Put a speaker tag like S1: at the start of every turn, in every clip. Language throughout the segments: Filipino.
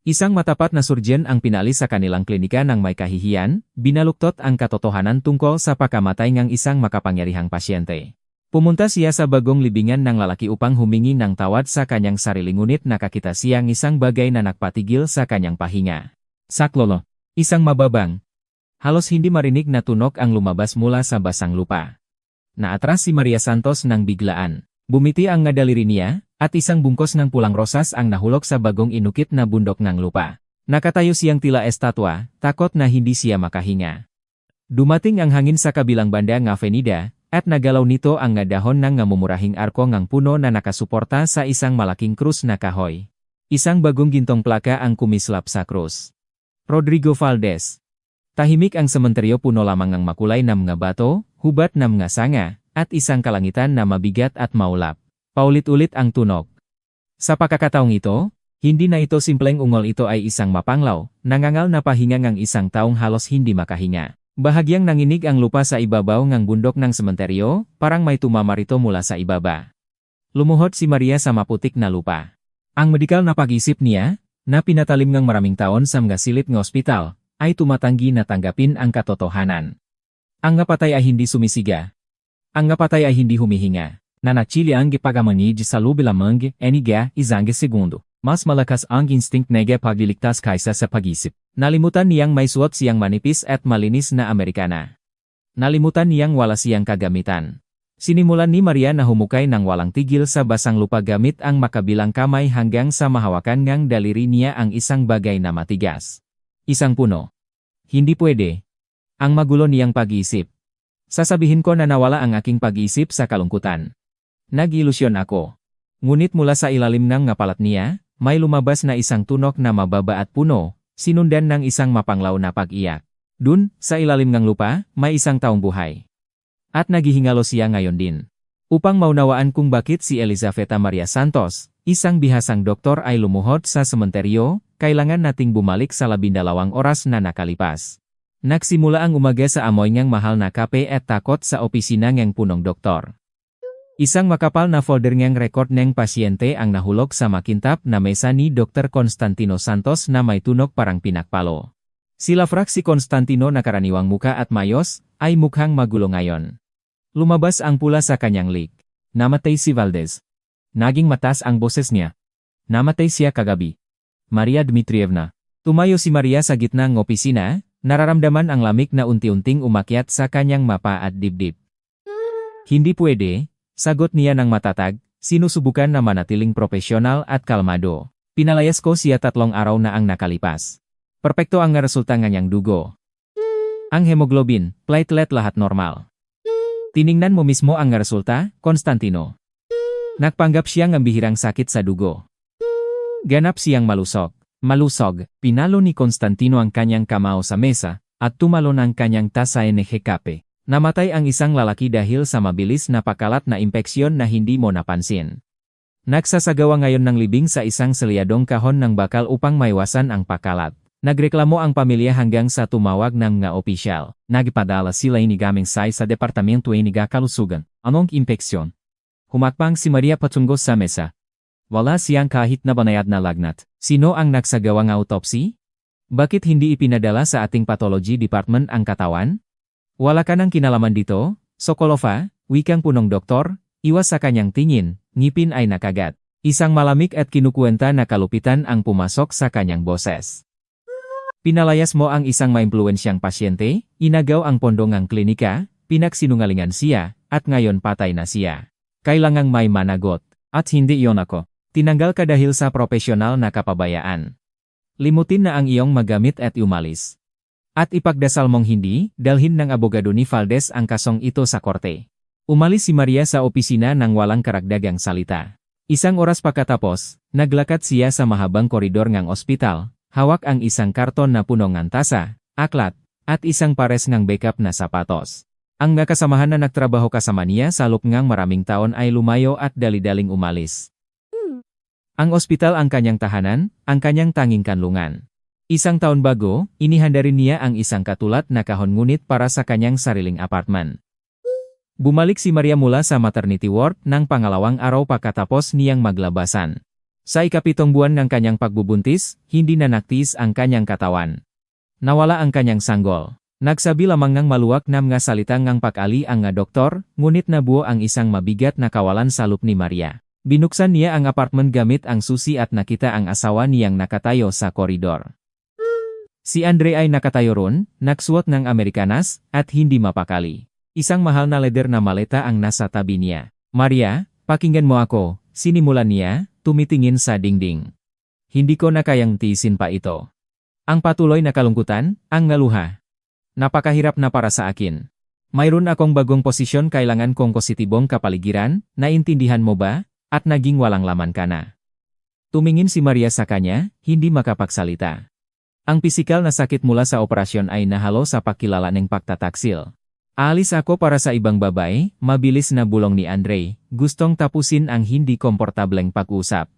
S1: Isang matapat na surgeon ang pinalis sa kanilang klinika ng may kahihiyan, binaluktot ang katotohanan tungkol sa pagkamatay ng isang makapangyarihang pasyente. Pumunta siya sa bagong libingan ng lalaki upang humingi ng tawad sa kanyang sarili ngunit nakakita siyang isang bagay na nagpatigil sa kanyang pahinga. Saklolo, isang mababang, halos hindi marinig na tunog ang lumabas mula sa basang lupa. Naatras si Maria Santos nang biglaan. Bumiti ang daliri niya, at isang bungkos ng pulang rosas ang nahulog sa bagong inukit na bundok ng lupa. Nakatayo siyang tila estatwa, takot na hindi siya makahinga. Dumating ang hangin sa kabilang banda ng avenida, at nagalaw nito ang dahon ng mumurahing arko ng puno na nakasuporta sa isang malaking krus na kahoy. Isang bagong gintong plaka ang kumislap sa krus. Rodrigo Valdez. Tahimik ang sementeryo puno lamang ng makulay na mga bato, hubat na mga sanga, at isang kalangitan na mabigat at maulap. Paulit-ulit ang tunog. Sa pagkakataong ito, hindi na ito simpleng ungol, ito ay isang mapanglaw, nangangal na pahinga ng isang taong halos hindi makahinga. Bahagyang nanginig ang lupa sa ibabaw ng bundok ng sementeryo, parang may tumamarito mula sa ibaba. Lumuhod si Maria sa maputik na lupa. Ang medikal na pag-isip niya, na pinatalim ng maraming taon sa mga silid ng ospital, ay tumatanggi na tanggapin ang katotohanan. Ang ngapatay ay hindi sumisiga. Ang ngapatay ay hindi humihinga. Nanatili ang pagamanid sa lubilamang, eniga, isang segundo. Mas malakas ang instinct nega pagliligtas kaysa sa pag-isip. Nalimutan niyang may suot siyang manipis at malinis na Amerikana. Nalimutan niyang wala siyang kagamitan. Sinimulan ni Maria na humukay ng walang tigil sa basang lupa gamit ang makabilang kamay hanggang sa mahawakan ng daliri niya ang isang bagay na matigas. Isang puno. Hindi pwede. Ang magulo niyang pag-iisip. Sasabihin ko na nawala ang aking pag-iisip sa kalungkutan. Nag-ilusyon ako. Ngunit mula sa ilalim ng ngapalat niya, may lumabas na isang tunok na mababa at puno, sinundan ng isang mapanglaw na pag-iyak. Dun, sa ilalim ng lupa, may isang taong buhay. At naghihingalo siya ngayon din. Upang maunawaan kung bakit si Elizaveta Maria Santos, isang bihasang doktor ay lumuhod sa sementeryo, kailangan nating bumalik sa 12 oras na nakalipas. Nagsimula ang umaga sa amoy ng mahal na kape at takot sa opisina ng punong doktor. Isang makapal na folder ng record ng pasyente ang nahulog sa makintap na mesa ni Dr. Constantino Santos na may tunog parang pinakpalo. Sila si Constantino na karaniwang muka at mayos, ay mukhang magulo ngayon. Lumabas ang pula sa kanyang lik. Namatay si Valdez. Naging matas ang boses niya. Namatay siya kagabi. Maria Dmitrievna. Tumayo si Maria sa gitna ng opisina, nararamdaman ang lamig na unti-unting umakyat sa kanyang mapa at dibdib. Hindi pwede. Sagot niya ng matatag, sinusubukan na manatiling profesional at kalmado. Pinalayas ko siya 3 araw na ang nakalipas. Perpekto ang resulta ng kanyang dugo. Ang hemoglobin, platelet lahat normal. Tiningnan mo mismo ang resulta, Constantino. Nagpanggap siya ng bihirang sakit sa dugo. Ganap siyang malusog. Malusog, pinalo ni Constantino ang kanyang kamao sa mesa, at tumalon ang kanyang tasa NGKP. Namatay ang isang lalaki dahil sa mabilis na pakalat na impeksyon na hindi mo napansin. Nagsasagawa ngayon ng libing sa isang selyadong kahon ng bakal upang maiwasan ang pakalat. Nagreklamo ang pamilya hanggang sa tumawag ng mga opisyal. Nagpadala sila inigaming sa departamento iniga kalusugan. Anong impeksyon? Humakbang si Maria patungo sa mesa. Wala siyang kahit na banayad na lagnat. Sino ang nagsagawang autopsy? Bakit hindi ipinadala sa ating pathology department ang katawan? Wala ka ng kinalaman dito, Sokolova, wikang punong doktor, iwas sa kanyang tingin, ngipin ay nakagat. Isang malamig at kinukuwenta na kalupitan ang pumasok sa kanyang boses. Pinalayas mo ang isang maimpluwensyang pasyente, inagaw ang pondong ng klinika, pinagsinungalingan siya, at ngayon patay na siya. Kailangang may managot, at hindi iyon ako. Tinanggal ka dahil sa profesional na kapabayaan. Limutin na ang iyong magamit at umalis. At ipagdasal mong hindi, dalhin ng abogado ni Valdez ang kasong ito sa korte. Umalis si Maria sa opisina ng walang karagdagang salita. Isang oras pagkatapos, naglakad siya sa mahabang koridor ng ospital, hawak ang isang karton na puno ng tasa, aklat, at isang pares ng backup na sapatos. Ang mga kasamahan na nagtrabaho kasama niya sa loob ng maraming taon ay lumayo at dali-daling umalis. Ang ospital ang kanyang tahanan, ang kanyang tanging kanlungan. Isang taon bago, inihanda rin niya ang isang katulad na kahon ngunit para sa kanyang sariling apartment. Bumalik si Maria mula sa maternity ward ng pangalawang araw pagkatapos niyang maglabasan. Sa ikapitong buwan ng kanyang pagbubuntis, hindi na naktiis ang kanyang katawan. Nawala ang kanyang sanggol. Nagsabi lamang ng maluwak na mga salita ngang pag-ali ang nga doktor, ngunit nabuo ang isang mabigat na kawalan sa loob ni Maria. Binuksan niya ang apartment gamit ang susi at nakita ang asawa niyang nakatayo sa koridor. Si Andre ay nakatayo ron, nagsuot ng Amerikanas, at hindi mapakali. Isang mahal na leather na maleta ang nasa tabi niya. Maria, pakinggan mo ako, sinimulan niya, tumitingin sa dingding. Hindi ko na kayang tiisin pa ito. Ang patuloy na kalungkutan, ang ngaluha. Napakahirap na para sa akin. Mayroon akong bagong posisyon, kailangan kong positibong kapaligiran, naintindihan mo ba? At naging walang laman ka na. Tumingin si Maria sa kanya, hindi makapagsalita. Ang pisikal na sakit mula sa operasyon ay nahalo sa pakilala ng pagtataksil. Aalis ako para sa ibang babae, mabilis na bulong ni Andre, gustong tapusin ang hindi komportableng pag-usap.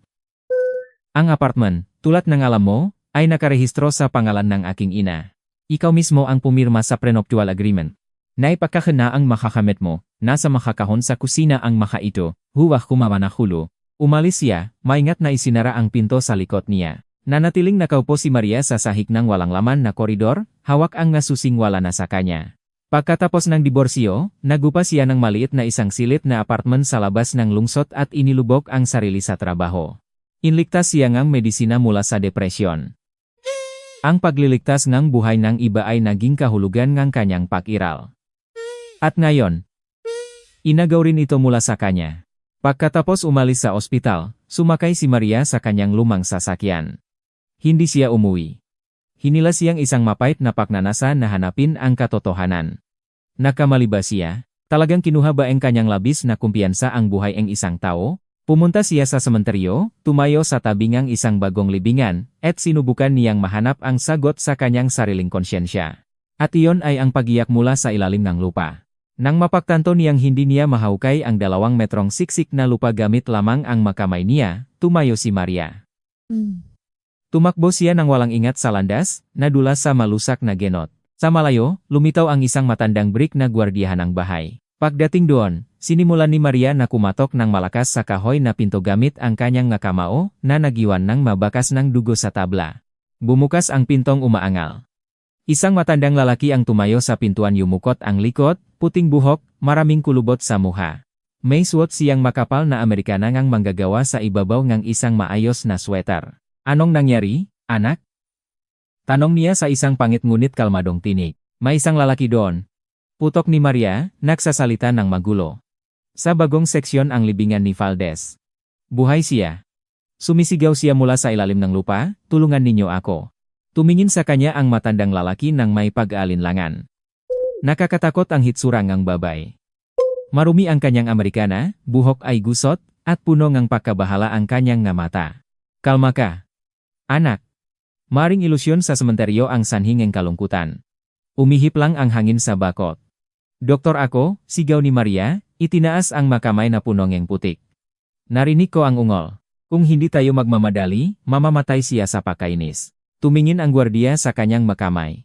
S1: Ang apartment, tulad ng alam mo, ay nakarehistro sa pangalan ng aking ina. Ikaw mismo ang pumirma sa prenuptial agreement. Naipakakana ang makakamit mo, nasa makakahon sa kusina ang maka ito, huwag kumawa na hulo. Umalis siya, maingat na isinara ang pinto sa likod niya. Nanatiling nakaupo si Maria sa sahig ng walang laman na koridor, hawak ang ngasusing wala na sa kanya. Pagkatapos ng diborsyo, nagupa siya ng maliit na isang silid na apartment sa labas ng lungsod at inilubog ang sarili sa trabaho. Inligtas siya ngang medisina mula sa depresyon. Ang pagliligtas ng buhay ng iba ay naging kahulugan ng kanyang pag-iral. At ngayon, inagaw rin ito mula sa kanya. Pagkatapos umalis sa ospital, sumakay si Maria sa kanyang lumang sasakyan. Hindi siya umuwi. Hinila siyang isang mapait na pagnanasa na hanapin ang katotohanan. Nakamali ba siya? Talagang kinuha ba ang kanyang labis na kumpiyansa ang buhay ng isang tao? Pumunta siya sa sementeryo, tumayo sa tabingang isang bagong libingan, at sinubukan niyang mahanap ang sagot sa kanyang sariling konsyensya. At iyon ay ang pagiyak mula sa ilalim ng lupa. Nang mapagtanto niyang hindi niya mahukay ang 2 metrong siksik na lupa gamit lamang ang makamay niya, tumayo si Maria. Tumakbo siya ng walang ingat sa landas, nadulas sa malusak na genot. Sa malayo, lumitaw ang isang matandang brick na gwardiyahan ng bahay. Pagdating doon, sinimulan ni Maria na kumatok ng malakas sa kahoy na pinto gamit ang kanyang ngakamao na nagiwan ng mabakas ng dugo sa tabla. Bumukas ang pintong umaangal. Isang matandang lalaki ang tumayo sa pintuan, yumukot ang likod, puting buhok, maraming kulubot sa muha. May suot siyang makapal na Amerikana ngang manggagawa sa ibabaw ng isang maayos na sweater. Anong nangyari, anak? Tanong niya sa isang pangit ngunit kalmadong tinig. May isang lalaki doon. Putok ni Maria, nagsasalita ng magulo. Sa bagong seksyon ang libingan ni Valdez. Buhay siya. Sumisigaw siya mula sa ilalim ng lupa, tulungan ninyo ako. Tumingin sa kanya ang matandang lalaki ng may pag-aalinlangan. Nakakatakot ang hitsura ng babay. Marumi ang kanyang Amerikana, buhok ay gusot, at puno ng pagkabahala ang kanyang nga mata. Kalma ka. Anak. Maring ilusyon sa sementeryo ang sanhing ng kalungkutan. Umihip lang ang hangin sa bakot. Doktor ako, sigaw ni Maria, itinaas ang makamay na punong ng putik. Narinig ko ang ungol. Kung hindi tayo magmamadali, mamamatay siya sa pakainis. Tumingin ang gwardiya sa kanyang makamay.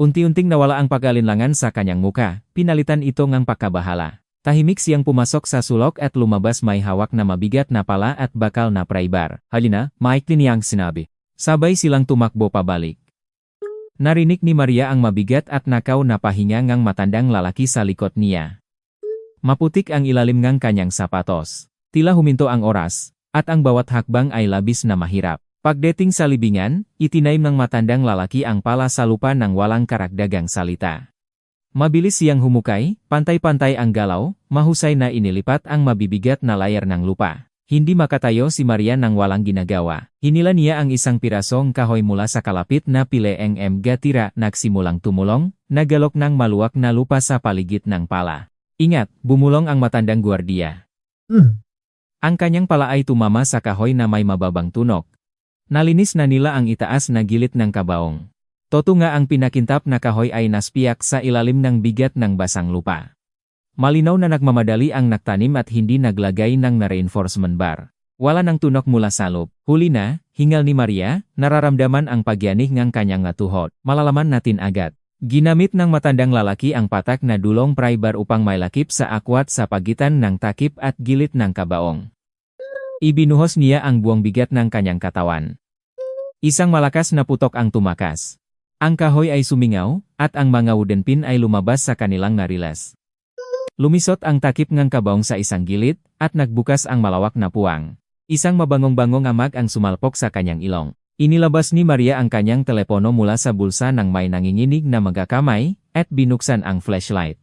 S1: Unti-unting nawala ang pag-alinlangan sa kanyang muka, pinalitan ito ng pagkabahala. Tahimik siyang pumasok sa sulok at lumabas, may hawak na mabigat na pala at bakal na prybar. Halina, maikli niyang sinabi. Sabay silang tumakbo pabalik. Narinig ni Maria ang mabigat at nakaw na pahinga ng matandang lalaki sa likod niya. Maputik ang ilalim ng kanyang sapatos. Tila huminto ang oras, at ang bawat hakbang ay labis na mahirap. Pagdating sa libingan, itinaim ng matandang lalaki ang pala sa lupa ng walang karagdagang salita. Mabilis siyang humukay, pantay-pantay ang galaw, mahusay na inilipat ang mabibigat na layar ng lupa. Hindi makatayo si Maria nang walang ginagawa. Hinila niya ang isang pirasong kahoy mula sa kalapit na pileeng gatira, nagsimulang tumulong, nagalok ng maluwak na lupa sa paligid ng pala. Ingat, bumulong ang matandang gwardiya. Ang kanyang pala ay tumama sa kahoy na may mababang tunok. Nalinis na nila ang itaas na gilid ng kabaong. Toto nga ang pinakintap na kahoy ay naspiyak sa ilalim ng bigat ng basang lupa. Malinaw na nagmamadali ang nagtanim at hindi naglagay ng na-reinforcement bar. Wala ng tunok mula sa loob. Huli na, hingal ni Maria, nararamdaman ang pagyanig ng kanyang tuhod. Malalaman natin agad. Ginamit ng matandang lalaki ang patak na dulong prybar upang mailakip sa akwat sa pagitan ng takip at gilid ng kabaong. Ibinuhos niya ang buong bigat ng kanyang katawan. Isang malakas na putok ang tumakas. Ang kahoy ay sumingaw, at ang mga wooden pin ay lumabas sa kanilang narilas. Lumisot ang takip ng kabaong sa isang gilid, at nagbukas ang malawak na puwang. Isang mabangong-bangong amag ang sumalpok sa kanyang ilong. Inilabas ni Maria ang kanyang telepono mula sa bulsa ng may nanginginig na mga kamay, at binuksan ang flashlight.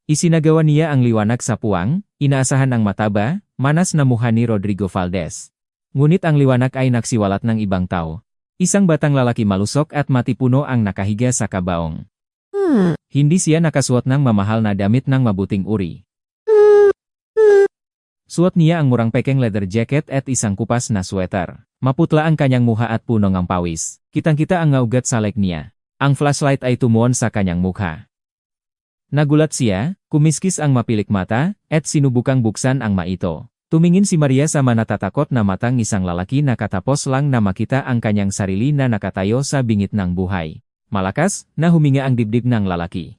S1: Isinagawa niya ang liwanag sa puwang, inaasahan ang mataba, manas na mukha ni Rodrigo Valdez. Ngunit ang liwanag ay nagsiwalat ng ibang tao. Isang batang lalaki malusok at matipuno ang nakahiga sa kabaong. Hindi siya nakasuot ng mamahal na damit ng mabuting uri. Suot niya ang murang pekeng leather jacket at isang kupas na sweater. Maputla ang kanyang muha at puno ng pawis. Kitang-kita ang ugat sa leg niya. Ang flashlight ay tumuon sa kanyang mukha. Nagulat siya, kumiskis ang mapilik mata, at sinubukang buksan ang maito. Tumingin si Maria sa manatatakot na matang isang lalaki na katapos lang na makita ang kanyang sarili na nakatayo sa bingit ng buhay. Malakas, na huminga ang dibdib ng lalaki.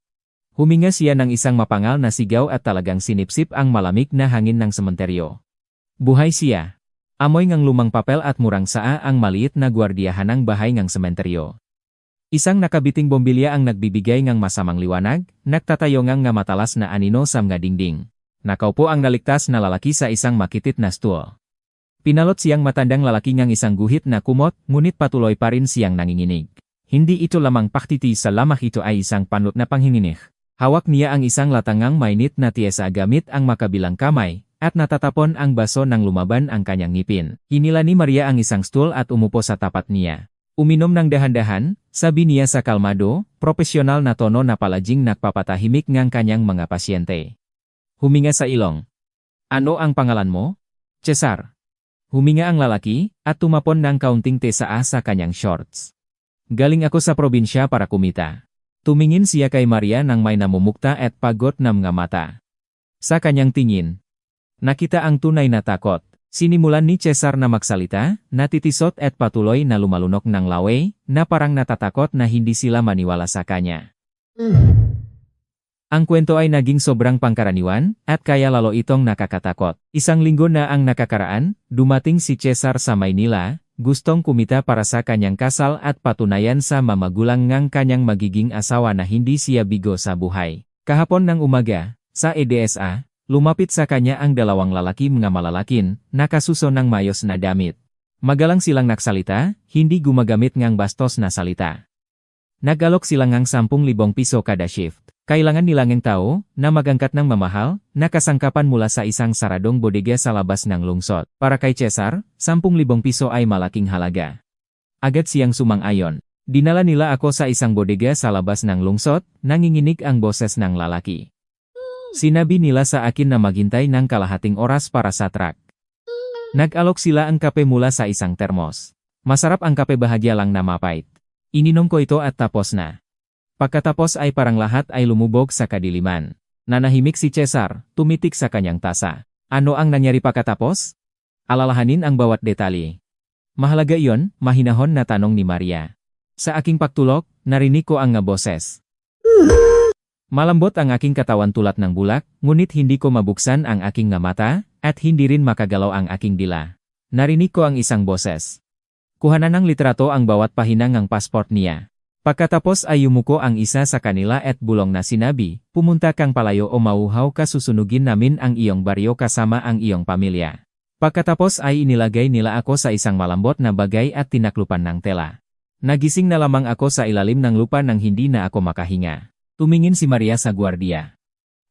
S1: Huminga siya ng isang mapangal na sigaw at talagang sinipsip ang malamig na hangin ng sementeryo. Buhay siya. Amoy ng lumang papel at murang saa ang maliit na gwardiyahan ng bahay ng sementeryo. Isang nakabiting bombilya ang nagbibigay ng masamang liwanag, nagtatayo ng matalas na anino sa mga dingding. Nakaupo ang naligtas na lalaki sa isang makitit na stool. Pinalot siyang matandang lalaki ng isang guhit na kumot, ngunit patuloy pa rin siyang nanginginig. Hindi ito lamang paktiti sa lamang ito ay isang panot na panghinginig. Hawak niya ang isang latangang mainit na tiyesa gamit ang makabilang kamay, at natatapon ang baso ng lumaban ang kanyang ngipin. Hinila ni Maria ang isang stool at umupo sa tapat niya. Uminom ng dahan-dahan, sabi niya sa kalmado, propesyonal na tono na palaging nagpapatahimik ng kanyang mga pasyente. Huminga sa ilong. Ano ang pangalan mo? Cesar. Huminga ang lalaki, at tumapon ng kaunting tesa sa kanyang shorts. Galing ako sa probinsya para kumita. Tumingin siya kay Maria nang may namumukta at pagod na mga mata. Sa kanyang tingin, nakita ang tunay na takot. Sinimulan ni Cesar na magsalita, natitisot at patuloy na lumalunok ng laway, na parang natatakot na hindi sila maniwala sa kanya. Ang kwento ay naging sobrang pangkaraniwan, at kaya lalo itong nakakatakot. Isang linggo na ang nakakaraan, dumating si Cesar sa Maynila, gustong kumita para sa kanyang kasal at patunayan sa mamagulang ng kanyang magiging asawa na hindi siya bigo sa buhay. Kahapon ng umaga, sa EDSA, lumapit sa kanya ang dalawang lalaki mga malalakin, nakasuso ng mayos na damit. Magalang silang nagsalita, hindi gumagamit ngang bastos na salita. Nagalok silang ngang 10,000 piso kada shift. Kailangan nilang ng tao, na magangkat ng mamahal, na kasangkapan mula sa isang saradong bodega sa labas ng lungsod. Para kay Cesar, 10,000 piso ay malaking halaga. Agad siyang sumang-ayon. Dinala nila ako sa isang bodega sa labas ng lungsod, nanginginig ang boses ng lalaki. Sinabi nila sa akin na maghintay ng kalahating oras para sa truck. Nag-alok sila ang kape mula sa isang termos. Masarap ang kape, bahagya lang na mapait. Ininom ko ito at tapos na. Pagkatapos ay parang lahat ay lumubog sa kadiliman. Nanahimik si Cesar, tumitik sa kanyang tasa. Ano ang nangyari pagkatapos? Alalahanin ang bawat detalye. Mahalaga iyon, mahinahon na tanong ni Maria. Sa aking pagtulog, narinig ko ang boses. Malambot ang aking katawan tulad ng bulak, ngunit hindi ko mabuksan ang aking mata, at hindi rin makagalaw ang aking dila. Narinig ko ang isang boses. Kuhanan ng litrato ang bawat pahina ng passport niya. Pagkatapos ay yumuko ang isa sa kanila at bulong na sinabi, pumunta kang palayo o mauhaw ka, susunugin namin ang iyong baryo kasama ang iyong pamilya. Pagkatapos ay inilagay nila ako sa isang malambot na bagay at tinaklupan ng tela. Nagising na lamang ako sa ilalim ng lupa nang hindi na ako makahinga. Tumingin si Maria sa gwardiya.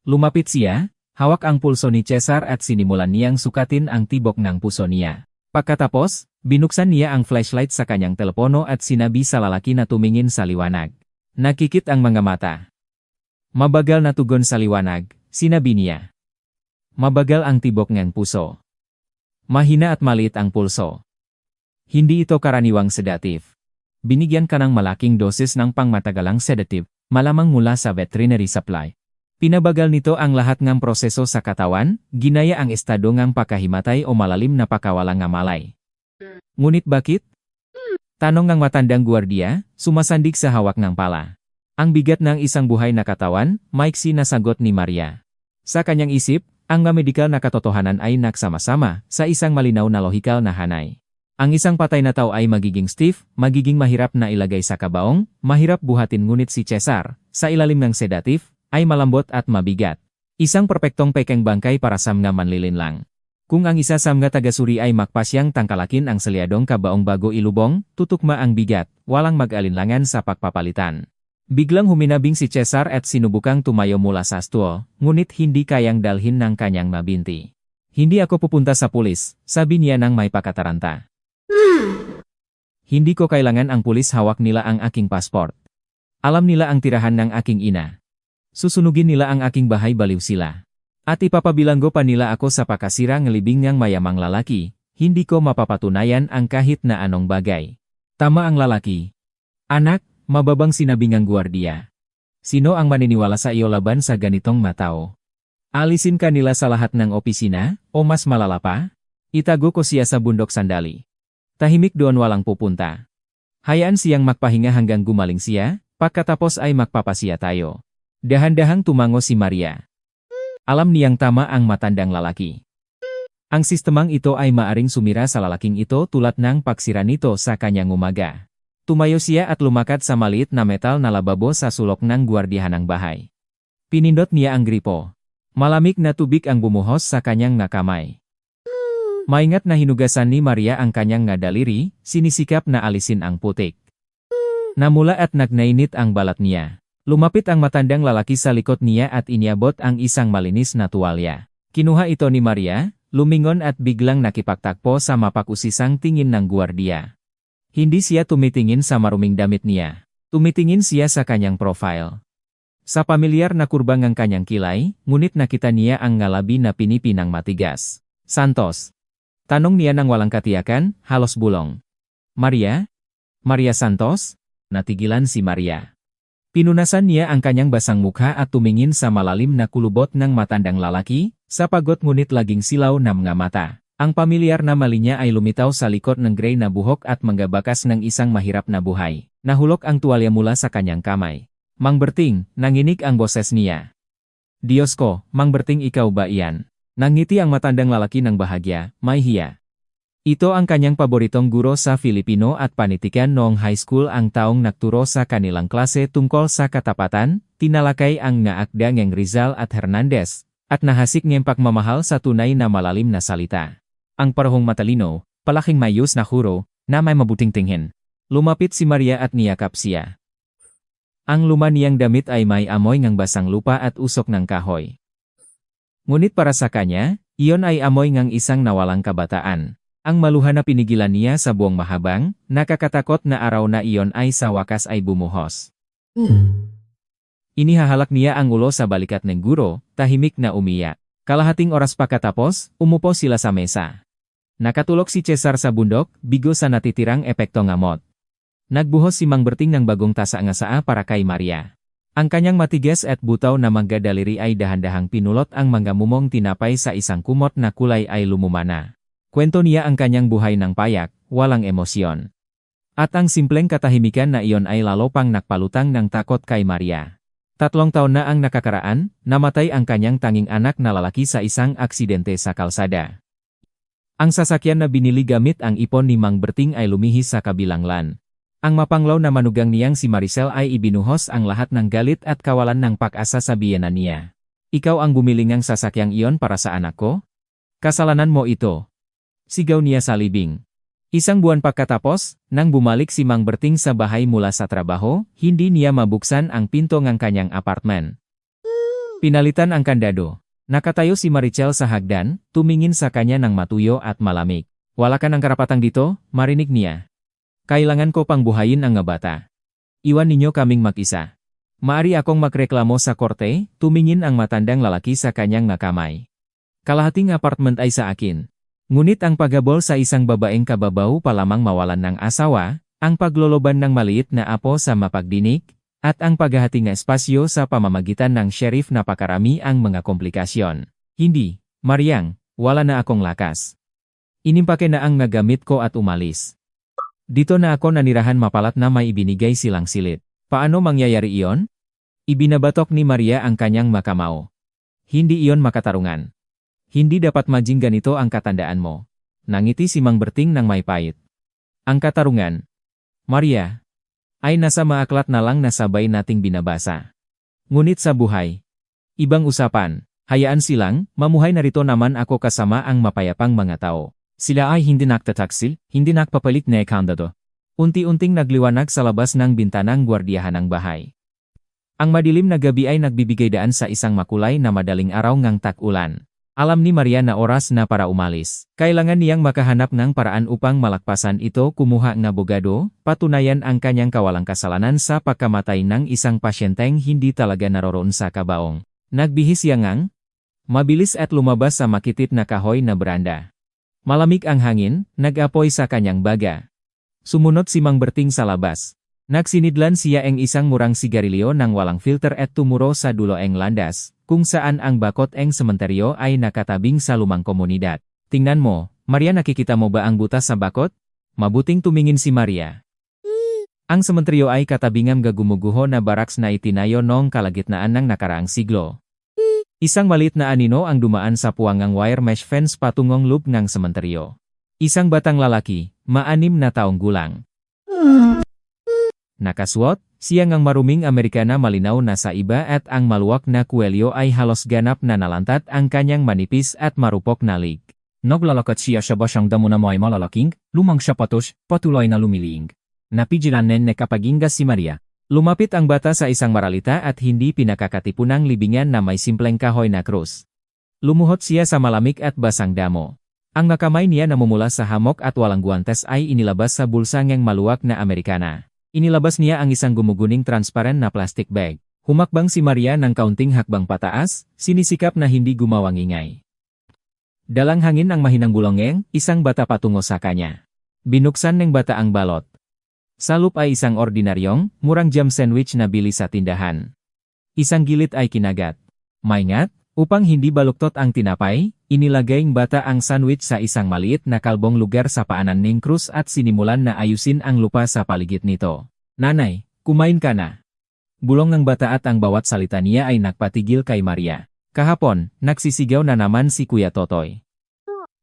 S1: Lumapit siya, hawak ang pulso ni Cesar at sinimulan niyang sukatin ang tibok ng puso niya. Pagkatapos, binuksan niya ang flashlight sa kanyang telepono at sinabi sa lalaki na tumingin sa liwanag. Nakikit ang mga mata. Mabagal na tugon sa liwanag, sinabi niya. Mabagal ang tibok ng puso. Mahina at maliit ang pulso. Hindi ito karaniwang sedative. Binigyan ka ng malaking dosis ng pangmatagalang sedative, malamang mula sa veterinary supply. Pinabagal nito ang lahat ng proseso sa katawan, ginaya ang estado ng pagkahimatay o malalim na pagkawalang malay. Ngunit bakit? Tanong ng matandang gwardiya, sumasandig sa hawak ng pala. Ang bigat ng isang buhay na katawan, maiksi na sagot ni Maria. Sa kanyang isip, Ang mga medikal na katotohanan ay nagsama-sama sa isang malinaw na lohikal na hanay. Ang isang patay na tao ay magiging stiff, magiging mahirap na ilagay sa kabaong, mahirap buhatin ngunit si Cesar, sa ilalim ng sedatif, ay malambot at mabigat. Isang perpektong pekeng bangkay para sa mga manlilinlang. Kung ang isa sa mga tagasuri ay makpasyang tangkalakin ang selyadong kabaong bago ilubong, tutukma ang bigat, walang mag-alinlangan sa pagpapalitan. Biglang huminabing si Cesar at sinubukang tumayo mula sa stool, ngunit hindi kayang dalhin ng kanyang mabinti. Hindi ako pupunta sa pulis, sabi niya nang may pakataranta. Hindi ko kailangan ang pulis, hawak nila ang aking pasport. Alam nila ang tirahan ng aking ina. Susunugin nila ang aking bahay, baliw sila. At ipapabilanggo pa nila ako sa pakasira ngelibing ng mayamang lalaki, hindi ko mapapatunayan ang kahit na anong bagay. Tama ang lalaki. Anak, mababang sinabi ng gwardiya. Sino ang maniniwala sa iyo laban sa ganitong matao? Alisin ka nila sa lahat ng opisina, o mas malala pa? Itago ko siya sa bundok sandali. Tahimik doon, walang pupunta. Hayaan siyang magpahinga hanggang gumaling siya, pagkatapos ay magpapasiya tayo. Dahan-dahang tumango si Maria. Alam niyang tama ang matandang lalaki. Ang sistemang ito ay maaring sumira sa lalaking ito tulad ng pagsira nito sa kanyang umaga. Tumayo siya at lumakad sa maliit na metal na lababo sa sulok ng gwardiyahan ng bahay. Pinindot niya ang gripo. Malamig na tubig ang bumuhos sa kanyang kamay. Maingat na hinugasan ni Maria ang kanyang daliri, sinisikap na alisin ang putik. Namula at nagnainit ang balat niya. Lumapit ang matandang lalaki sa likod niya at iniabot ang isang malinis na tuwalya. Kinuha ito ni Maria, lumingon at biglang nakipagtakpo sa mapakusisang tingin ng gwardiya. Hindi siya tumitingin sa maruming damit niya. Tumitingin siya sa kanyang profile. Sa pamilyar na kurbang ang kanyang kilay, ngunit nakita niya ang ngalabi na pinipinang matigas. Santos. Tanong niya nang walang katiyakan, halos bulong. Maria? Maria Santos? Natigilan si Maria. Pinunasan niya ang kanyang basang mukha at tumingin sa malalim na kulubot ng matandang lalaki, sa pagod ngunit laging silaw na mga mata. Ang pamilyar na mali niya ay lumitaw sa likod ng gray na buhok at manggabakas ng isang mahirap na buhay. Nahulog ang tuwalya mula sa kanyang kamay. Mang Berting, nanginig ang boses niya. Diyos ko, Mang Berting, ikaw ba iyan? Nangiti ang matandang lalaki ng bahagya, may hiya. Ito ang kanyang paboritong guro sa Filipino at panitikan noong high school, ang taong nagturo sa kanilang klase tungkol sa katapatan, tinalakay ang ngaakda ng Rizal at Hernandez, at nahasik ng pagmamahal sa tunay na malalim na salita. Ang parehong matalino, palaking mayus na huro, na may mabuting tingin. Lumapit si Maria at niyakap siya. Ang luma niyang damit ay may amoy ng basang lupa at usok ng kahoy. Ngunit para sa kanya, iyon ay amoy ng isang nawalang kabataan. Ang maluha na pinigilan niya sa buong mahabang, nakakatakot na araw na iyon ay sa wakas ay bumuhos. Inihahalak niya ang ulo sa balikat ng guro, tahimik na umiyak. Kalahating oras pagkatapos, umupo sila sa mesa. Nakatulog si Cesar sa bundok, bigo sa natitirang epekto ngamot. Nagbuhos si Mang Berting ng bagong tasa ng saa para kay Maria. Ang kanyang matigas at butaw na mangga daliri ay dahan-dahang pinulot ang manggamumong tinapay sa isang kumot na kulay ay lumumana. Kwento niya ang kanyang buhay ng payak, walang emosyon. At ang simpleng katahimikan na iyon ay lalo pang nakpalutang ng takot kay Maria. 3 taon na ang nakakaraan, namatay ang kanyang tanging anak na lalaki sa isang aksidente sa kalsada. Ang sasakyan na binili gamit ang ipon ni Mang Berting ay lumihis sa kabilang lan. Ang mapanglaw na manugang niyang si Maricel ay ibinuhos ang lahat ng galit at kawalan ng pag-asa sa biyenan niya. Ikaw ang bumili ng sasakyang iyon para sa anak ko? Kasalanan mo ito. Sigaw niya sa libing. Isang buwan pagkatapos, nang bumalik si Mang Berting sa bahay mula sa trabaho, hindi niya mabuksan ang pinto ng kanyang apartmen. Pinalitan ang kandado. Nakatayo si Maricel sa hagdan, tumingin sa kanya ng matuyo at malamig. Wala ka ng karapatang dito, marinig niya. Kailangan ko pang buhayin ang bata. Iwan ninyo kaming mag-isa. Maari akong magreklamo sa korte, tumingin ang matandang lalaki sa kanyang kamay. Kalahating apartment ay sa akin. Ngunit ang paghabol sa isang babaeng kababaw pa lamang mawalan ng asawa, ang pagloloban ng maliit na apo sa mapagdinig, at ang paghahati ng espasyo sa pamamagitan ng sheriff napakarami ang mga komplikasyon. Hindi, Mariang, wala na akong lakas. Inimpake na ang nagamit ko at umalis. Dito na ako nanirahan mapalat na may ibinigay silang silid. Paano mangyayari iyon? Ibinabatok ni Maria ang kanyang makamao. Hindi iyon makatarungan. Hindi dapat maging ganito ang katandaan mo. Nangiti si Mang Berting ng may pait. Ang katarungan, Maria, ay nasa maaklat na lang na sabay nating binabasa. Ngunit sa buhay, ibang usapan, hayaan silang, mamuhay narito naman ako kasama ang mapayapang mga tao. Sila ay hindi nagtataksil, hindi nagpapalit na kandado. Unti-unting nagliwanag sa labas ng bintanang gwardiyahan ng bahay. Ang madilim na gabi ay nagbibigay daan sa isang makulay na madaling araw ngang tag-ulan. Alam ni Maria na oras na para umalis. Kailangan niyang makahanap ng paraan upang malakpasan ito, kumuha ng abogado, patunayan ang kanyang kawalang kasalanan sa pagkamatay ng isang pasyenteng hindi talaga naroroon sa kabaong. Nagbihis siya ngang mabilis at lumabas sa makitid na kahoy na beranda. Malamig ang hangin, nag-apoy sa kanyang baga. Sumunod si Mang Berting sa labas. Nagsinidlan siya ang isang murang sigarilyo ng walang filter at tumuro sa dulo ang landas, kung saan ang bakod ang sementeryo ay nakatabing sa lumang komunidad. Tingnan mo, Maria, nakikita mo ba ang butas sa bakod? Mabuting tumingin si Maria. Ang sementeryo ay katabingang gagumuguho na baraks na itinayo noong kalagitnaan ng nakaraang siglo. Isang maliit na anino ang dumaan sa puwangang wire mesh fence patungong loob ng sementeryo. Isang batang lalaki, 6 na taong gulang. Nakasuot, siya ngang maruming Amerikana malinaw na sa iba at ang maluwak na kuwelyo ay halos ganap na nalantat ang kanyang manipis at marupok na lig.
S2: Naglalakad siya sa basyang damo na may malalaking, lumang sapatos, patuloy na lumiling. Napigilan na kapaginggas si Maria.
S1: Lumapit ang bata sa isang maralita at hindi pinakakatipunang libingan na may simpleng kahoy na krus. Lumuhod siya sa malamig at basang damo. Ang makamay niya namumula sa hamok at walang guwantes ay inilabas sa bulsa ngang maluwak na Amerikana. Inilabas niya ang isang gumuguning transparent na plastic bag. Humakbang si Maria ng kaunting hakbang pataas, sinisikap na hindi gumawang ingay. Dalang hangin ang mahinang bulongeng, isang bata patungo sa kanya. Binuksan ng bata ang balot. Sa loob ay isang ordinaryong, murang jam sandwich na bili sa tindahan. Isang gilid ay kinagat. Maingat, upang hindi baluktot ang tinapay, inilagay ng bata ang sandwich sa isang maliit na kalbong lugar sa paanan ng krus at sinimulan na ayusin ang lupa sa paligid nito. Nanay, kumain ka na. Bulong ng bata at ang bawat salita niya ay nagpatigil kay Maria. Kahapon, nagsisigaw na naman si Kuya Totoy.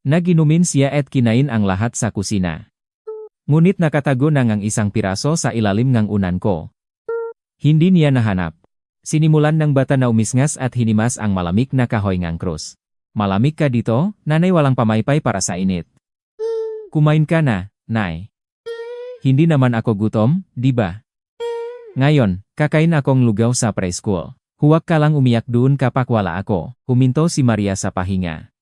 S1: Naginumin siya at kinain ang lahat sa kusina. Ngunit nakatago na ngang isang piraso sa ilalim ng unan ko. Hindi niya nahanap. Sinimulan ng bata na umisngas at hinimas ang malamig na kahoy ngang krus. Malamig ka dito, nanay, walang pamaypay para sa init. Kumain ka na, nay. Hindi naman ako gutom, di ba? Ngayon, kakain akong lugaw sa preschool. Huwag ka lang umiyak doon kapag wala ako, huminto si Maria sa pahinga.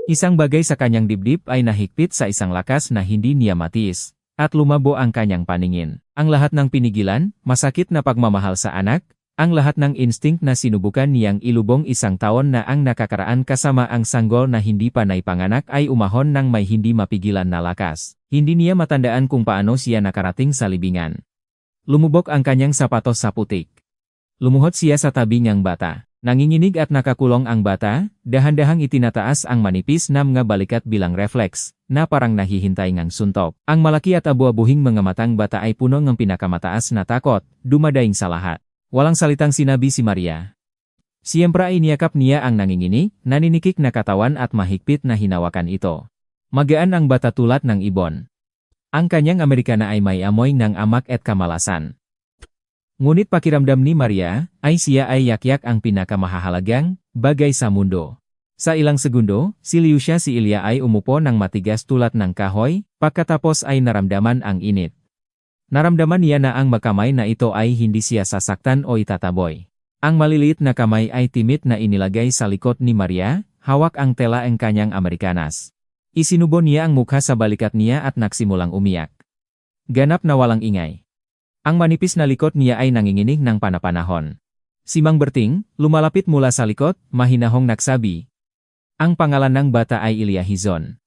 S1: Isang bagay sa kanyang dibdib ay nahigpit sa isang lakas na hindi niya matiis, at lumabo ang kanyang paningin. Ang lahat ng pinigilan, masakit na pagmamahal sa anak, ang lahat ng instinct na sinubukan niyang ilubong isang taon na ang nakakaraan kasama ang sanggol na hindi pa naipanganak ay umahon ng may hindi mapigilan na lakas. Hindi niya matandaan kung paano siya nakarating sa libingan. Lumubog ang kanyang sapatos sa putik. Lumuhod siya sa tabi niyang bata. Nanginginig at nakakulong ang bata, dahan-dahang itinataas ang manipis na mga balikat bilang reflex, na parang nahihintay ngang suntok. Ang malaki at abu-abuhing mga matang bata ay puno ng pinakamataas na takot, dumadaing sa lahat. Walang salitang sinabi si Maria. Siyempre ay niyakap niya ang nanginginig, naninikik na katawan at mahigpit na hinawakan ito. Magaan ang bata tulad ng ibon. Ang kanyang Amerikana ay may amoy ng amak at kamalasan. Ngunit pakiramdam ni Maria, ay siya ay yakyak ang pinakamahalagang bagay sa mundo. Sa ilang segundo, si Lucia si Ilya ay umupo ng matigas tulad ng kahoy, pagkatapos ay naramdaman ang init. Naramdaman niya na ang makamay na ito ay hindi siya sasaktan o itataboy. Ang maliliit na kamay ay timid na inilagay sa likod ni Maria, hawak ang tela ang kanyang Amerikanas. Isinubo niya ang mukha sa balikat niya at nagsimulang umiyak. Ganap na walang ingay. Ang manipis na likod niya ay nanginginig ng panapanahon. Si Mang Berting, lumalapit mula sa likod, mahinahong nagsabi. Ang pangalan ng bata ay Ilya Hizon.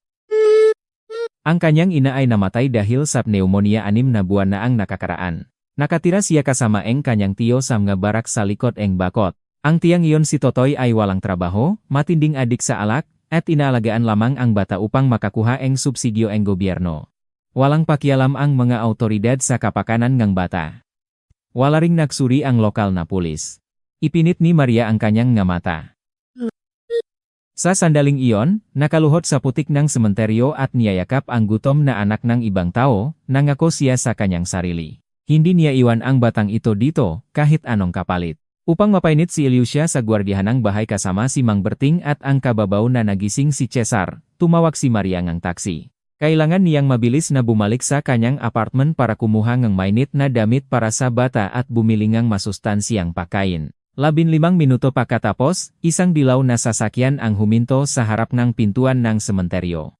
S1: Ang kanyang ina ay namatay dahil sa pneumonia 6 na buwan na ang nakakaraan. Nakatira siya kasama ang kanyang tiyo sa mga barak sa likod ng bakod. Ang tiyang iyon si Totoy ay walang trabaho, matinding adik sa alak, at inaalagaan lamang ang bata upang makakuha ang subsidyo ng gobyerno. Walang pakialam ang mga autoridad sa kapakanan ng bata. Wala ring nagsuri ang lokal na pulis. Ipinit ni Maria ang kanyang nga mata. Sa sandaling iyon, nakaluhod sa putik ng sementeryo at niyayakap ang gutom na anak ng ibang tao, nangako siya sa kanyang sarili. Hindi niya iwan ang batang ito dito, kahit anong kapalit. Upang mapainit si Ilyusha sa gwardiyanang bahay kasama si Mang Berting at ang kababaw na nagising si Cesar, tumawag si Maria ng taksi. Kailangan niyang mabilis na bumalik sa kanyang apartment para kumuha ng mainit na damit para sa bata at bumili ng masustansyang pagkain. 15 minuto pagkatapos, isang dilaw na sasakyan ang huminto sa harap ng pintuan ng sementeryo.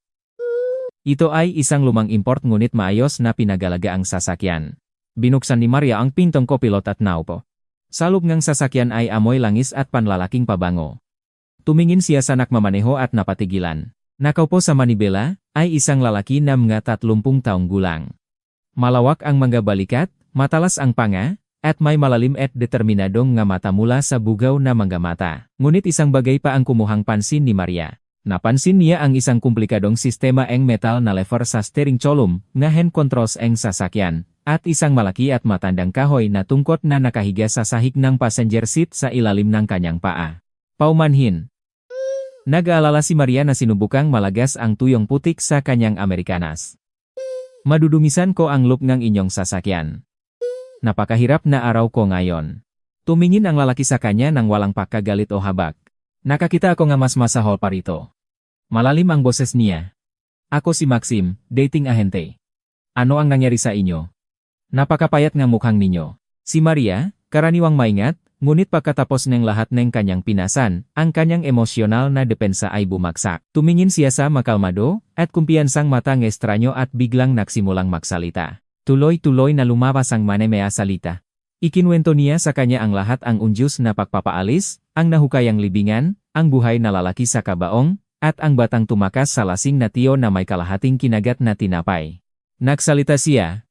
S1: Ito ay isang lumang import ngunit maayos na pinagalaga ang sasakyan. Binuksan ni Maria ang pintong kopilot at naupo. Sa loob ng sasakyan ay amoy langis at panlalaking pabango. Tumingin siya sa nagmamaneho at napatigilan. Nakaupo sa manibela ay isang lalaki na mga 30 taong gulang. Malawak ang mga balikat, matalas ang panga, at may malalim at determinadong nga mata mula sa bugaw na mga mata. Ngunit isang bagay pa ang kumuhang pansin ni Maria. Napansin niya ang isang komplikadong sistema ng metal na lever sa steering column, nga hand controls ng sasakyan, at isang malaki at matandang kahoy na tungkot na nakahiga sa sahig ng passenger seat sa ilalim ng kanyang paa. Paumanhin. Nag-aalala si Maria na sinubukang malagas ang tuyong putik sa kanyang Amerikanas. Madudumisan ko ang loop ng inyong sasakyan. Napakahirap na araw ko ngayon. Tumingin ang lalaki sa kanya nang walang pagkagalit o habak. Nakakita ako nga mas masahol parito. Malalim ang boses niya. Ako si Maxim, dating ahente. Ano ang nangyari sa inyo? Napakapayat nga mukhang ninyo. Si Maria, karaniwang maingat, ngunit pagkatapos ng lahat ng kanyang pinasan, ang kanyang emosyonal na depensa ay bumagsak. Tumingin siya sa makalmado, at kumpiyansang mata ng estranyo at biglang nagsimulang magsalita. Tuloy-tuloy na lumabas ang manemea salita. Ikinwento niya sa kanya ang lahat ang unjus na pagpapaalis, ang nahukayang libingan, ang buhay na lalaki sa kabaong, at ang batang tumakas sa lasing na tiyo na may kalahating kinagat na tinapay. Nagsalita siya.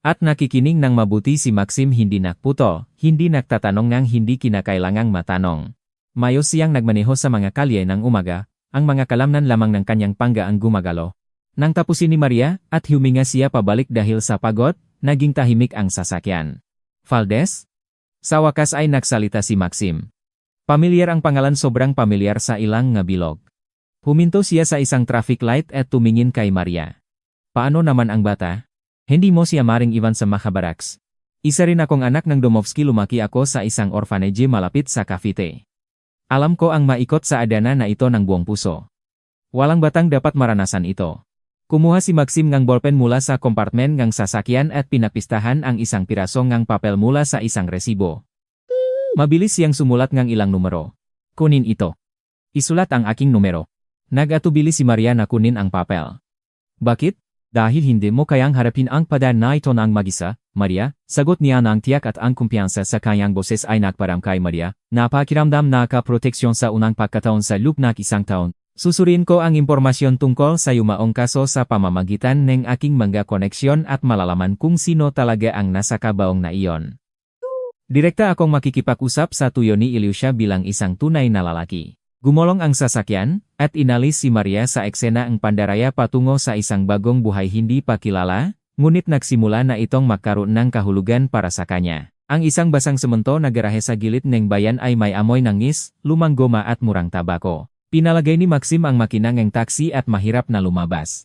S1: At nakikinig ng mabuti si Maxim hindi nakputo, hindi nagtatanong ng hindi kinakailangang matanong. Mayos siyang nagmaneho sa mga kalye ng umaga, ang mga kalamnan lamang ng kanyang pangga ang gumagalo. Nang tapusin ni Maria, at huminga siya pabalik dahil sa pagod, naging tahimik ang sasakyan. Valdez? Sa wakas ay nagsalita si Maxim. Pamilyar ang pangalan, sobrang pamilyar sa ilang nga bilog. Huminto siya sa isang traffic light at tumingin kay Maria. Paano naman ang bata? Hindi mo siya maring iwan sa Makabaraks. Isa rin akong anak ng Domovsky, lumaki ako sa isang orphanage malapit sa Cavite. Alam ko ang maikot sa adana na ito ng buong puso. Walang batang dapat maranasan ito. Kumuha si Maxim ng ballpen mula sa kompartmen ng sasakyan at pinapistahan ang isang piraso ng papel mula sa isang resibo. Mabilis siyang sumulat ng ilang numero. Kunin ito. Isulat ang aking numero. Nag-atubili si Maria na kunin ang papel. Bakit? Dahil hindi mo kayang harapin ang pada na ito ng mag-isa, Maria, sagot niya ng tiyak at ang kumpiyansa sa kanyang boses ay nagparam kay Maria, napakiramdam na kaproteksyon sa unang pagkataon sa loob ng isang taon. Susuriin ko ang impormasyon tungkol sa yumaong kaso sa pamamagitan ng aking mga koneksyon at malalaman kung sino talaga ang nasa kabaong na iyon. Direkta akong makikipag-usap sa tuyo ni Ilyusha bilang isang tunay na lalaki. Gumolong ang sasakyan, at inalis si Maria sa eksena ang pandaraya patungo sa isang bagong buhay hindi pa kilala, ngunit nagsimula na itong magkaroon ng kahulugan para sa kanya. Ang isang basang semento na garahe sa gilid ng bayan ay may amoy ng ngis, lumang goma at murang tabako. Pinalagay ni Maxim ang makina ng taksi at mahirap na lumabas.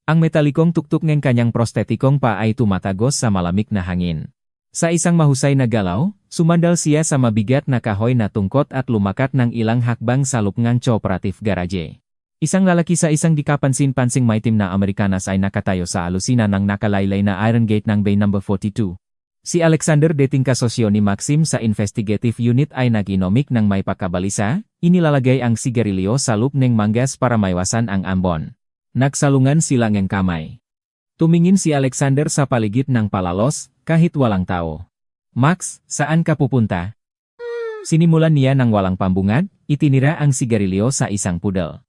S1: Ang metalikong tuktok ng kanyang prostetikong pa ay tumatagos sa malamig na hangin. Sa isang mahusay na galaw, sumandal siya sa mabigat na kahoy na tungkot at lumakat ng ilang hakbang sa loob ng cooperative garage. Isang lalaki sa isang di kapansin-pansing maitim na Amerikanas ay nakatayo sa alusina ng nakalaylay na iron gate ng Bay No. 42. Si Alexander, dating kasosyo ni Maxim sa investigative unit, ay nag-inomik ng may pagkabalisa, inilalagay ang sigarilyo sa loob ng manggas para maiwasan ang ambon. Nagsalungan sila ng kamay. Tumingin si Alexander sa paligid ng palalos, kahit walang tao. Max, saan ka pupunta? Sinimulan niya ng walang pambungad, itinira ang sigarilyo sa isang pudel.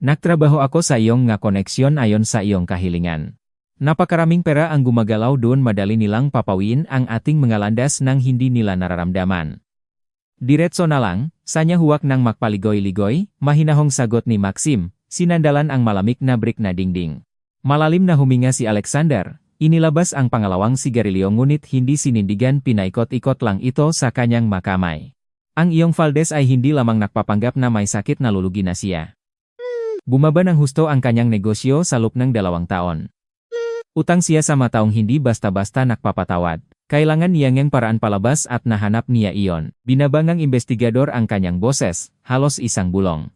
S1: Nagtrabaho ako sa iyong nga koneksyon ayon sa iyong kahilingan. Napakaraming pera ang gumagalaw doon, madali nilang papawin ang ating mga landas nang hindi nila nararamdaman. Diretso na lang, sanya huwak ng magpaligoy-ligoy, mahinahong sagot ni Maxim, sinandalan ang malamig na brick na dingding. Malalim na huminga si Alexander, inilabas ang pangalawang sigarilyo ngunit hindi sinindigan, pinaikot-ikot lang ito sa kanyang makamay. Ang iyong Valdez ay hindi lamang nagpapanggap na may sakit na lulugi na siya. Bumaba ng husto ang kanyang negosyo sa loob ng 2 taon. Utang siya sa mataong hindi basta-basta nagpapatawad. Kailangan niya ng paraan palabas at nahanap niya iyon. Binabangang investigador ang kanyang boses, halos isang bulong.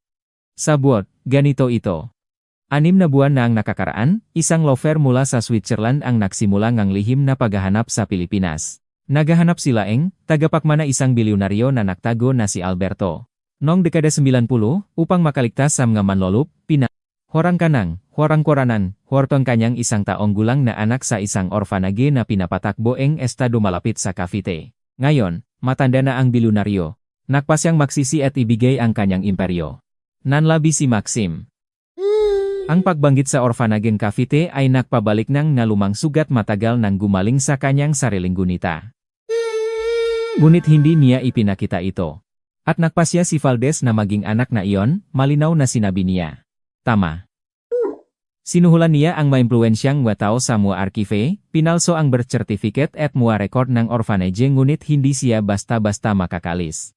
S1: Sabwat, ganito ito. 6 na buwan na ang nakakaraan, isang lofer mula sa Switzerland ang nagsimula ng lihim na paghahanap sa Pilipinas. Naghahanap sila tagapakmana isang bilyonaryo na nagtago na si Alberto. Noong dekada 90, upang makaligtas sa mga manlolop, horang kanang, horang koranan, hortong kanyang 1 taong gulang na anak sa isang orfanage na pinapatakbo ang estado malapit sa Cavite. Ngayon, matanda na ang bilyonaryo. Nagpasyang magsisi at ibigay ang kanyang imperyo. Nanlabi si Maxim. Ang pagbanggit sa orfanageng Cavite ay nagpabalik ng nalumang sugat matagal nang gumaling sa kanyang sariling gunita. Ngunit hindi niya ipinakita ito. At nagpasya si Valdez na maging anak na iyon, malinaw na sinabi niya. Tama. Sinuhulan niya ang maimpluwensyang tao sa mua arkive, pinalso ang birth certificate at mua record ng orphanage ngunit hindi siya basta-basta makakalis.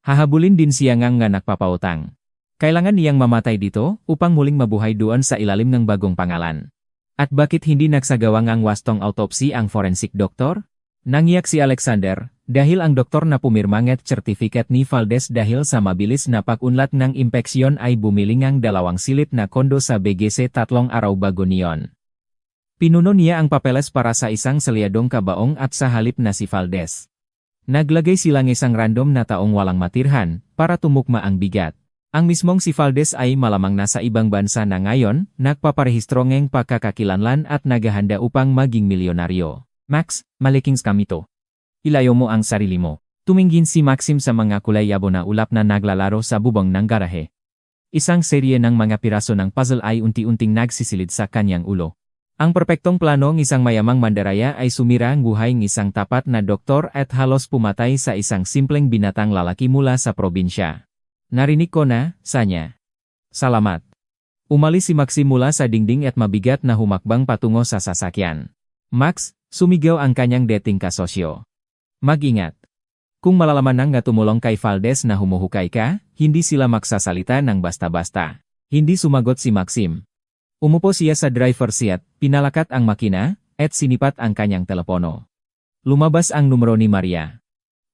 S1: Hahabulin din siya nga nagpapautang. Kailangan niyang mamatay dito upang muling mabuhay doon sa ilalim ng bagong pangalan. At bakit hindi nagsagawa ng wastong autopsy ang forensic doctor? Nangiyak si Alexander, dahil ang doktor na pumirmanget certificate ni Valdez dahil sa mabilis na pag-unlat ng impeksyon ay bumili ng 2 silid na kondo sa BGC 3 araw bago niyon. Pinuno niya ang papeles para sa isang selyadong kabaong at sa halip na si Valdez. Naglagay silang isang random na taong walang matirhan para tumukma ang bigat. Ang mismong si Valdez ay malamang nasa ibang bansa na ngayon, nagpaparehistro ng pagkakakilanlan at naghahanda upang maging milyonaryo. Max, maliking scam ito. Ilayo mo ang sarili mo. Tumingin si Maxim sa mga kulay yabo na ulap na naglalaro sa bubong ng garahe. Isang serye ng mga piraso ng puzzle ay unti-unting nagsisilid sa kanyang ulo. Ang perpektong planong isang mayamang mandaraya ay sumira ang buhay ng isang tapat na doktor at halos pumatay sa isang simpleng binatang lalaki mula sa probinsya. Narinig ko na, sanya. Salamat. Umalis si Maxim mula sa dingding at mabigat na humakbang patungo sa sasakyan. Max, sumigaw ang kanyang dating kasosyo. Mag-ingat. Kung malalaman nang nga tumulong kay Valdez na humuhukay ka, hindi sila magsasalita ng basta-basta. Hindi sumagot si Maxim. Umupo siya sa driver's seat, pinalakat ang makina, at sinipat ang kanyang telepono. Lumabas ang numero ni Maria.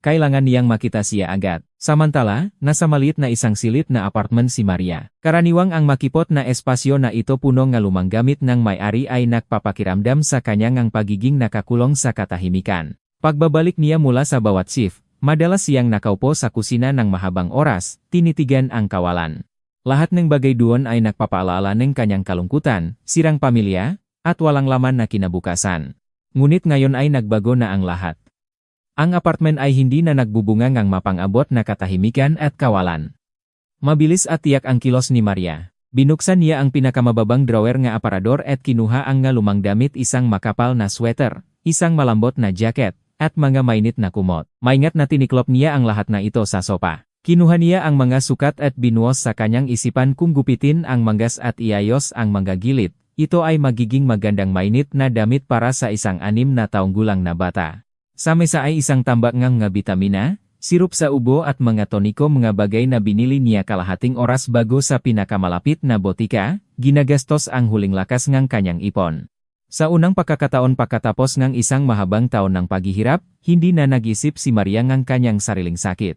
S1: Kailangan niyang makita siya agad. Samantala, nasa maliit na isang silid na apartment si Maria. Karaniwang ang makipot na espasyo na ito puno ng lumang gamit ng may-ari ay nagpapakiramdam sa kanyang pagiging nakakulong sa katahimikan. Pagbabalik niya mula sa bawat shift, madalas siyang nakaupo sa kusina ng mahabang oras, tinitigan ang kawalan. Lahat ng bagay doon ay nagpapaalala ng kanyang kalungkutan, sirang pamilya, at walang laman na kinabukasan. Ngunit ngayon ay nagbago na ang lahat. Ang apartment ay hindi na nagbubunga ng mapang-abot na katahimikan at kawalan. Mabilis at tiyak ang kilos ni Maria. Binuksan niya ang pinakamababang drawer ng aparador at kinuha ang lumang damit, isang makapal na sweater, isang malambot na jacket, at mga mainit na kumot. Maingat na tiniklop niya ang lahat na ito sa sopa. Kinuha niya ang mga sukat at binuos sa kanyang isipan kung gupitin ang manggas at iayos ang mga gilid. Ito ay magiging magandang mainit na damit para sa isang 6 na taong gulang na bata. Sa mesa ay isang tambak ng mga bitamina, sirup sa ubo at mga toniko, mga bagay na binili niya kalahating oras bago sa pinakamalapit na botika, ginagastos ang huling lakas ng kanyang ipon. Sa unang pagkakataon pagkatapos ng isang mahabang taon ng paghihirap, hindi na nag-isip si Maria ng kanyang sariling sakit.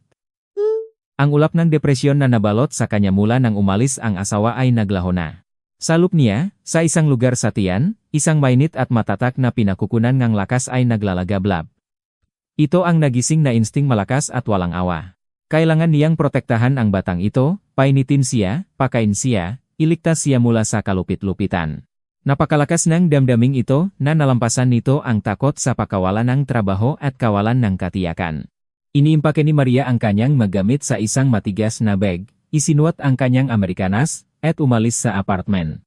S1: Ang ulap ng depresyon na nabalot sa kanya mula nang umalis ang asawa ay naglaho na. Sa loob niya, sa isang lugar sa tiyan, isang mainit at matatak na pinakukunan ng lakas ay naglalagablab. Ito ang nagising na insting malakas at walang awa. Kailangan niyang protektahan ang batang ito, painitin siya, pakain siya, iligtas siya mula sa kalupit-lupitan. Napakalakas ng damdaming ito na nalampasan nito ang takot sa pakawalan ng trabaho at kawalan ng katiyakan. Iniimpake ni Maria ang kanyang magamit sa isang matigas na bag, isinuot ang kanyang Amerikanas, at umalis sa apartment.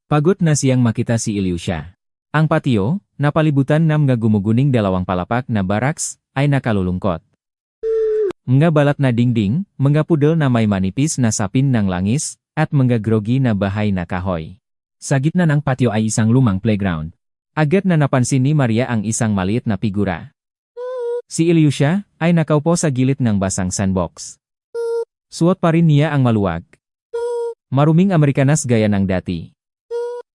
S1: Pagod na siyang makita si Ilyusha. Ang patio, napalibutan ng mga gumuguning 2 palapak na baraks, ay nakalulungkot. Mga balat na dingding, mga pudel na may manipis na sapin ng langis, at mga groggy na bahay na kahoy. Sa gitna ng patio ay isang lumang playground. Agad na napansin ni Maria ang isang maliit na figura. Si Ilyusha ay nakaupo sa gilid ng basang sandbox. Suot pa rin niya ang maluwag. Maruming Amerikanas gaya ng dati.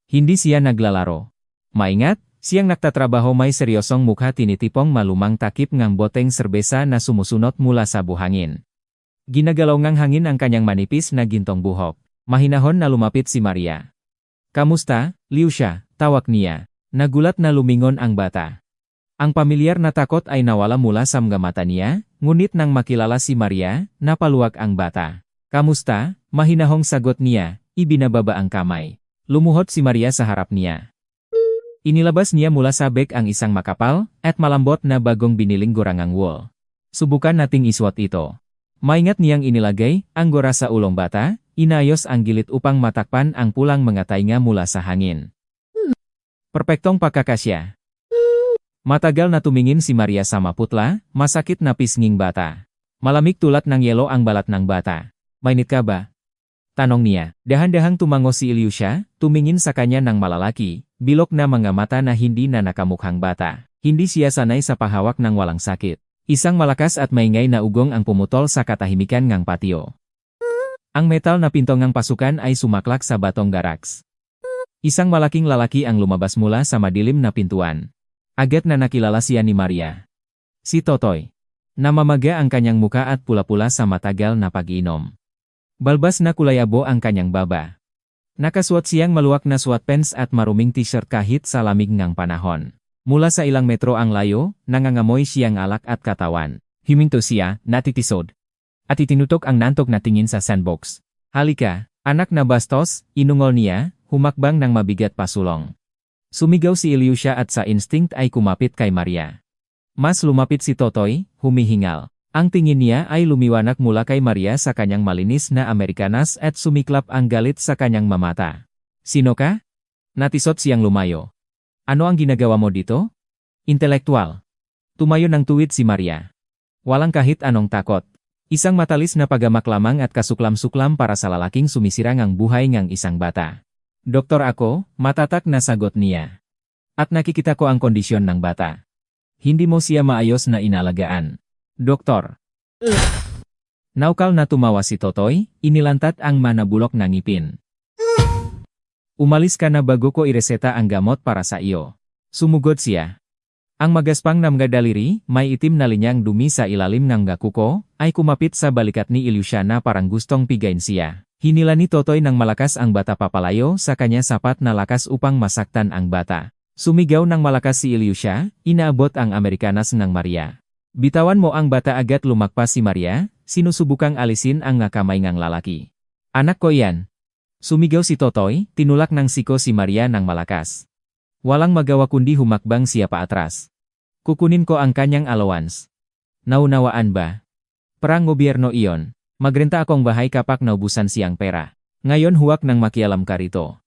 S1: Hindi siya naglalaro. Maingat, siyang nagtatrabaho may seryosong mukha tinitipong malumang takip ng boteng serbesa na sumusunod mula sa buhangin. Ginagalaw ngang hangin ang kanyang manipis na gintong buhok. Mahinahon na lumapit si Maria. "Kamusta, Liusha?" tawag niya. Nagulat na lumingon ang bata. Ang pamilyar na takot ay nawala mula sa mga mata niya, ngunit nang makilala si Maria, napaluwag ang bata. "Kamusta?" mahinahong sagot niya, ibinababa ang kamay. Lumuhod si Maria sa harap niya. Inilabas niya mula sa bag ang isang makapal at malambot na bagong biniling gorangang wool. "Subukan nating isuot ito." Maingat niyang inilagay ang gora sa ulong bata, inayos ang gilid upang matakpan ang pulang mga tainga mula sa hangin. Perpektong pagkakasya. Matagal na tumingin si Maria sa maputla, masakit na pisnging bata. Malamig tulad ng yelo ang balat ng bata. "Mainit ka ba?" tanong niya. Dahan-dahang tumango si Ilyusha, tumingin sa kanya ng malalaki, bilog na mga mata na hindi na nakamukhang bata. Hindi siya sanay sa pahawak ng walang sakit. Isang malakas at maingay na ugong ang pumutol sa katahimikan ng patio. Ang metal na pinto ng pasukan ay sumaklak sa batong garaks. Isang malaking lalaki ang lumabas mula sa madilim na pintuan. Agad na nakilala siya ni Maria. Si Totoy. Namamaga ang kanyang muka at pula-pula sa matagal na pag-inom. Balbas na kulayabo ang kanyang baba. Nakasuot siyang maluwag na sweatpants at maruming t-shirt kahit sa lamig ng panahon. Mula sa ilang metro ang layo, nangangamoy siyang alak at katawan. Himinto siya, natitisod. At itinutok ang nantok na tingin sa sandbox. "Halika, anak na bastos," inungol niya, humakbang ng mabigat pasulong. Sumigaw si Ilyusha at sa instinct ay kumapit kay Maria. Mas lumapit si Totoy, humihingal. Ang tingin niya ay lumiwanag mula kay Maria sa kanyang malinis na Amerikanas at sumiklap ang galit sa kanyang mamata. "Sino ka?" Natisot siyang lumayo. "Ano ang ginagawa mo dito?" "Intelektual." Tumayo ng tuwid si Maria. Walang kahit anong takot. Isang matalis na pagamak lamang at kasuklam-suklam para sa lalaking sumisirang ang buhay ng isang bata. "Doktor ako," matatak na sagot niya. "At nakikita ko ang kondisyon ng bata. Hindi mo siya maayos na inalagaan." "Doktor." Naukal na tumawa si Totoy, inilantat ang manabulok na ngipin. "Umalis ka na bago ko ireseta ang gamot para sa iyo." Sumugod siya. Ang magaspang na mga daliri, may itim na linyang dumi sa ilalim ng gakuko, ay kumapit sa balikat ni Ilyusha na parang gustong pigain siya. Hinila ni Totoy ng malakas ang bata papalayo sa kanya sapat na lakas upang masaktan ang bata. Sumigaw ng malakas si Ilyusha, inaabot ang Amerikanas ng Maria. "Bitawan mo ang bata," agad lumakpas si Maria, sinusubukang alisin ang kamay ng lalaki. "Anak ko yan." Sumigaw si Totoy, tinulak ng siko si Maria ng malakas. Walang magawa kundi humakbang siya paatras. "Kukunin ko ang kanyang allowance. Naunawaan ba? Perang gobyerno iyon. Magrenta akong bahay kapag naubusan siyang pera. Ngayon huwag nang makialam ka rito."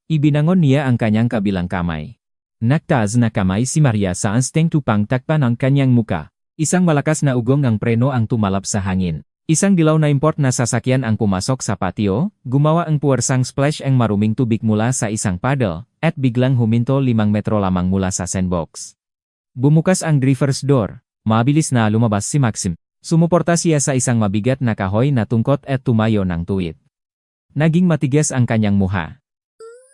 S1: Ibinangon niya ang kanyang kabilang kamay. Nagtaas na kamay si Maria sa instinct upang takpan ang kanyang muka. Isang malakas na ugong ng preno ang tumalab sa hangin. Isang dilaw na import na sasakyan ang pumasok sa patio, gumawa ang puwersang splash ang maruming tubig mula sa isang paddle, at biglang huminto 5 metro lamang mula sa sandbox. Bumukas ang driver's door. Mabilis na lumabas si Maxim. Sumuporta siya sa isang mabigat na kahoy na tungkot at tumayo ng tuwid. Naging matigas ang kanyang muha.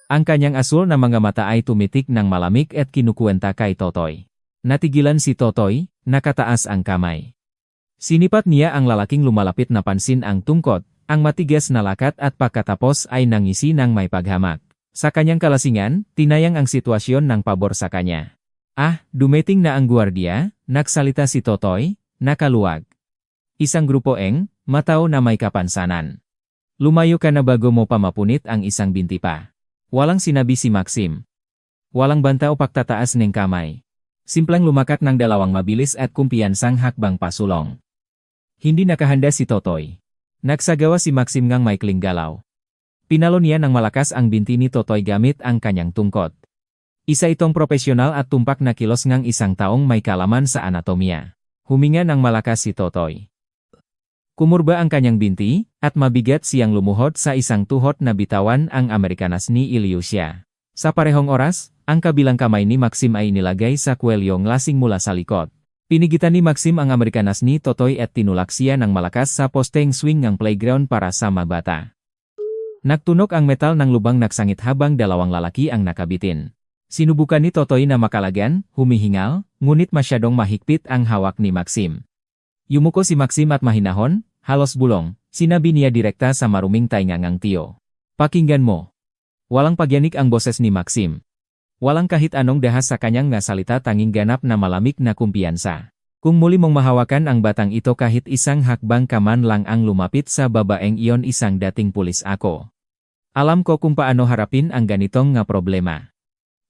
S1: Ang kanyang asul na mga mata ay tumitik ng malamig at kinukuwenta kay Totoy. Natigilan si Totoy, nakataas ang kamay. Sinipat niya ang lalaking lumalapit na pansin ang tungkot, ang matigas na lakat at pagkatapos ay nangisi ng may paghamak. Sa kanyang kalasingan, tinayang ang sitwasyon ng pabor sa kanya. Dumating na ang gwardiya," nagsalita si Totoy, nakaluwag. Isang grupo matao na may kapansanan. "Lumayo ka na bago mo pa mapunit ang isang binti pa." Walang sinabi si Maxim. Walang banta o pagtataas ng kamay. Simplang lumakak ng dalawang mabilis at kumpiyansang hakbang pasulong. Hindi nakahanda si Totoy. Nagsagawa si Maxim ngang maikling galaw. Pinalo niya ng malakas ang binti ni Totoy gamit ang kanyang tungkot. Isa itong propesyonal at tumpak na kilos ngang isang taong may kalaman sa anatomiya. Huminga ng malakas si Totoy. Kumurba ang kanyang binti, at mabigat siyang lumuhod sa isang tuhod na bitawan ang Amerikanas ni Ilyusha. Sa parehong oras, ang kabilang kamay ni Maxim ay nilagay sa kwelyong lasing mula sa likod. Pinigitan ni Maxim ang Amerikanas ni Totoy at tinulak siya ng malakas sa posteng swing ng playground para sa mabata. Nagtunog ang metal ng lubang nagsangit habang dalawang lalaki ang nakabitin. Sinubukan ni Totoy na makalagan, humihingal, ngunit masyadong mahigpit ang hawak ni Maxim. Yumuko si Maxim at mahinahon, halos bulong, sinabi niya direkta sa maruming taingangang Tio. Pakinggan mo. Walang pagyanik ang boses ni Maxim. Walang kahit anong dahas sa kanyang nga salita, tanging ganap na malamig na kumpiyansa. Kung muli mong mahawakan ang batang ito kahit isang hakbang ka man lang ang lumapit sa babaeng iyon, isang dating pulis ako. Alam ko kung paano harapin ang ganitong nga problema.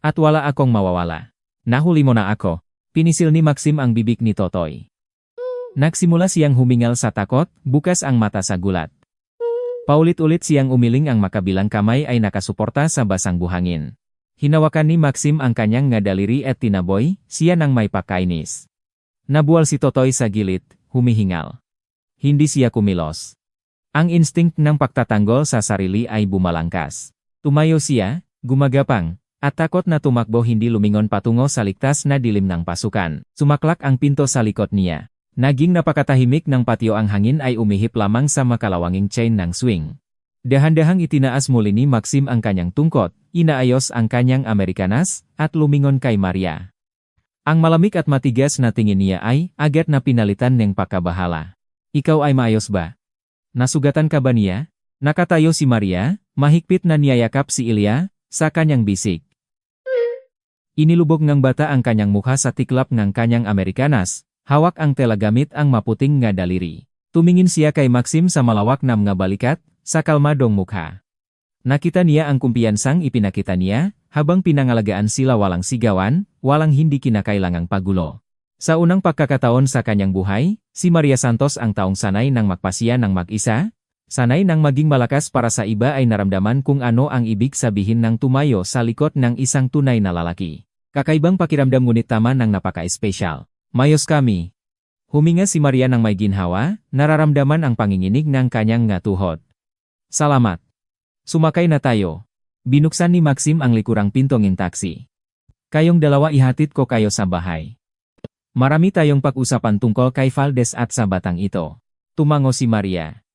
S1: At wala akong mawawala. Nahuli mo na ako. Pinisil ni Maxim ang bibig ni Totoy. Nagsimula siyang humingal sa takot, bukas ang mata sa gulat. Paulit-ulit siyang umiling, ang makabilang kamay ay nakasuporta sa basang buhangin. Hinawakan ni Maxim ang kanyang nga daliri at tinaboy, siya nang may pakainis. Nabuwal si Totoy sa gilid, humihingal. Hindi siya kumilos. Ang instinct ng pagtatanggol sa sarili ay bumalangkas. Tumayo siya, gumagapang, at takot na tumakbo, hindi lumingon patungo sa ligtas na dilim ng pasukan. Sumaklak ang pinto sa likod niya. Naging napakatahimik ng patio, ang hangin ay umihip lamang sa makalawanging chain ng swing. Dahan-dahang itinaas muli ni Maxim ang kanyang tungkot, inaayos ang kanyang Amerikanas, at lumingon kay Maria. Ang malamig at matigas na tingin niya ay agad na pinalitan ng pagkabahala. Ikaw ay maayos ba? Nasugatan ka ba niya? Nakatayo si Maria, mahigpit na niyayakap si Ilya, sa kanyang bisig. Inilubog ng bata ang kanyang mukha sa tiklap ng kanyang Amerikanas. Hawak ang tela gamit ang maputing nga daliri. Tumingin siya kay Maxim sa malawak na mga balikat, sa kalmadong mukha. Nakita niya ang kumpiyansang ipinakita niya, habang pinangalagaan sila, walang sigawan, walang hindi kinakailangang pagulo. Sa unang pagkakataon sa kanyang buhay, si Maria Santos ang taong sanay ng magpasya ng mag-isa, sanay ng maging malakas para sa iba, ay naramdaman kung ano ang ibig sabihin ng tumayo sa likod ng isang tunay na lalaki. Kakaibang pakiramdam, ngunit tama ng napaka-espesyal. Mayos kami. Huminga si Maria ng may ginhawa, nararamdaman ang panginginig ng kanyang nga tuhod. Salamat. Sumakay na tayo. Binuksan ni Maxim ang likurang pintong ng taxi. Kayong dalawa, ihatid ko kayo sa bahay. Marami tayong pag-usapan tungkol kay Valdez at sa batang ito. Tumango si Maria.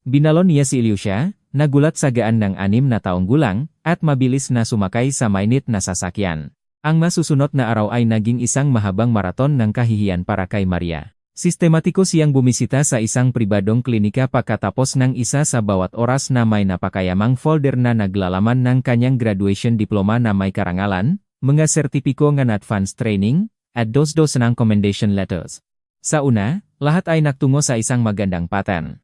S1: Binalon niya si Ilyusha, nagulat sa gaan ng 6 na taong gulang, at mabilis na sumakay sa mainit na sasakyan. Ang masusunod na araw ay naging isang mahabang maraton ng kahihiyan para kay Maria. Sistematiko siyang bumisita sa isang pribadong klinika, pagkatapos ng isa sa bawat oras na may napakayamang folder na naglalaman ng kanyang graduation diploma na may karangalan, mga sertipiko ng advanced training, at dos-dos ng commendation letters. Sa una, lahat ay nagtungo sa isang magandang pattern.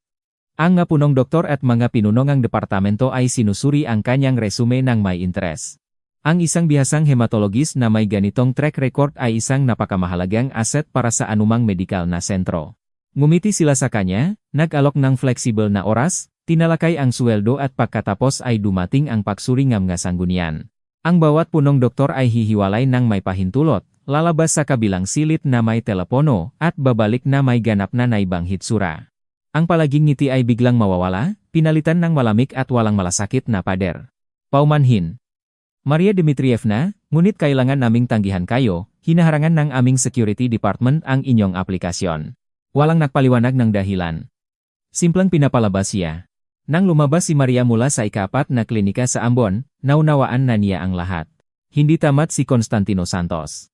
S1: Ang nga punong doktor at mga pinunongang departamento ay sinusuri ang kanyang resume ng may interes. Ang isang bihasang hematologist na may ganitong track record ay isang napakamahalagang asset para sa anumang medikal na sentro. Ngumiti sila sa kanya, nag-alok ng flexible na oras, tinalakay ang sweldo, at pagkatapos ay dumating ang pagsuri ng mga sanggunian. Ang bawat punong doktor ay hihiwalay ng may pahintulot, lalabas sa kabilang silid na may telepono, at babalik na may ganap na naibang hitsura. Ang palaging ngiti ay biglang mawawala, pinalitan ng malamig at walang malasakit na pader. Paumanhin. Maria Dmitrievna, ngunit kailangan naming tanggihan kayo, hinaharangan ng aming security department ang inyong aplikasyon. Walang nagpaliwanag ng dahilan. Simpleng pinapalabas siya. Nang lumabas si Maria mula sa ika-4 na klinika sa Ambon, naunawaan na niya ang lahat. Hindi tamat si Constantino Santos.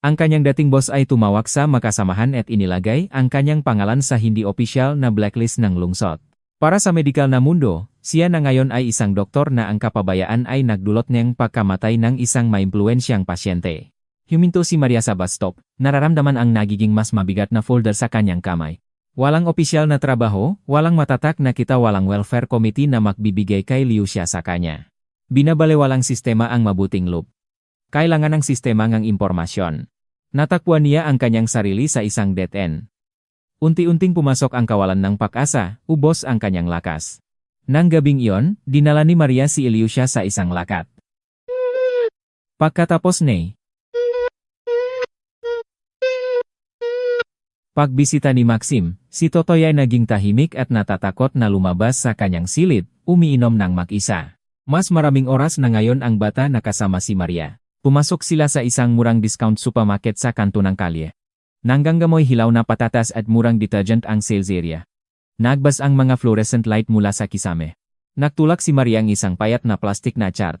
S1: Ang kanyang dating boss ay tumawag sa makasamahan at inilagay ang kanyang pangalan sa hindi opisyal na blacklist ng lungsod. Para sa medikal na mundo, siya na ngayon ay isang doktor na ang kapabayaan ay nagdulot ng pagkamatay ng isang maimpluwensyang pasyente. Huminto si Maria sa bus stop, nararamdaman ang nagiging mas mabigat na folder sa kanyang kamay. Walang opisyal na trabaho, walang matatak na kita, walang welfare committee na magbibigay kay Ilyusha sa kanya. Binabalewala sistema ang mabuting loop. Kailangan ng sistema ng impormasyon. Natakbuhan niya ang kanyang sarili sa isang dead end. Unti-unting pumasok ang kawalan ng pag-asa, ubos ang kanyang lakas. Nang gabing iyon, dinala ni Maria si Ilyusha sa isang lakat. Pagkatapos ni pagbisita ni Maxim, si Totoy ay naging tahimik at natatakot na lumabas sa kanyang silid, umiinom ng mag-isa. Mas maraming oras na ngayon ang bata nakasama si Maria. Pumasok sila sa isang murang discount supermarket sa kanto ng kalye. Nanggamoy hilaw na patatas at murang detergent ang sales area. Nagbas ang mga fluorescent light mula sa kisame. Nagtulak si Maria ang isang payat na plastik na chart.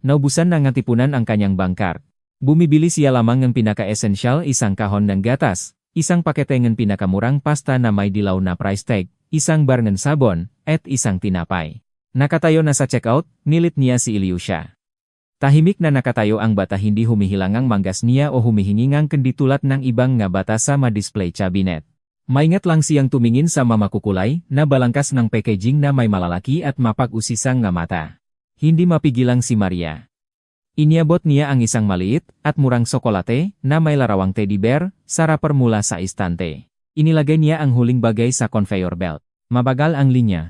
S1: Naubusan na ng tipunan ang kanyang bangkar. Bumibili siya lamang ng pinaka-essential, isang kahon ng gatas, isang pakete ng pinakamurang pasta na may dilaw na price tag, isang bar ng sabon, at isang tinapay. Nakatayo na sa checkout, nilit niya si Ilyusha. Tahimik na nakatayo ang bata, hindi humihilangang manggas niya o humihingingang kendi tulad ng ibang nga bata sa ma-display cabinet. Maingat lang siyang tumingin sa mamakukulay na balangkas ng packaging na may malalaki at mapag-usisang nga mata. Hindi mapigilang si Maria. Iniabot niya ang isang maliit at murang sokolate na may larawang teddy bear sa wrapper mula sa istante. Inilagay niya ang huling bagay sa conveyor belt. Mabagal ang linya.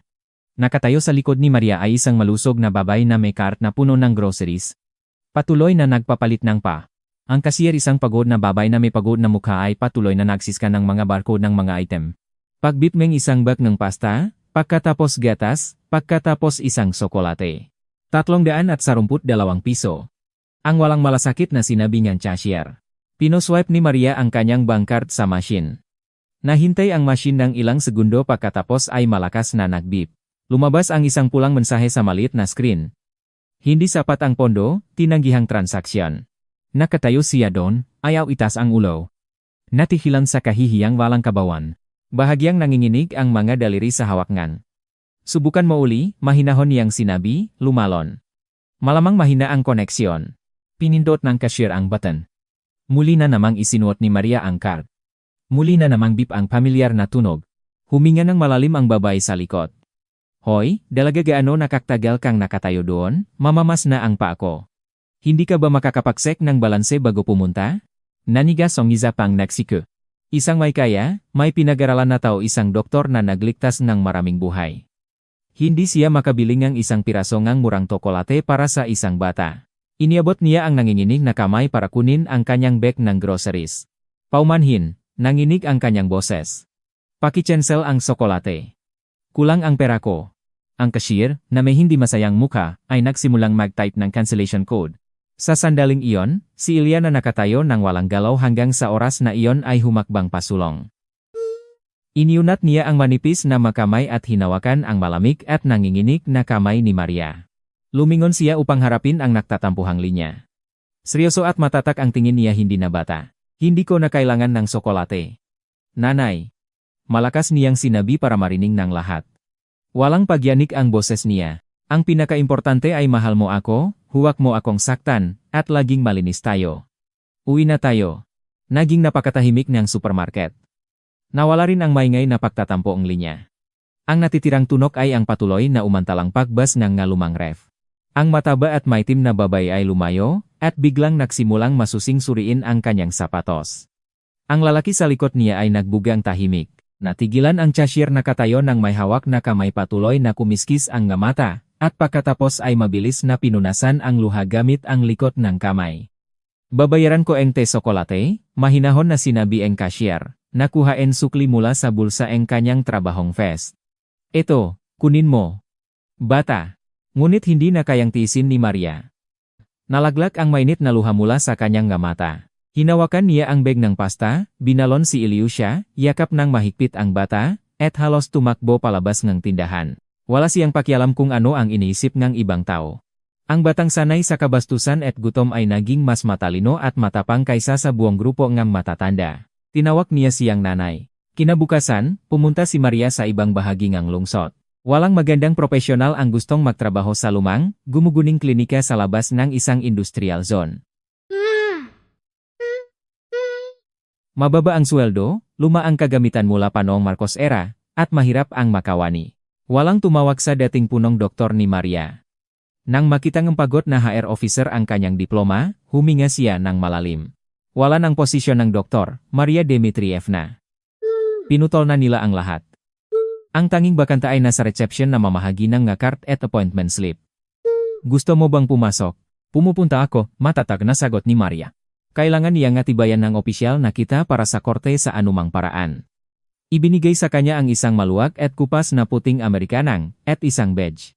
S1: Nakatayo sa likod ni Maria ay isang malusog na babae na may cart na puno ng groceries. Patuloy na nagpapalit ng pa. Ang cashier, isang pagod na babae na may pagod na mukha, ay patuloy na nagsiska ng mga barcode ng mga item. Pagbitmeng isang bag ng pasta, pagkatapos gatas, pagkatapos isang sokolate. 332 piso. Ang walang malasakit na sinabi ng cashier. Pinoswipe ni Maria ang kanyang bank card sa machine. Nahintay ang machine ng ilang segundo, pagkatapos ay malakas na nagbip. Lumabas ang isang pulang mensahe sa maliit na screen. Hindi sapat ang pondo, tinanggihang transaksyon. Nakatayo siya doon, ayaw itas ang ulo. Natihilan sa kahihiyang walang kabawan. Bahagyang nanginginig ang mga daliri sa hawakngan. Subukan mo uli, mahinahon niyang sinabi, lumalon. Malamang mahina ang koneksyon. Pinindot ng cashier ang button. Muli na namang isinuot ni Maria ang card. Muli na namang bip ang pamilyar na tunog. Huminga ng malalim ang babae sa likod. Hoy, dalaga, gaano nakaktagal kang nakatayo doon? Mamamas na ang paa ko. Hindi ka ba makakapagsek ng balanse bago pumunta? Naniga song isa pang nagsiko. Isang may kaya, may pinag-aralan na tao, isang doktor na nagligtas ng maraming buhay. Hindi siya makabiling ng isang piraso ng murang tsokolate para sa isang bata. Iniabot niya ang nanginginig na kamay para kunin ang kanyang bag ng groceries. Paumanhin, nanginig ang kanyang boses. Paki-cancel ang tsokolate. Kulang ang pera ko. Ang cashier, na may hindi masayang mukha, ay nagsimulang mag-type ng cancellation code. Sa sandaling iyon, si Ilya na nakatayo ng walang galaw hanggang sa oras na iyon ay humakbang pasulong. Iniunat niya ang manipis na makamay at hinawakan ang malamig at nanginginig na kamay ni Maria. Lumingon siya upang harapin ang nagtatampuhang linya. Seryoso at matatak ang tingin niya, hindi na bata. Hindi ko na kailangan ng tsokolate. Nanay. Malakas niyang sinabi para marinig ng lahat. Walang pagyanik ang boses niya. Ang pinakaimportante ay mahal mo ako, huwag mo akong saktan, at laging malinis tayo. Uwi na tayo. Naging napakatahimik ng supermarket. Nawala rin ang maingay na pagtatampo ang linya. Ang natitirang tunog ay ang patuloy na umantalang pagbas ng ngalumang ref. Ang mataba at maitim na babae ay lumayo, at biglang nagsimulang masusing suriin ang kanyang sapatos. Ang lalaki sa likod niya ay nagbugang tahimik. Natigilan ang cashier, nakatayo ng may hawak na kamay, patuloy na kumiskis ang mata, at pagkatapos ay mabilis na pinunasan ang luha gamit ang likod ng kamay. Babayaran ko ang tsokolate, mahinahon na sinabi ang cashier. Nakuha ang sukli mula sa bulsa ang kanyang trabahong vest. Ito, kunin mo. Bata. Ngunit hindi na kayang tiisin ni Maria. Nalaglag ang mainit na luha mula sa kanyang mata. Hinawakan niya ang bag ng pasta, binalon si Ilyusha, yakap ng mahigpit ang bata, at halos tumakbo palabas ng tindahan. Wala siyang pakialam kung ano ang iniisip ng ibang tao. Ang batang sanay sa kabastusan at gutom ay naging mas matalino at matapang kaysa sa buong grupo ng matatanda. Tinawag niya siyang nanay. Kinabukasan, pumunta si Maria sa ibang bahagi ng lungsod. Walang magandang profesional ang gustong magtrabaho sa lumang, gumuguning klinika sa labas ng isang industrial zone. Mababa ang sweldo, luma ang kagamitan mula pa noong Marcos era, at mahirap ang makawani. Walang tumawag sa dating punong doktor ni Maria. Nang makitang pagod na HR officer ang kanyang diploma, huminga siya ng malalim. Wala ng posisyon ng doktor, Maria Dmitrievna. Pinutol na nila ang lahat. Ang tanging bakanta ay nasa reception na mamahagi ng card at appointment slip. Gusto mo bang pumasok? Pumupunta ako, matatag na sagot ni Maria. Kailangan niyang atibayan ng opisyal na kita para sa korte sa anumang paraan. Ibinigay sa kanya ang isang maluwag at kupas na puting Amerikanang, at isang badge.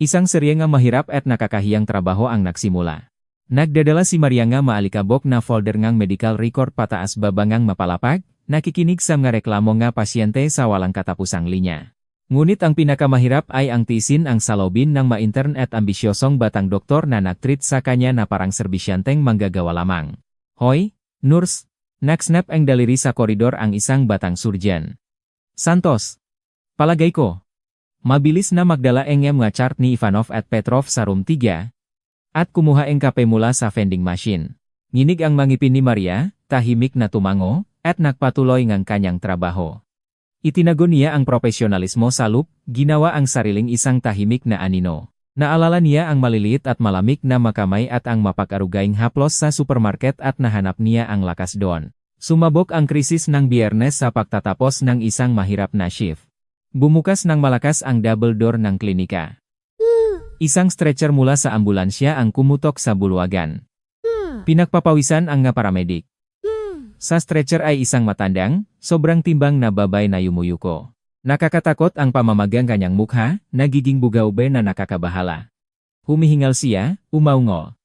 S1: Isang seryeng mahirap at nakakahiyang trabaho ang nagsimula. Nagdadala si Maria nga maalikabok na folder ngang medical record pataas babangang mapalapag, nakikinig sa mga reklamo nga pasyente sa walang katapusang linya. Ngunit ang pinakamahirap ay ang tisin ang salobin ng ma-intern at ambisyosong batang doktor na nagtreat sa kanya na parang serbisyanteng manggagawa lamang. Hoy, nurse! Nagsnap ang daliri sa koridor ang isang batang surgeon. Santos! Palagay ko. Mabilis na magdala ang mga chart ni Ivanov at Petrov sa room 3 at kumuha ang kape mula sa vending machine. Nginig ang mangipin ni Maria, tahimik na tumango, at nagpatuloy ng kanyang trabaho. Itinago niya ang profesionalismo sa loop, ginawa ang sariling isang tahimik na anino. Naalala niya ang maliliit at malamig na makamay at ang mapag-arugayng haplos sa supermarket at nahanap niya ang lakas doon. Sumabog ang krisis ng Biyernes sa pagtatapos ng isang mahirap na shift. Bumukas ng malakas ang double door ng klinika. Isang stretcher mula sa ambulansya ang kumutok sa bulwagan. Pinagpapawisan ang nga paramedik. Sa stretcher ay isang matandang, sobrang timbang na babay na yumuyuko. Nakakatakot ang pamamagang kanyang mukha, nagiging bugaw-be na nakakabahala. Humihingal siya, umaungo.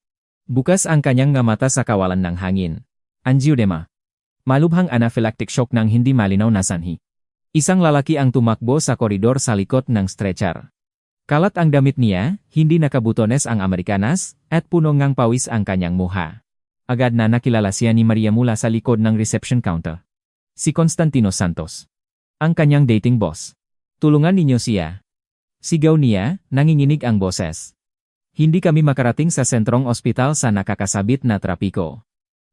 S1: Bukas ang kanyang nga mata sa kawalan ng hangin. Angioedema. Malubhang anaphylactic shock ng hindi malinaw na sanhi. Isang lalaki ang tumakbo sa koridor sa likod ng stretcher. Kalat ang damit niya, hindi nakabutones ang Amerikanas, at puno ngang pawis ang kanyang muha. Agad na nakilala siya ni Maria mula sa likod ng reception counter. Si Constantino Santos. Ang kanyang dating boss. Tulungan ninyo siya. Sigaw niya, nanginginig ang boses. Hindi kami makarating sa sentrong ospital sa nakakasabit na trapiko.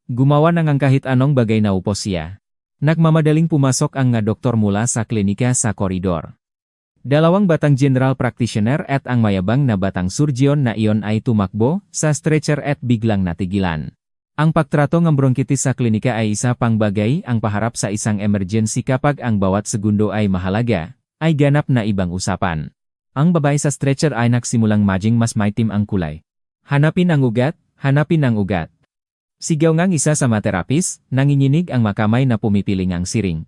S1: Gumawa na ngang kahit anong bagay na upos siya. Nagmamadaling pumasok ang nga doktor mula sa klinika sa koridor. Dalawang batang general practitioner at ang mayabang na batang surgeon na iyon ay tumakbo sa stretcher at biglang natigilan. Ang pagtrato ng bronkitis sa klinika ay isa pang bagay ang paharap sa isang emergency kapag ang bawat segundo ay mahalaga, ay ganap na ibang usapan. Ang babae sa stretcher ay nagsimulang maging mas maitim ang kulay. Hanapin ang ugat, hanapin ang ugat. Sigaw ngang isa sa mga terapist, nanginginig ang makamay na pumipiling ang siring.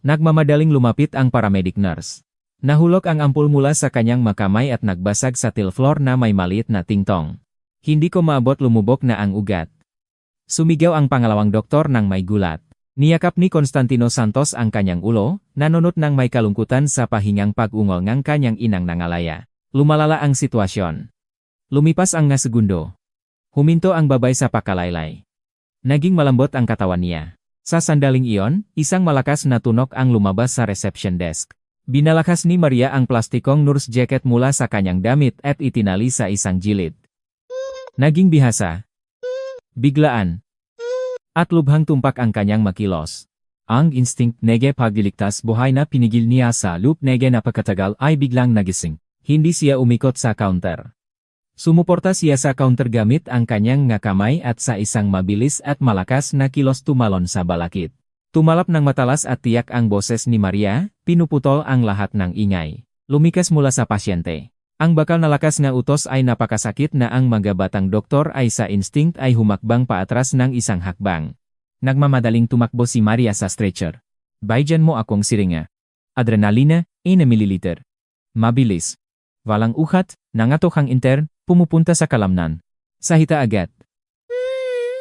S1: Nagmamadaling lumapit ang paramedic nurse. Nahulog ang ampul mula sa kanyang makamay at nagbasag sa tile floor na may maliit na tingtong. Hindi ko maabot lumubog na ang ugat. Sumigaw ang pangalawang doktor nang may gulat. Niyakap ni Constantino Santos ang kanyang ulo, nanunot ng may kalungkutan sa pahingang pag-ungol ng kanyang inang nangalaya. Lumalala ang sitwasyon. Lumipas ang nga segundo. Huminto ang babay sa pakalaylay. Naging malambot ang katawan niya. Sa sandaling iyon, isang malakas na tunok ang lumabas sa reception desk. Binalakas ni Maria ang plastikong nurse jacket mula sa kanyang damit at itinali sa isang jilid. Naging bihasa. Biglaan. At lubhang tumpak ang kanyang makilos. Ang instinct nege pagliligtas buhay na pinigil niya sa loop nege na pagkatagal ay biglang nagising. Hindi siya umikot sa counter. Sumuporta siya sa counter gamit ang kanyang nga kamay at sa isang mabilis at malakas na kilos tumalon sa balakid. Tumalap ng matalas at tiyak ang boses ni Maria, pinuputol ang lahat ng ingay. Lumikas mula sa pasyente. Ang bakal na lakas nga utos ay napakasakit na ang mga batang doktor ay sa instinct ay humakbang paatras ng isang hakbang. Nagmamadaling tumakbo si Maria sa stretcher. Bayjan mo akong siringa. Adrenalina, 1 ml. Mabilis. Walang uhat, nangatok ang intern, pumupunta sa kalamnan. Sahita agad.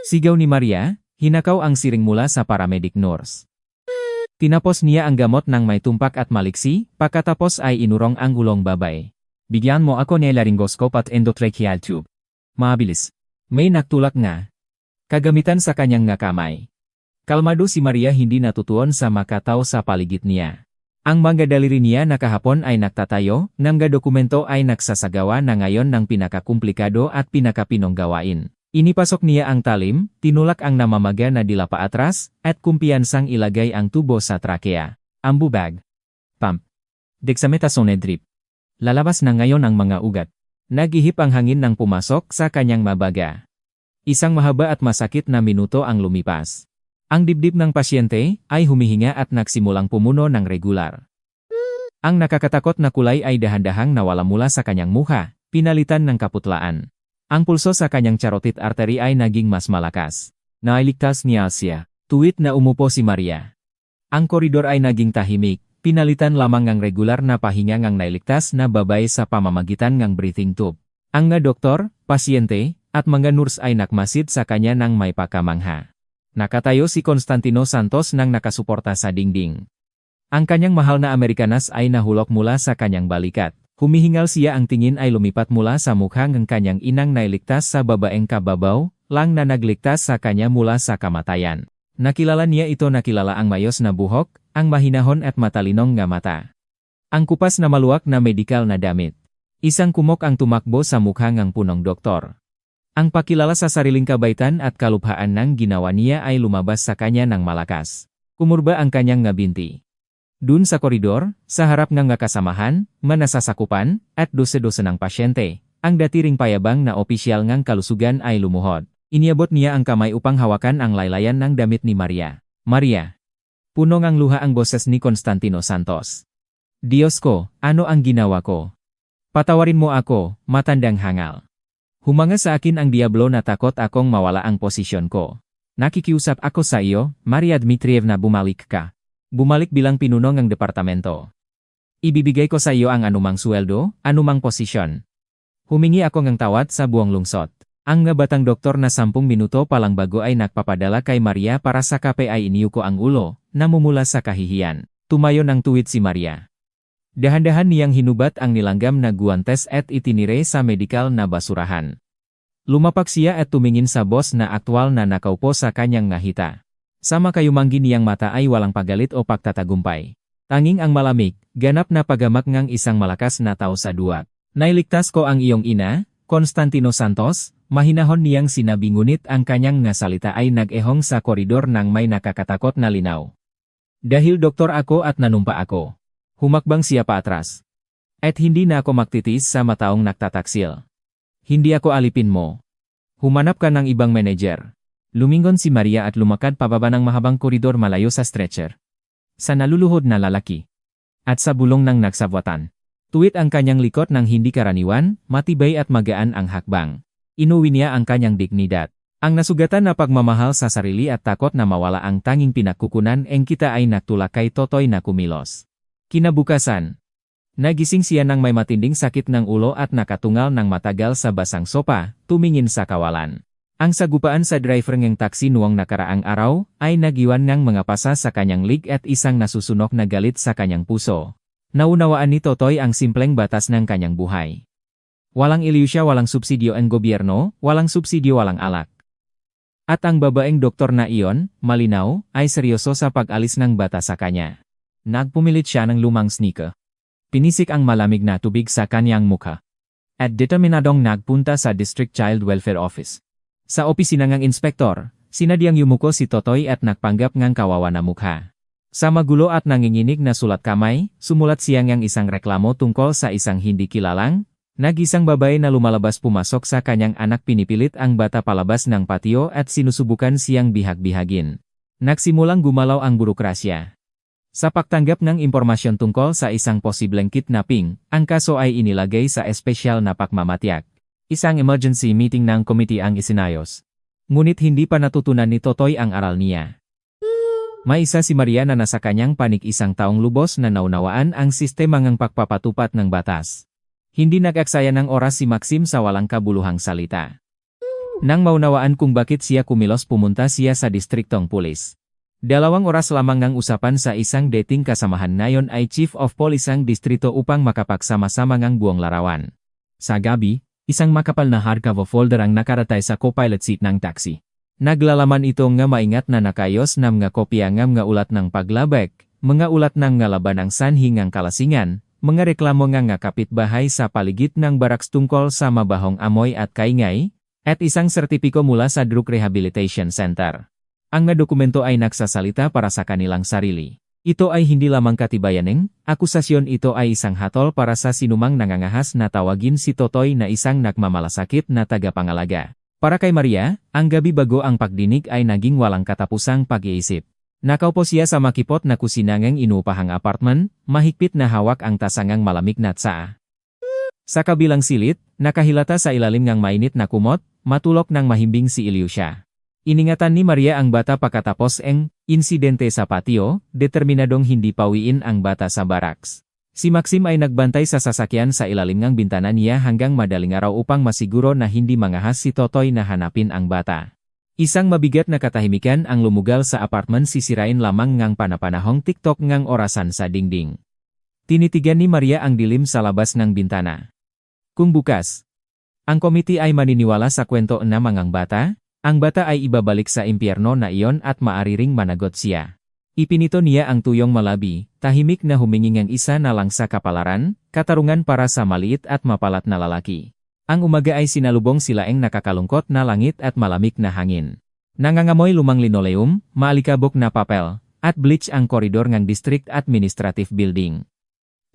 S1: Sigaw ni Maria, hinakaw ang siring mula sa paramedic nurse. Tinapos niya ang gamot ng may tumpak at maliksi, pagkatapos ay inurong ang ulong babay. Bigyan mo ako ng laryngoscope at endotracheal tube. Mabilis. May nagtulak nga. Kagamitan sa kanyang nga kamay. Kalmado si Maria hindi natutuon sa makataw sa paligid niya. Ang mga daliri niya na kahapon ay nagtatayo, ng mga dokumento ay nagsasagawa na ngayon ng pinakakumplikado at pinakapinong gawain. Inipasok niya ang talim, tinulak ang namamaga na dila paatras, at kumpiyansang ilagay ang tubo sa trakea. Ambu bag. Pump. Dexamethasone drip. Lalabas na ngayon ang mga ugat. Nagihip ang hangin nang pumasok sa kanyang mabaga. Isang mahaba at masakit na minuto ang lumipas. Ang dibdib ng pasyente ay humihinga at nagsimulang pumuno ng regular. Ang nakakatakot na kulay ay dahan-dahang nawala mula sa kanyang muha, pinalitan ng kaputlaan. Ang pulso sa kanyang carotid artery ay naging mas malakas. Nailigtas niya siya. Tuwid na umupo si Maria. Ang koridor ay naging tahimik. Pinalitan lamang ang regular na pahinga ngang nailigtas na babay sa pamamagitan ng breathing tube. Ang nga doktor, pasyente, at mga nurse ay nakmasid sa kanya ng may pakamangha. Nakatayo si Constantino Santos nang nakasuporta sa dingding. Ang kanyang mahal na Amerikanas ay nahulog mula sa kanyang balikat. Humihingal siya, ang tingin ay lumipat mula sa mukha ng kanyang inang nailigtas sa babaeng kababaw, lang na nagligtas sa kanya mula sa kamatayan. Nakilala niya ito, nakilala ang mayos na buhok, ang mahinahon at matalinong nga mata. Ang kupas na maluwak na medikal na damit. Isang kumok ang tumakbo sa mukha ng punong doktor. Ang pakilala sa sariling kabaitan at kaluphaan ng ginawa niya ay lumabas sa kanya ng malakas. Kumurba ang kanyang nga binti. Dun sa koridor, sa harap ng nga kasamahan, manasasakupan, at dose-dose ng pasyente, ang datiring payabang na opisyal ngang kalusugan ay lumuhod. Iniabot niya ang kamay upang hawakan ang laylayan ng damit ni Maria. Maria. Puno ngang luha ang boses ni Constantino Santos. Diyos ko, ano ang ginawa ko? Patawarin mo ako, matandang hangal. Humanga sa akin ang diablo na takot akong mawala ang posisyon ko. Nakikiusap ako sa iyo, Maria Dmitrievna, bumalik ka. Bumalik bilang pinuno ng departamento. Ibibigay ko sa iyo ang anumang sweldo, anumang posisyon. Humingi ako ng tawad sa buong lungsod. Ang nga batang doktor na 10 minuto pa lang bago ay nagpapadala kay Maria para sa kape ay iniyuko ang ulo, namumula sa kahihiyan. Tumayo ng tuwid si Maria. Dahan-dahan niyang hinubat ang nilanggam na guwantes at itinire sa medikal na basurahan. Lumapak siya at tumingin sa boss na aktwal na nakaupo sa kanyang ngahita. Sama kayumanggi niyang mata ay walang pagalit o pagtatagumpay. Tanging ang malamig, ganap na pagamak ngang isang malakas na tao sa duwat. Nailigtas ko ang iyong ina, Constantino Santos, mahinahon niyang sinabi, ngunit ang kanyang nga salita ay nag-ehong sa koridor ng may nakakatakot na linaw. Dahil doktor ako at nanumpa ako. Humakbang siya paatras. At hindi na ako magtitiis sa mataong nagtataksil. Hindi ako alipin mo. Humanap ka ng ibang manager. Lumingon si Maria at lumakad pababa ng mahabang koridor malayo sa stretcher. Sa naluluhod na lalaki. At sa bulong ng nagsabwatan. Tuwid ang kanyang likod ng hindi karaniwan, matibay at magaan ang hakbang. Inuwi niya ang kanyang dignidad. Ang nasugatan na pagmamahal sa sarili at takot na mawala ang tanging pinagkukunan ang kita ay nagtulak kay Totoy na kumilos. Kinabukasan. Nagising siya ng may matinding sakit ng ulo at nakatungal ng matagal sa basang sopa, tumingin sa kawalan. Ang sagupaan sa driver ng taxi noong nakaraang araw ay nagiwan ng mga pasa sa kanyang lig at isang nasusunok na galit sa kanyang puso. Naunawaan ni Totoy ang simpleng batas ng kanyang buhay. Walang ilusya, walang subsidyo ang gobyerno, walang subsidyo, walang alak. At ang babaeng doktor na iyon, malinaw, ay seryoso sa pag-alis ng bata sa kanya. Nagpumilit siya ng lumang sneaker. Pinisik ang malamig na tubig sa kanyang mukha. At determinadong nagpunta sa District Child Welfare Office. Sa opisina ng inspektor, sinadyang yumuko si Totoy at nagpanggap ng kawawa na mukha. Sa magulo at nanginginig na sulat kamay, sumulat siya ng isang reklamo tungkol sa isang hindi kilalang, nag-isang babae na lumalabas pumasok sa kanyang anak. Pinipilit ang bata palabas ng patio at sinusubukan siyang bihag-bihagin. Nagsimulang gumalaw ang burokrasya. Sa pagtanggap ng impormasyon tungkol sa isang posibleng kidnapping, ang kaso ay inilagay sa espesyal na pagmamatiyak. Isang emergency meeting ng komite ang isinayos. Ngunit hindi pa natutunan ni Totoy ang aral niya. May isa si Maria na nasa kanyang panig, isang taong lubos na naunawaan ang sistema ng pagpapatupat ng batas. Hindi nag-aksaya ng oras si Maxim sa walang kabuluhang salita. Nang maunawaan kung bakit siya kumilos, pumunta siya sa distriktong pulis. 2 oras lamang ng usapan sa isang dating kasamahan, nayon ay Chief of Police ang distrito upang makapagsama-sama ng buong larawan. Sa gabi, isang makapal na hardcover folder ang nakaratay sa co-pilot seat ng taxi. Naglalaman ito nga maingat na nakayos na mga kopya ng mga ulat ng paglabek, mga ulat ng nga laban ng sanhi ng kalasingan, mga reklamo nga kapitbahay sa paligid ng baraks tungkol sa mabahong amoy at kaingay, at isang sertipiko mula sa Drug Rehabilitation Center. Ang nga dokumento ay nagsasalita para sa kanilang sarili. Ito ay hindi lamang katibayaning, akusasyon, ito ay isang hatol para sa sinumang nangangahas na tawagin si Totoy na isang nagmamalasakit na tagapangalaga. Para kay Maria, ang gabi bago ang pagdinig ay naging walang katapusang pag-iisip. Nakaupo siya sa makipot na kusinangang inupahang apartment, mahigpit na hawak ang tasangang malamig na tsaa. Sa kabilang silid, nakahilata sa ilalim ng mainit na kumot, matulok ng mahimbing si Ilyusha. Iningatan ni Maria ang bata pagkatapos ang insidente sa patio, determinadong hindi pawiin ang bata sa baraks. Si Maxim ay nagbantay sa sasakyan sa ilalim ng bintana niya hanggang madaling araw upang masiguro na hindi mangahas si Totoy na hanapin ang bata. Isang mabigat na katahimikan ang lumugal sa apartment sisirain lamang ngang panapanahong TikTok ngang orasan sa dingding. Tinitigan ni Maria ang dilim sa labas ng bintana. Kung bukas, ang komite ay maniniwala sa kwento na mangang bata, ang bata ay ibabalik sa impyerno na iyon at maariring managot siya. Ipinito niya ang tuyong malabi, tahimik na humingi ng isa na lang sa kapalaran, katarungan para sa maliit at mapalat na lalaki. Ang umaga ay sinalubong silaeng nakakalungkot na langit at malamig na hangin. Nangangamoy lumang linoleum, maalikabok na papel, at bleach ang koridor ng District Administrative Building.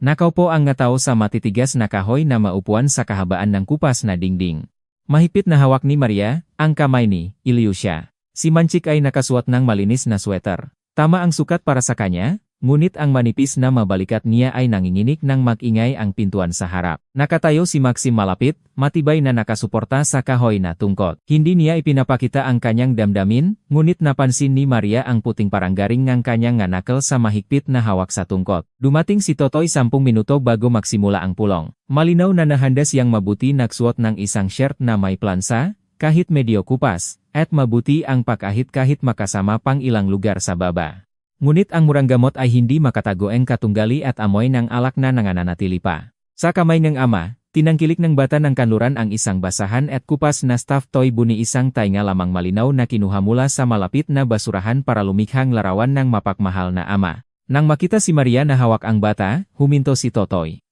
S1: Nakaupo ang nga tao sa matitigas na kahoy na maupuan sa kahabaan ng kupas na dingding. Mahigpit na hawak ni Maria, ang kamay ni Ilyusha. Si Manchik ay nakasuot ng malinis na sweater. Tama ang sukat para sa kanya, ngunit ang manipis na mabalikat niya ay nanginginig nang mag-ingay ang pintuan sa harap. Nakatayo si Maxim malapit, matibay na nakasuporta sa kahoy na tungkot. Hindi niya ipinapakita ang kanyang damdamin, ngunit napansin ni Maria ang puting paranggaring ng kanyang nganakal sa mahigpit na hawak sa tungkot. Dumating si Totoy 10 minuto bago magsimula ang pulong. Malinaw na nahanda siyang mabuti nagsuot ng isang shirt na may plansa, kahit medyo kupas, at mabuti ang pag-ahit kahit makasama pang ilang lugar sa baba. Ngunit ang murang gamot ay hindi makatagoeng katunggali at amoy ng alak na nangananatili pa. Sa kamay ng ama, tinangkilik ng bata ng kanluran ang isang basahan at kupas na stuffed toy buni isang tainga lamang malinaw na kinuha mula sa malapit na basurahan para lumikhang larawan ng mapagmahal na ama. Nang makita si Maria na hawak ang bata, huminto si Totoy.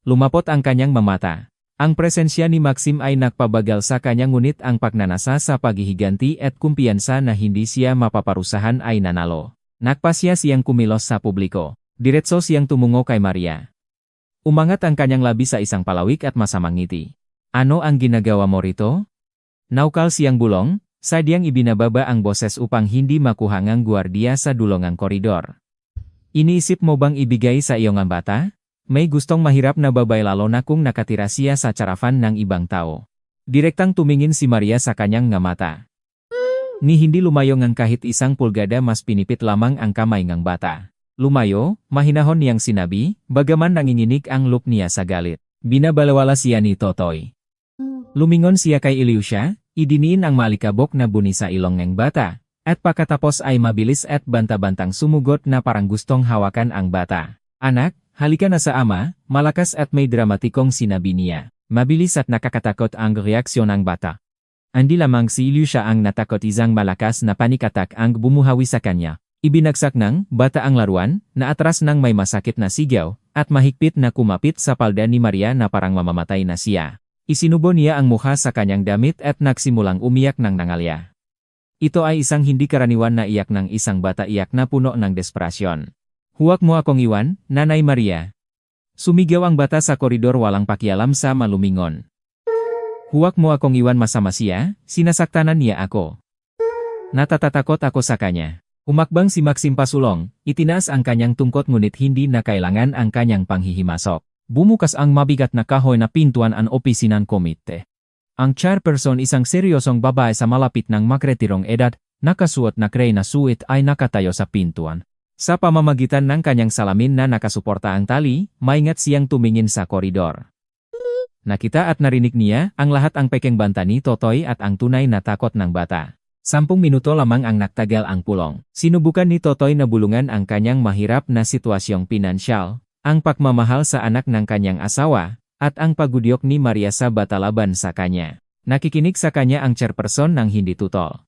S1: Lumapot ang kanyang mamata. Ang presensya ni Maxim ay nagpabagal sa kanya ngunit ang pagnanasa sa paghihiganti at kumpiyansa na hindi siya mapaparusahan ay nanalo. Nagpasya siyang kumilos sa publiko. Diretso siyang tumungo kay Maria. Umangat ang kanyang labi sa isang palawik at masamang ngiti. Ano ang ginagawa mo rito? Naukal siyang bulong, sadyang ibinababa ang boses upang hindi makuha ng gwardiya sa dulong ng koridor. Iniisip mo bang ibigay sa iyong ang bata? May gustong mahirap na babae lalo na kung nakatira siya sa charafan ng ibang tao. Direktang tumingin si Maria sa kanyang nga mata. Ni hindi lumayo ng kahit isang pulgada mas pinipit lamang ang kamay ng bata. Lumayo, mahinahon niyang sinabi, bagaman nanginginig ang look niya sa galit. Binabalawala siya ni Totoy. Lumingon siya kay Ilyusha, idiniin ang malikabok na buni sa ilong ng bata, at pagkatapos ay mabilis at banta-bantang sumugot na parang gustong hawakan ang bata. Anak, halika na sa ama, malakas at may dramatikong sinabi niya. Mabilis at nakakatakot ang reaksyon ng bata. Hindi lamang si Ilyusha ang natakot isang malakas na panikatak ang bumuhawi sa kanya. Ibinagsak ng bata ang laruan, na atras ng may masakit na sigaw, at mahigpit na kumapit sa palda ni Maria na parang mamamatay na siya. Isinubo niya ang mukha sa kanyang damit at nagsimulang umiyak ng nangalya. Ito ay isang hindi karaniwan na iyak ng isang bata iyak na puno ng desperasyon. Huwag mo akong iwan, Nanay Maria. Sumigaw ang bata sa koridor walang pakialam sa malumingon. Huwag mo akong iwan masama siya, sinasaktanan niya ako. Natatatakot ako sa kanya. Umakbang si Maxim pasulong, itinaas ang kanyang tungkot ngunit hindi na kailangan ang kanyang panghihimasok. Bumukas ang mabigat na kahoy na pintuan ang opisinan komite. Ang chairperson isang seryosong babae sa malapit ng makretirong edad, nakasuot na gray na suit ay nakatayo sa pintuan. Sa pamamagitan ng kanyang salamin na nakasuporta ang tali, maingat siyang tumingin sa koridor. Nakita at narinig niya ang lahat ang pekeng banta ni Totoy at ang tunay na takot ng bata. 10 minuto lamang ang nagtagal ang pulong. Sinubukan ni Totoy na bulungan ang kanyang mahirap na sitwasyong pinansyal, ang pagmamahal sa anak ng kanyang asawa, at ang pagudyok ni Maria sa bata laban sa kanya. Nakikinig sa kanya ang chairperson ng hindi tutol.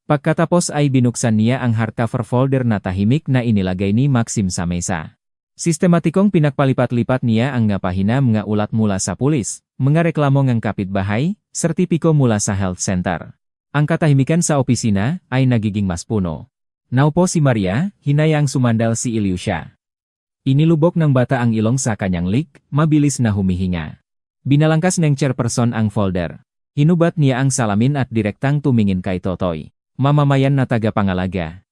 S1: Pagkatapos ay binuksan niya ang hardcover folder na tahimik na inilagay ni Maxim sa mesa. Sistematikong pinagpalipat-lipat niya ang nga pahina mga ulat mula sa pulis, mga reklamo ng kapitbahay, sertipiko mula sa health center. Ang katahimikan sa opisina ay nagiging mas puno. Naupo si Maria, hinayang sumandal si Ilyusha. Inilubok ng bata ang ilong sa kanyang lik, mabilis na humihinga. Binalangkas ng chairperson ang folder. Hinubat niya ang salamin at direktang tumingin kay Totoy. Mamamayan na tagapangalaga.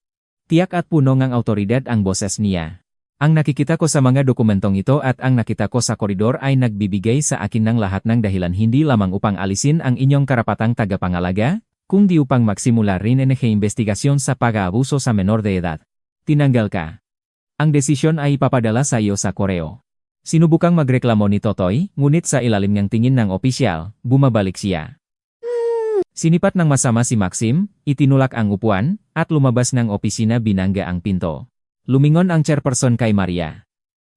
S1: Tiyak at puno ng autoridad ang boses niya. Ang nakikita ko sa mga dokumentong ito at ang nakita ko sa koridor ay nagbibigay sa akin ng lahat ng dahilan hindi lamang upang alisin ang inyong karapatang tagapangalaga, kundi upang magsimula rin ng investigasyon sa pag-aabuso sa menor de edad. Tinanggal ka. Ang desisyon ay ipapadala sa iyo sa koreo. Sinubukang magreklamo ni Totoy, ngunit sa ilalim ng tingin ng opisyal, bumabalik siya. Sinipat ng masama si Maxim, itinulak ang upuan, at lumabas ng opisina binangga ang pinto. Lumingon ang chairperson kay Maria.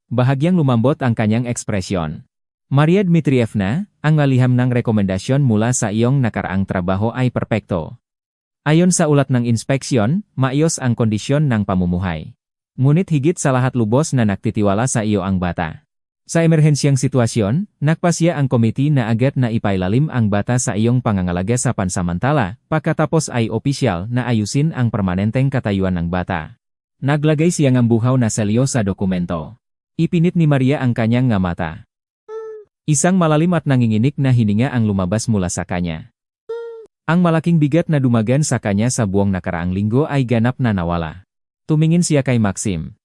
S1: Bahagyang lumambot ang kanyang ekspresyon. Maria Dmitrievna, ang maliham ng rekomendasyon mula sa iyong nakaraang trabaho ay perpekto. Ayon sa ulat ng inspeksyon, maayos ang kondisyon ng pamumuhay. Ngunit higit sa lahat lubos na nagtitiwala sa iyo ang bata. Sa emerhensyang sitwasyon, nagpasya ang komite na agad na ipailalim ang bata sa iyong pangangalaga sa pansamantala, pagkatapos ay opisyal na ayusin ang permanenteng katayuan ng bata. Naglagay siya ng buhaw na selyo sa dokumento. Ipinit ni Maria ang kanyang nga mata. Isang malalim at nanginginig na hininga ang lumabas mula sa kanya. Ang malaking bigat na dumagan sa kanya sa buong nakaraang linggo ay ganap na nawala. Tumingin siya kay Maxim.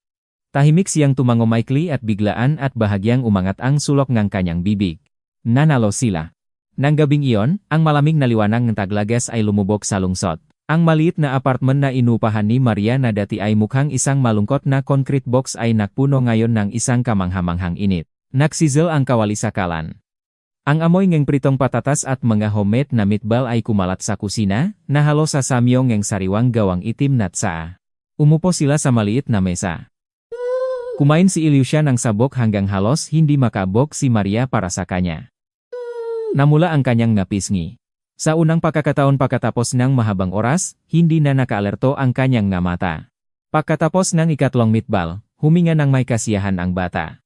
S1: Tahimik siyang tumango maikli at biglaan at bahagyang umangat ang sulok ng kanyang bibig. Nanalo sila. Nang gabing iyon, ang malamig na liwanag ng taglagas ay lumubog sa lungsod. Ang maliit na apartment na inupahan ni Maria na dati ay mukhang isang malungkot na concrete box ay nakpuno ngayon ng isang kamanghamanghang init. Naksizel ang kawalisakalan. Ang amoy ng pritong patatas at mga homemade na meatball ay kumalat sa kusina, na halo sa samyong ng sariwang gawang itim na tsaa. Umupo sila sa maliit na mesa. Kumain si Ilyusha ng sabok hanggang halos hindi makabok si Maria para sa kanya. Namula ang kanyang napisngi. Sa unang pagkakataon pagkatapos ng mahabang oras, hindi na nakaalerto ang kanyang nga mata. Pagkatapos ng ikatlong meatball, huminga ng may kasiyahan ang bata.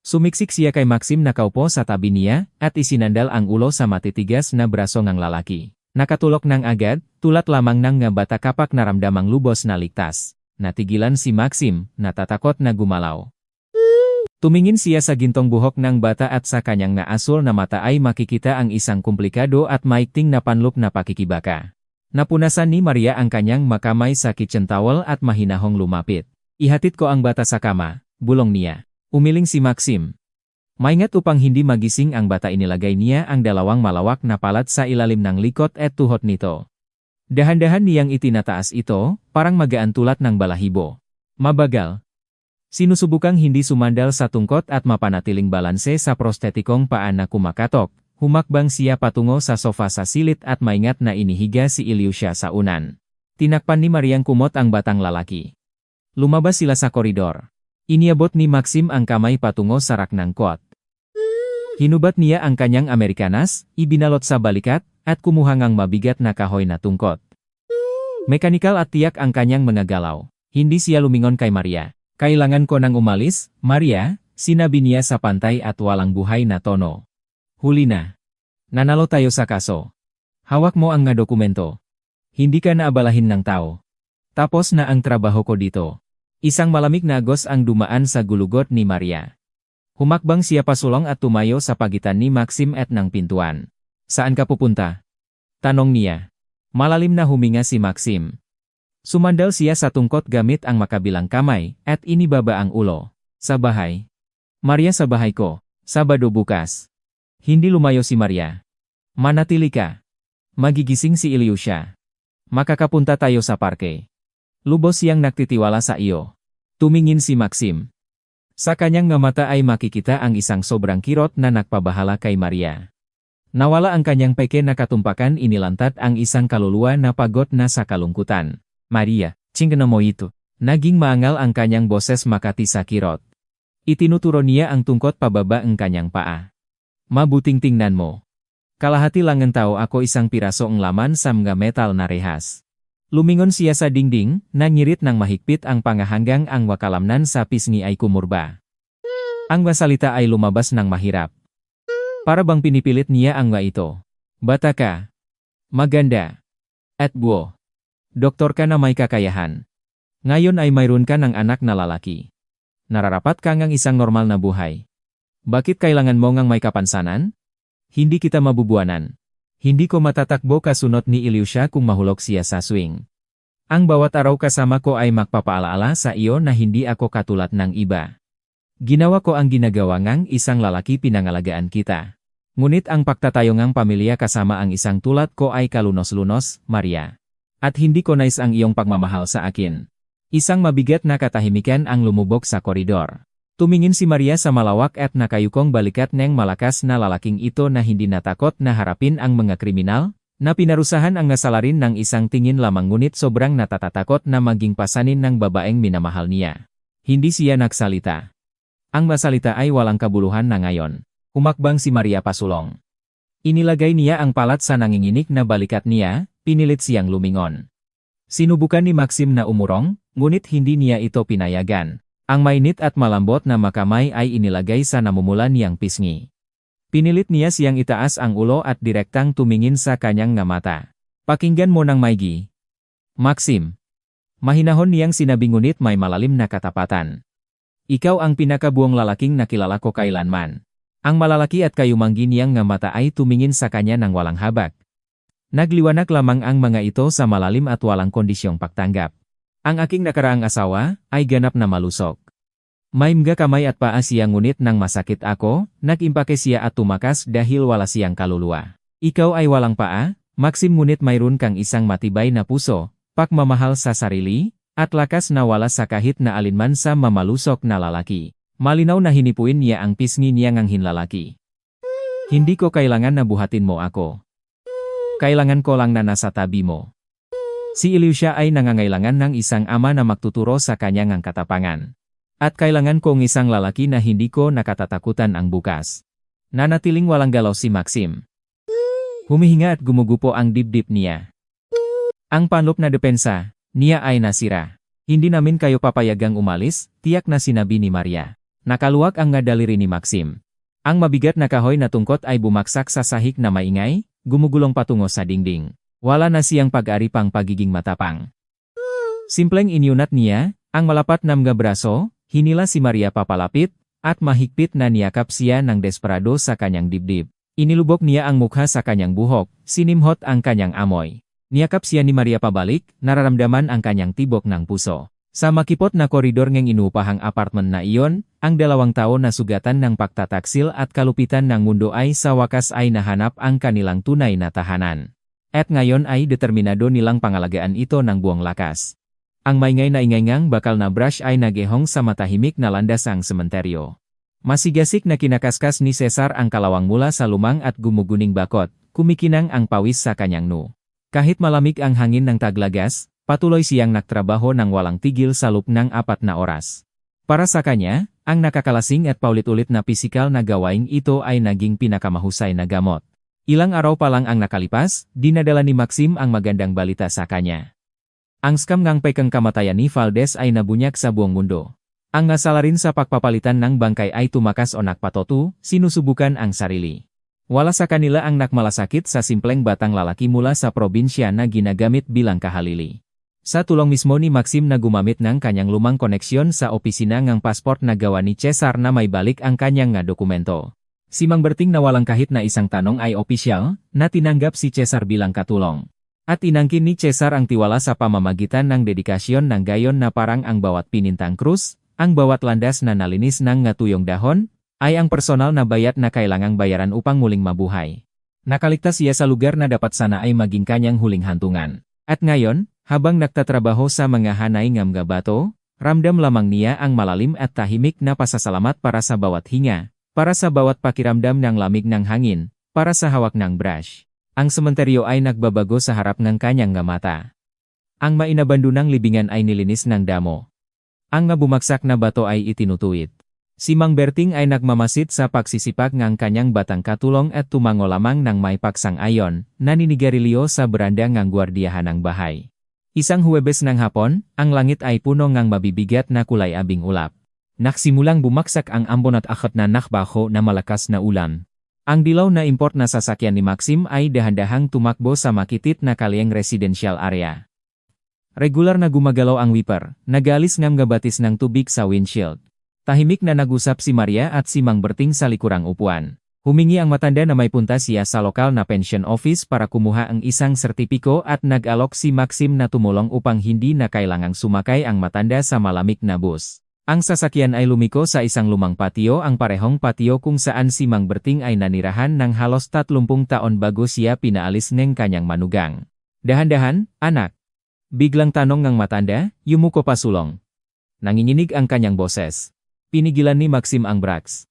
S1: Sumiksik siya kay Maxim na kaupo sa tabi niya, at isinandal ang ulo sa matitigas na braso ng lalaki. Nakatulok ng agad, tulat lamang ng nga bata kapak naramdamang lubos na ligtas. Natigilan si Maxim, natatakot na gumalaw. Tumingin siya sa gintong buhok ng bata at sa kanyang naasul na mata ay makikita ang isang komplikado at maikting na panloob na pakikibaka. Napunasan ni Maria ang kanyang makamay sa kitchen towel at mahinahong lumapit. Ihatid ko ang bata sa kama, bulong niya. Umiling si Maxim. Maingat upang hindi magising ang bata inilagay niya ang dalawang malawak na palat sa ilalim ng likod at tuhod nito. Dahan-dahan niyang itinataas ito, parang magaan tulad ng balahibo. Mabagal. Sinusubukang hindi sumandal sa tungkot at mapanatiling balanse sa prostetikong paa na kumakatok, humakbang siya patungo sa sofa sa silid at maingat na inihiga si Ilyusha sa unan. Tinakpan ni Mariang kumot ang batang lalaki. Lumabas sila sa koridor. Iniabot ni Maxim ang kamay patungo sa rak ng kot. Hinubat niya ang kanyang Amerikanas, ibinalot sa balikat, at kumuha ng mabigat na kahoy na tungkot. Mekanikal at tiyak ang kanyang mga galaw. Hindi siya lumingon kay Maria. Kailangan ko nang umalis, Maria, sinabi niya sa pantay at walang buhay na tono. Huli na. Nanalo tayo sa kaso. Hawak mo ang nga dokumento. Hindi ka naabalahin ng tao. Tapos na ang trabaho ko dito. Isang malamig na agos ang dumaan sa gulugot ni Maria. Humakbang siya pasulong at tumayo sa pagitan ni Maxim at ng pintuan. Saan ka pupunta? Tanong niya. Malalim na huminga si Maxim. Sumandal siya sa tungkot gamit ang makabilang kamay at inibaba ang ulo. Sa bahay. Maria, sa bahay ko. Sabado bukas. Hindi lumayo si Maria. Manatili ka. Magigising si Ilyusha. Makakapunta tayo sa parke. Lubos siyang nagtitiwala sa iyo. Tumingin si Maxim. Sa kanyang nga mata ay makikita ang isang sobrang kirot na nagpabahala kay Maria. Nawala ang kanyang peke na katumpakan, inilantad ang isang kaluluwa na pagod na sa kalungkutan. Maria, chingana mo ito. Naging maangal ang kanyang boses makati sa kirot. Itinuturo niya ang tungkot pababa ang kanyang paa. Mabuting tingnan mo. Kalahati lang ng tao ako isang piraso ang laman sa mga metal na rehas. Lumingon siya sa dingding, nangirit ng mahigpit ang pangahanggang ang wakalamnan sa pisngi ay kumurba. Ang masalita ay lumabas ng mahirap. Para bang pinipilit niya ang nga ito. Bata ka. Maganda. At buo. Doktor ka na may kakayahan. Ngayon ay mayroon ka ng anak na lalaki. Nararapat ka ngang isang normal na buhay. Bakit kailangan mo ngang may kapansanan? Hindi kita mabubuanan. Hindi ko matatakbo kasunod ni Ilyusha kung mahulog siya sa swing. Ang bawat araw kasama ko ay magpapaalaala sa iyo na hindi ako katulad ng iba. Ginawa ko ang ginagawa ngang isang lalaki pinangalagaan kita. Ngunit ang pagtatayo ngang pamilya kasama ang isang tulad ko ay kalunos-lunos, Maria. At hindi ko nais ang iyong pagmamahal sa akin. Isang mabigat na katahimikan ang lumubog sa koridor. Tumingin si Maria sa malawak at nakayukong balikat ng malakas na lalaking ito na hindi natakot na harapin ang mga kriminal, na pinarusahan ang nasalarin ng isang tingin lamang ngunit sobrang natatatakot na maging pasanin ng babaeng minamahal niya. Hindi siya nagsalita. Ang masalita ay walang kabuluhan na ngayon. Humakbang si Maria pasulong. Inilagay niya ang palat sa nanginginig na balikat niya, pinilit siyang lumingon. Sinubukan ni Maxim na umurong, ngunit hindi niya ito pinayagan. Ang mainit at malambot na makamay ay inilagay sa namumula niyang pisngi. Pinilit niya siyang itaas ang ulo at direktang tumingin sa kanyang nga mata. Pakinggan mo ng maigi. Maxim. Mahinahon niyang sinabi ngunit may malalim na katapatan. Ikaw ang pinakabuong lalaking nakilala ko kailanman. Ang malalaki at kayumanggi niyang nga mata ay tumingin sa kanya ng walang habag. Nagliwanag lamang ang mga ito sa malalim at walang kondisyong pagtanggap. Ang aking nakaraang asawa ay ganap na malusok. May mga kamay at paa siya ngunit nang masakit ako, nag-impake siya at tumakas dahil wala siyang kaluluwa. Ikaw ay walang paa, Maxim ngunit mayroon kang isang matibay na puso, pagmamahal sa sarili, at lakas na wala sa kahit na alinman sa mamalusok na lalaki. Malinaw na hinipuin niya ang pisngi niya ngang hinlalaki. Hindi ko kailangan na buhatin mo ako. Kailangan ko lang na nasa tabi mo. Si Ilyusha ay nangangailangan ng isang ama na magtuturo sa kanyang katapangan. At kailangan kong isang lalaki na hindi ko nakatatakutan ang bukas. Nanatiling walang galaw si Maxim. Humihinga at gumugupo ang dibdib niya. Ang panloob na depensa niya ay nasira. Hindi namin kayo papayagang umalis, tiyak na sinabi ni Maria. Nakaluwag ang nga daliri ni Maxim. Ang mabigat na kahoy na tungkot ay bumaksak sa sahig na maingay, gumugulong patungo sa dingding. Wala na siyang pag-ari pang pagiging matapang. Simpleng inyunat niya, ang malapat na mga braso, hinila si Maria papalapit, at mahigpit na niyakap siya ng desperado sa kanyang dibdib. Inilubok niya ang mukha sa kanyang buhok, sinimhot ang kanyang amoy. Niyakap siya ni Maria pabalik, nararamdaman ang kanyang tibok ng puso. Sa makipot na koridor ng inuupahang apartment na iyon, ang 2 tao na sugatan ng pagtataksil at kalupitan ng mundo ay sa wakas ay nahanap ang kanilang tunay na tahanan. At ngayon ay determinado nilang pangalagaan ito ng buong lakas. Ang maingay na ingayngang bakal na brush ay nagehong sa matahimik na landas ang sementeryo. Masigasik na kinakaskas ni Cesar ang kalawang mula sa lumang at gumuguning bakot, kumikinang ang pawis sa kanyang noo. Kahit malamig ang hangin ng taglagas, patuloy siyang nagtrabaho ng walang tigil sa loob ng 4 na oras. Para sa kanya, ang nakakalasing at paulit-ulit na pisikal na gawain ito ay naging pinakamahusay na gamot. Ilang araw pa lang ang nakalipas, dinadala ni Maxim ang magandang balita sa kanya. Ang scam ng pekang kamatayan ni Valdez ay nabunyak sa buong mundo. Ang nasalarin sa pagpapalitan ng bangkay ay tumakas o nakpatotu, sinusubukan ang sarili. Wala sa kanila ang nakmalasakit sa simpleng batang lalaki mula sa probinsya na ginagamit bilang kahalili. Sa tulong mismo ni Maxim na gumamit ng kanyang lumang koneksyon sa opisina ng pasport na gawa ni Cesar na may balik ang kanyang nga dokumento. Si Mang Berting na walang kahit na isang tanong ay opisyal, na tinanggap si Cesar bilang katulong. At inangkin ni Cesar ang tiwala sa pamamagitan ng dedikasyon ng gayon na parang ang bawat pinintang krus, ang bawat landas na nalinis ng ngatuyong dahon, ay ang personal na bayad na kailangang bayaran upang muling mabuhay. Nakaligtas siya sa lugar na dapat sana ay maging kanyang huling hantungan. At ngayon, habang nagtatrabaho sa mga hanay ng mga bato, ramdam lamang niya ang malalim at tahimik na pasasalamat para sa bawat hinga, para sa bawat pakiramdam ng lamig ng hangin, para sa hawak ng brush. Ang sementeryo ay nagbabago sa harap ng kanyang nga mata. Ang mainabandunang libingan ay nilinis ng damo. Ang bumagsak na bato ay itinutuwid. Si Mang Berting ay nagmamasid sa pagsisipak ng kanyang batang katulong at tumango lamang ng may paksang-ayon, naninigarilyo sa beranda ng gwardiyahan ng bahay. Isang Huwebes ng hapon, ang langit ay puno ng mabibigat na kulay abing ulap. Nagsimulang bumaksak ang ambon at akot na nakbaho na malakas na ulan. Ang dilaw na import na sasakyan ni Maxim ay dahan-dahang tumakbo sa makitit na kalyeng residential area. Regular na gumagalaw ang wiper, nagalis ng gabatis ng tubig sa windshield. Tahimik na nag-usap si Maria at si Mang Berting sa likurang upuan. Humingi ang matanda na may punta siya sa lokal na pension office para kumuha ang isang sertipiko at nag-alok si Maxim na tumulong upang hindi na kailangang sumakay ang matanda sa malamig na bus. Ang sasakyan ay lumiko sa isang lumang patio, ang parehong patio kung saan si Mang Berting ay nanirahan ng halos 30 taon bago siya pinaalis ng kanyang manugang. Dahan-dahan, anak. Biglang tanong ng matanda, yumuko pa sulong. Nanginginig ang kanyang boses. Pinigilan ni Maxim ang brakes.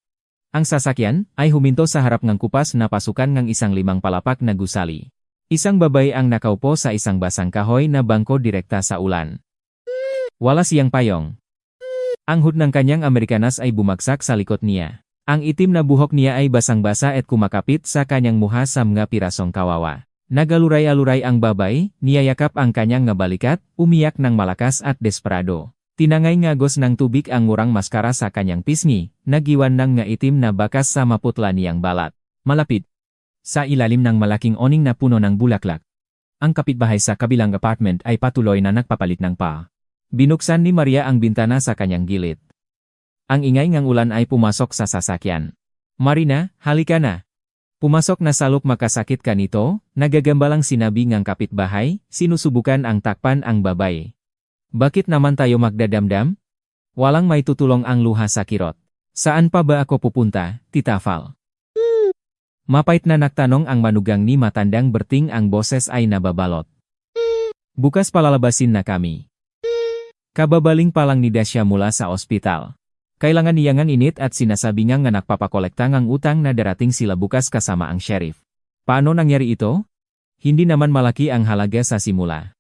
S1: Ang sasakyan ay huminto sa harap ng kupas na pasukan ng isang 5 palapak na gusali. Isang babae ang nakaupo sa isang basang kahoy na bangko direkta sa ulan. Wala siyang payong. Ang hood ng kanyang Amerikanas ay bumagsak sa likod niya. Ang itim na buhok niya ay basang-basa at kumakapit sa kanyang muha sa mga pirasong kawawa. Nagaluray-aluray ang babay, niyayakap ang kanyang ngabalikat, umiyak ng malakas at desperado. Tinangay ngagos ng tubig ang murang maskara sa kanyang pisngi, nagiwan ng nga itim na bakas sa maputla niyang balat. Malapit. Sa ilalim ng malaking oning na puno ng bulaklak. Ang kapitbahay sa kabilang apartment ay patuloy na nagpapalit ng pa. Binuksan ni Maria ang bintana sa kanyang gilid. Ang ingay ng ulan ay pumasok sa sasakyan. Marina, halika na. Pumasok na salok makasakit ka nito, nagagambalang sinabi ng kapitbahay, sinusubukan ang takpan ang babae. Bakit naman tayo magdadamdam? Walang may tutulong ang luha sa kirot. Saan pa ba ako pupunta, Tita Fal? Mapait na nagtanong ang manugang ni matandang berting ang boses ay nababalot. Bukas palalabasin na kami. Kababaling pa lang ni Dasya mula sa ospital. Kailangan niyangan init at sinasabi nga nagpapakolekta ng utang na darating sila bukas kasama ang sheriff. Paano nangyari ito? Hindi naman malaki ang halaga sa simula.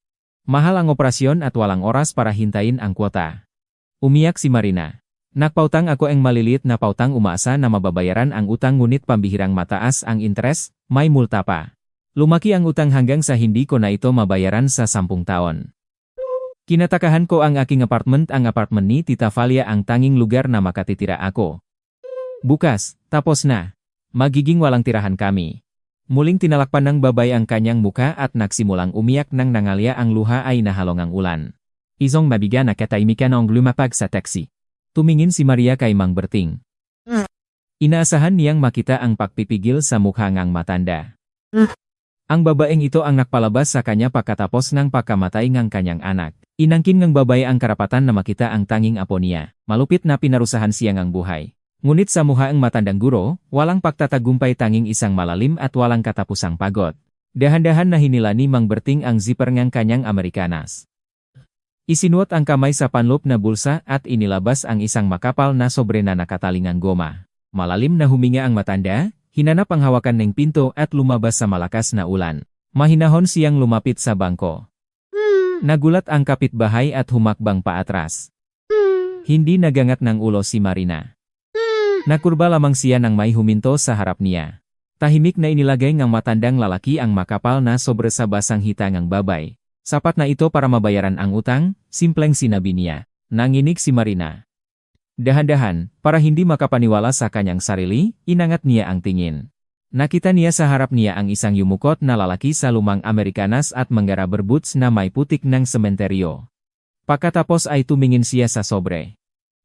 S1: Mahal ang operasyon at walang oras para hintayin ang kuota. Umiyak si Marina. Nagpautang ako ang maliliit na pautang umaasa na mababayaran ang utang ngunit pambihirang mataas ang interes, may multa pa. Lumaki ang utang hanggang sa hindi ko na ito mabayaran sa 10 taon. Kinatakahan ko ang aking apartment ni Tita Falia ang tanging lugar na makatitira ako. Bukas, tapos na. Magiging walang tirahan kami. Muling tinalakpan ng babay ang kanyang muka at nagsimulang umiyak nang nangalya ang luha ay nahalong ang ulan. Isong mabigyan na katahimikan ang lumapag sa taxi. Tumingin si Maria kay Mang Berting. Inaasahan niyang makita ang pagpipigil sa mukha ngang matanda. Ang babaeng ito ang nakpalabas sa kanya pagkatapos ng pagkamatay ng kanyang anak. Inangkin ng babae ang karapatan na makita ang tanging apo niya. Malupit na pinarusahan siya ng buhay. Ngunit sa mukha ang matandang guro, walang pagtatagumpay tanging isang malalim at walang katapusang pagod. Dahan-dahan na hinila ni Mang Berting ang zipper ng kanyang Amerikanas. Isinuot ang kamay sa panloob na bulsa at inilabas ang isang makapal na sobre na nakatalingang goma. Malalim na huminga ang matanda, hinanap ang hawakan ng pinto at lumabas sa malakas na ulan. Mahinahon siyang lumapit sa bangko. Nagulat ang kapitbahay at humakbang paatras. Hindi nagangat ng ulo si Marina. Nakurba lamang siya nang may huminto sa harap niya. Tahimik na inilagay ng matandang lalaki ang makapal na sobre sa basang hita ng babay. Sapat na ito para mabayaran ang utang, simpleng sinabi niya. Nanginig si Marina. Dahan-dahan, para hindi makapaniwala sa kanyang sarili, inangat niya ang tingin. Nakita niya sa harap niya ang isang yumukot na lalaki sa lumang Amerikanas at manggarabber boots na may putik ng sementeryo. Pagkatapos ay tumingin siya sa sobre.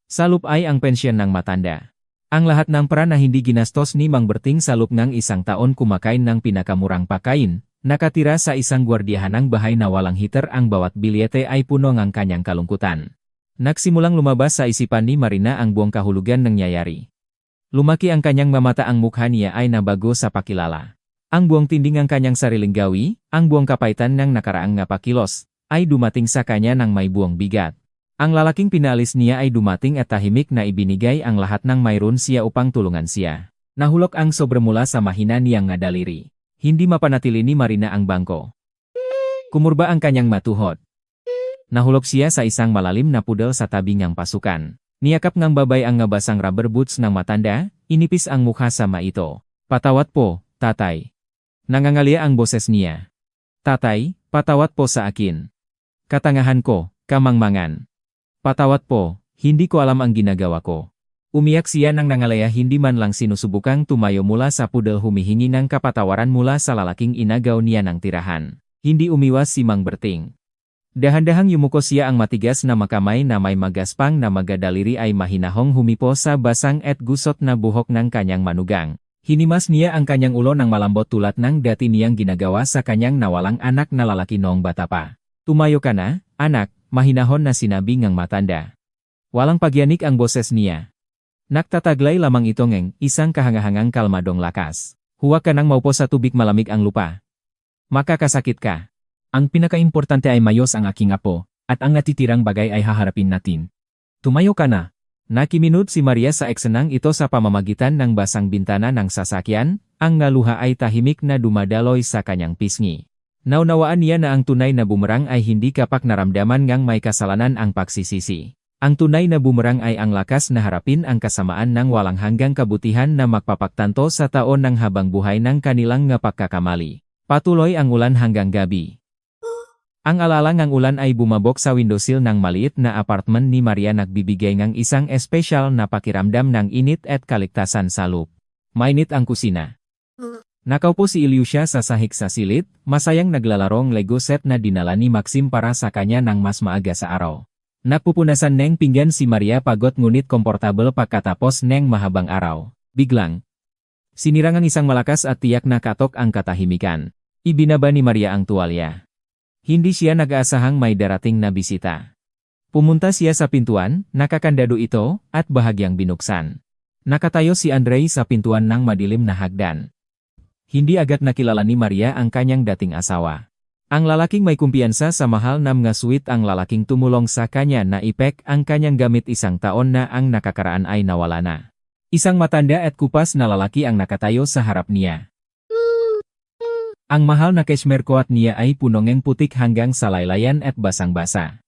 S1: Sa loop ay ang pensyon ng matanda. Ang lahat ng pera na hindi ginastos ni Mang Berting sa loob ng 1 taon kumakain ng pinakamurang pagkain, nakatira sa isang gwardiyahan ng bahay na walang heater ang bawat bilyete ay puno ng kanyang kalungkutan. Nagsimulang lumabas sa isipan ni Marina ang buong kahulugan ng nangyayari. Lumaki ang kanyang mamata ang mukha niya ay nabago sa pakilala. Ang buong tinding ang kanyang sariling gawi, ang buong kapaitan ng nakaraang nga pakilos, ay dumating sa kanya ng may buong bigat. Ang lalaking pinalis niya ay dumating at tahimik na ibinigay ang lahat ng mayroon siya upang tulungan siya. Nahulog ang sobre mula sa mahina niyang nga daliri. Hindi mapanatili ni Marina ang bangko. Kumurba ang kanyang matuhod. Nahulog siya sa isang malalim na pudel sa tabi ng pasukan. Niyakap ng babay ang ngabasang rubber boots ng matanda, inipis ang mukha sa maito. Patawat po, tatay. Nangangalia ang boses niya. Tatay, patawat po sa akin. Katangahan ko, kamangmangan. Patawat po, hindi ko alam ang ginagawa ko. Umiyak siya nang nangalaya hindi man lang sinusubukang tumayo mula sa pudel humihingi ng kapatawaran mula sa lalaking inagaw niya ng tirahan. Hindi umiwas si Mang Berting. Dahan-dahang yumuko siya ang matigas na makamay na may magaspang na magadaliri ay mahinahong humipo sa basang at gusot na buhok ng kanyang manugang. Hinimas niya ang kanyang ulo ng malambot tulad ng dati niyang ginagawa sa kanyang nawalang anak na lalaki noong bata pa. Tumayo ka na, anak. Mahinahon na sinabi ng matanda. Walang pagyanik ang boses niya. Nagtataglay lamang ito ng isang kahangahangang kalmadong lakas. Huwag ka nang maupo sa tubig malamig ang lupa. Makakasakit ka. Ang pinakaimportante ay mayos ang aking apo, at ang natitirang bagay ay haharapin natin. Tumayo ka na. Nakiminut si Maria sa eksenang ito sa pamamagitan ng basang bintana ng sasakyan, ang naluha ay tahimik na dumadaloy sa kanyang pisngi. Naunawaan niya na ang tunay na bumerang ay hindi kapag naramdaman ngang may kasalanan ang pagsisisi. Ang tunay na bumerang ay ang lakas na harapin ang kasamaan ng walang hanggang kabutihan na magpapaktanto sa taon ng habang buhay ng kanilang pagkakamali. Patuloy ang ulan hanggang gabi. Ang alalang ang ulan ay bumabok sa windowsill ng maliit na apartment ni Maria, nagbibigay ng isang espesyal na pakiramdam ng init at kaligtasan sa loob. Mainit ang kusina. Nakaupo si Ilyusha sa sahig sa silid, masayang naglalarong Lego set na dinala ni Maxim para sa kanya ng mas maaga sa araw. Napupunasan ng pinggan si Maria, pagod ngunit komportable pagkatapos ng mahabang araw. Biglang, sinirang ang isang malakas at tiyak na katok ang katahimikan. Ibinaba ni Maria ang tuwalya. Hindi siya nag-aasahang may darating na bisita. Pumunta siya sa pintuan, nakakandado ito, at bahagyang binuksan. Nakatayo si Andrei sa pintuan ng madilim na hagdan. Hindi agad nakilala ni Maria ang kanyang dating asawa. Ang lalaking may kumpiyansa sa mahal na mga suite, ang lalaking tumulong sa kanya na ipek ang kanyang gamit isang taon na ang nakakaraan ay nawala na. Isang matanda at kupas na lalaki ang nakatayo sa harap niya. Ang mahal na cashmere coat niya ay punong putik hanggang sa laylayan at basang-basa.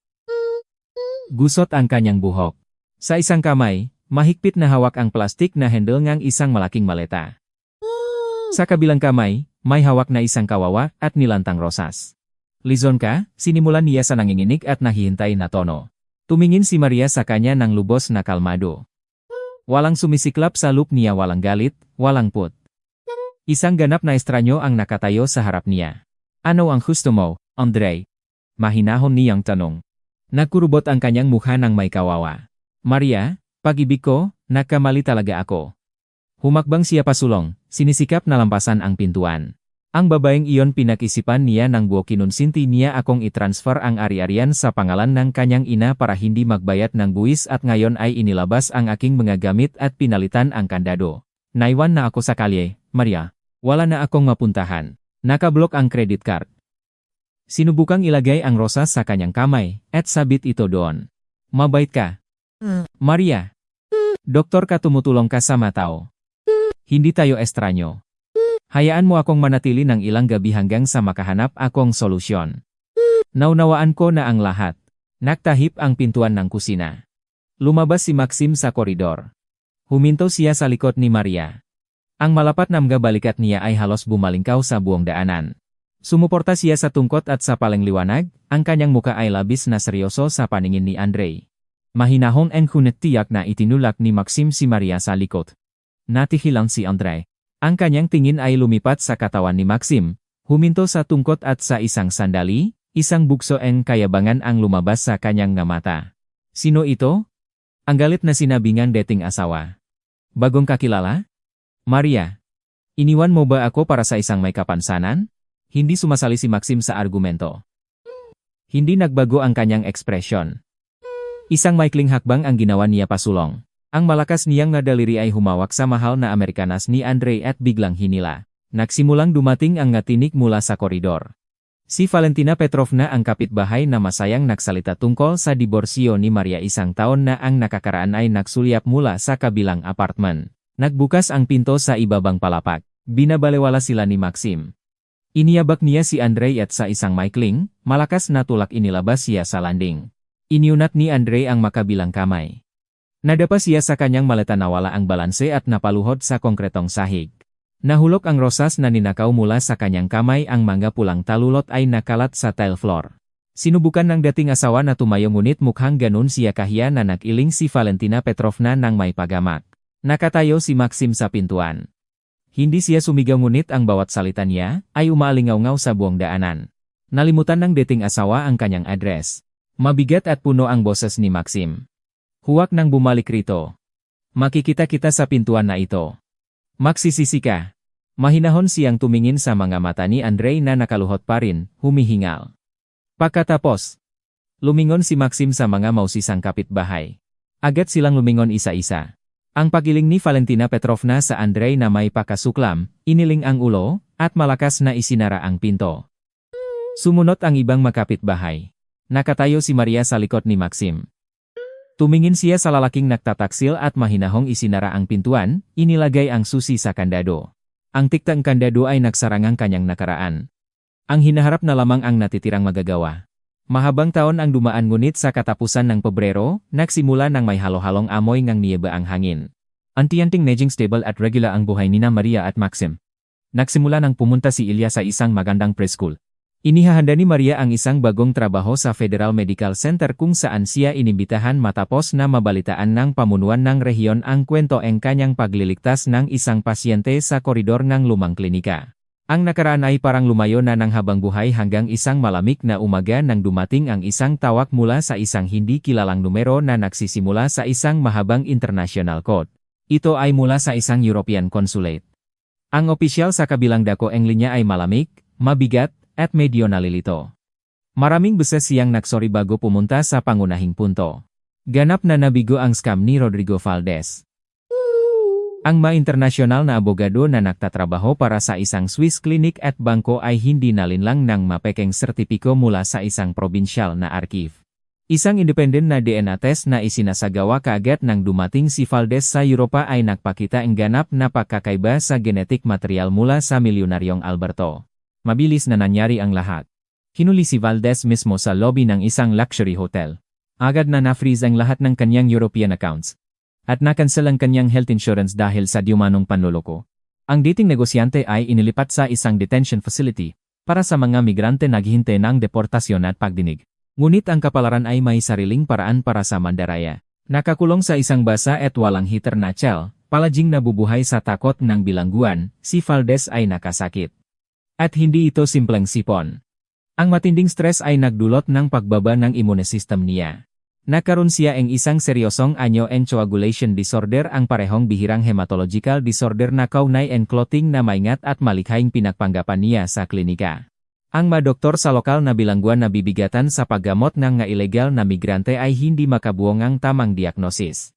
S1: Gusot ang kanyang buhok. Sa isang kamay, mahigpit na hawak ang plastik na handle ng isang malaking maleta. Sa kabilang kamay, may hawak na isang kawawa at nilantang rosas. "Lizon ka?" Sinimulan niya sa nanginginig at nahihintay na tono. Tumingin si Maria sa kanya ng lubos na kalmado. Walang sumisiklap sa look niya, walang galit, walang put. Isang ganap na estranyo ang nakatayo sa harap niya. "Ano ang gusto mo, Andrei?" Mahinahon niyang tanong. Nagkurubot ang kanyang mukha ng may kawawa. "Maria, pag-ibig ko, nagkamali talaga ako." Humakbang siya pasulong, sinisikap na lampasan ang pintuan. Ang babaeng iyon, pinag-isipan niya ng buo, kinunsinti niya akong i-transfer ang ari-arian sa pangalan ng kanyang ina para hindi magbayad ng buwis at ngayon ay inilabas ang aking mga gamit at pinalitan ang kandado. Naiwan na ako sa kalye, Maria. Wala na akong mapuntahan. Nakablok ang credit card. Sinubukang ilagay ang rosas sa kanyang kamay, at sabit ito doon. "Mabait ka, Maria. Doktor ka, tumutulong ka sa matao. Hindi tayo estranyo. Hayaan mo akong manatili ng ilang gabi hanggang sa makahanap akong solusyon." Naunawaan ko na ang lahat. Naktahip ang pintuan ng kusina. Lumabas si Maxim sa koridor. Huminto siya sa likod ni Maria. Ang malapat na mga balikat niya ay halos bumalingkaw sa buong daanan. Sumuporta siya sa tungkot at sa paling liwanag, ang kanyang muka ay labis na seryoso sa paningin ni Andrei. Mahinahon ang kunit tiyak na itinulak ni Maxim si Maria sa likod. Natihilang si Andrei. Ang kanyang tingin ay lumipat sa katawan ni Maxim, huminto sa tungkot at sa isang sandali, isang bugso ang kayabangan ang lumabas sa kanyang mata. "Sino ito?" Ang galit na sinabi ng dating asawa. "Bagong kakilala? Maria, iniwan mo ba ako para sa isang may kapansanan?" Hindi sumasali si Maxim sa argumento. Hindi nagbago ang kanyang ekspresyon. Isang maikling hakbang ang ginawa niya pasulong. Ang malakas niyang nadaliri ay humawak sa mahal na Amerikanas ni Andrei at biglang hinila. Nagsimulang dumating ang ngatinik mula sa koridor. Si Valentina Petrovna, ang kapitbahay na masayang nagsalita tungkol sa diborsyo ni Maria isang taon na ang nakakaraan, ay nagsulyap mula sa kabilang apartment. Nagbukas ang pinto sa ibabang palapag. Binabalewala sila ni Maxim. Iniyabak niya si Andrei at sa isang maikling, malakas na tulak inilabas siya sa landing. Iniunat ni Andrei ang makabilang kamay. Nadapa siya sa kanyang maleta, nawala ang balanse at napaluhod sa konkretong sahig. Nahulog ang rosas na ninakaw mula sa kanyang kamay, ang mangga pulang talulot ay nakalat sa tile floor. Sinubukan ng dating asawa na tumayo ngunit mukhang ganun siya kahiya na nag-iling si Valentina Petrovna ng may pagamak. Nakatayo si Maxim sa pintuan. Hindi siya sumigaw ngunit ang bawat salita niya ay umaalingaw-ngaw sa buong daanan. Nalimutan ng dating asawa ang kanyang address. Mabigat at puno ang boses ni Maxim. "Huwag nang bumalik rito. Makikita kita sa pintuan na ito. Magsisisi ka." Mahinahon siyang tumingin sa mga mata ni Andrei na nakaluhot pa rin, humihingal. Pagkatapos, lumingon si Maxim sa mga mausisang kapitbahay. Agad silang lumingon isa-isa. Ang pagiling ni Valentina Petrovna sa Andrei na may pakasuklam, iniling ang ulo, at malakas na isinara ang pinto. Sumunod ang ibang makapitbahay. Nakatayo si Maria sa likod ni Maxim. Tumingin siya sa lalaking nagtataksil at mahinahong isinara ang pintuan, inilagay ang susi sa kandado. Ang tiktang kandado ay nagsarang ang kanyang nakaraan. Ang hinaharap na lamang ang natitirang magagawa. Mahabang taon ang dumaan ngunit sa katapusan ng Pebrero, nagsimula ng may halo-halong amoy ngang niyeba ang hangin. Anti-anting naging stable at regular ang buhay nina Maria at Maxim. Nagsimula nang pumunta si Ilya sa isang magandang preschool. Inihahanda ni Maria ang isang bagong trabaho sa Federal Medical Center kung saan siya inimbitahan matapos na mabalitaan ng pamunuan ng rehiyon ang kwento ng kanyang pagliligtas ng isang pasyente sa koridor ng lumang klinika. Ang nakaraan ay parang lumayo na ng habang buhay hanggang isang malamig na umaga nang dumating ang isang tawag mula sa isang hindi kilalang numero na nagsisimula sa isang mahabang international code. Ito ay mula sa isang European consulate. Ang opisyal sa kabilang dako ang linya ay malamig, mabigat, at medyo nalilito. Maraming beses siyang nagsori bago pumunta sa pangunahing punto. Ganap na nabigo ang scam ni Rodrigo Valdez. Ang ma-internasyonal na abogado na nagtatrabaho para sa isang Swiss clinic at bangko ay hindi nalinlang ng mapekeng sertipiko mula sa isang probinsyal na arkiv. Isang independent na DNA test na isinasagawa kaagad nang dumating si Valdez sa Europa ay nagpakita ang ganap na pagkakaiba sa genetic material mula sa milyonaryong Alberto. Mabilis na nangyari ang lahat. Hinuli si Valdez mismo sa lobby ng isang luxury hotel. Agad na na-freeze ang lahat ng kanyang European accounts. At nakansel ang kanyang health insurance dahil sa diumanong panloloko. Ang dating negosyante ay inilipat sa isang detention facility para sa mga migrante naghihintay ng deportasyon at pagdinig. Ngunit ang kapalaran ay may sariling paraan para sa mandaraya. Nakakulong sa isang basa at walang heater na cell, palaging nabubuhay sa takot ng bilangguan, si Valdez ay nakasakit. At hindi ito simpleng sipon. Ang matinding stress ay nagdulot ng pagbaba ng immune system niya. Nagkaroon siya ng isang seryosong anyo-coagulation disorder, ang parehong bihirang hematological disorder na kaunay and clotting na maingat at malikhaing pinagpanggapan niya sa klinika. Ang mga doktor sa lokal na bilangguan na bibigatan sa paggamot ng nga ilegal na migrante ay hindi makabuong ang tamang diagnosis.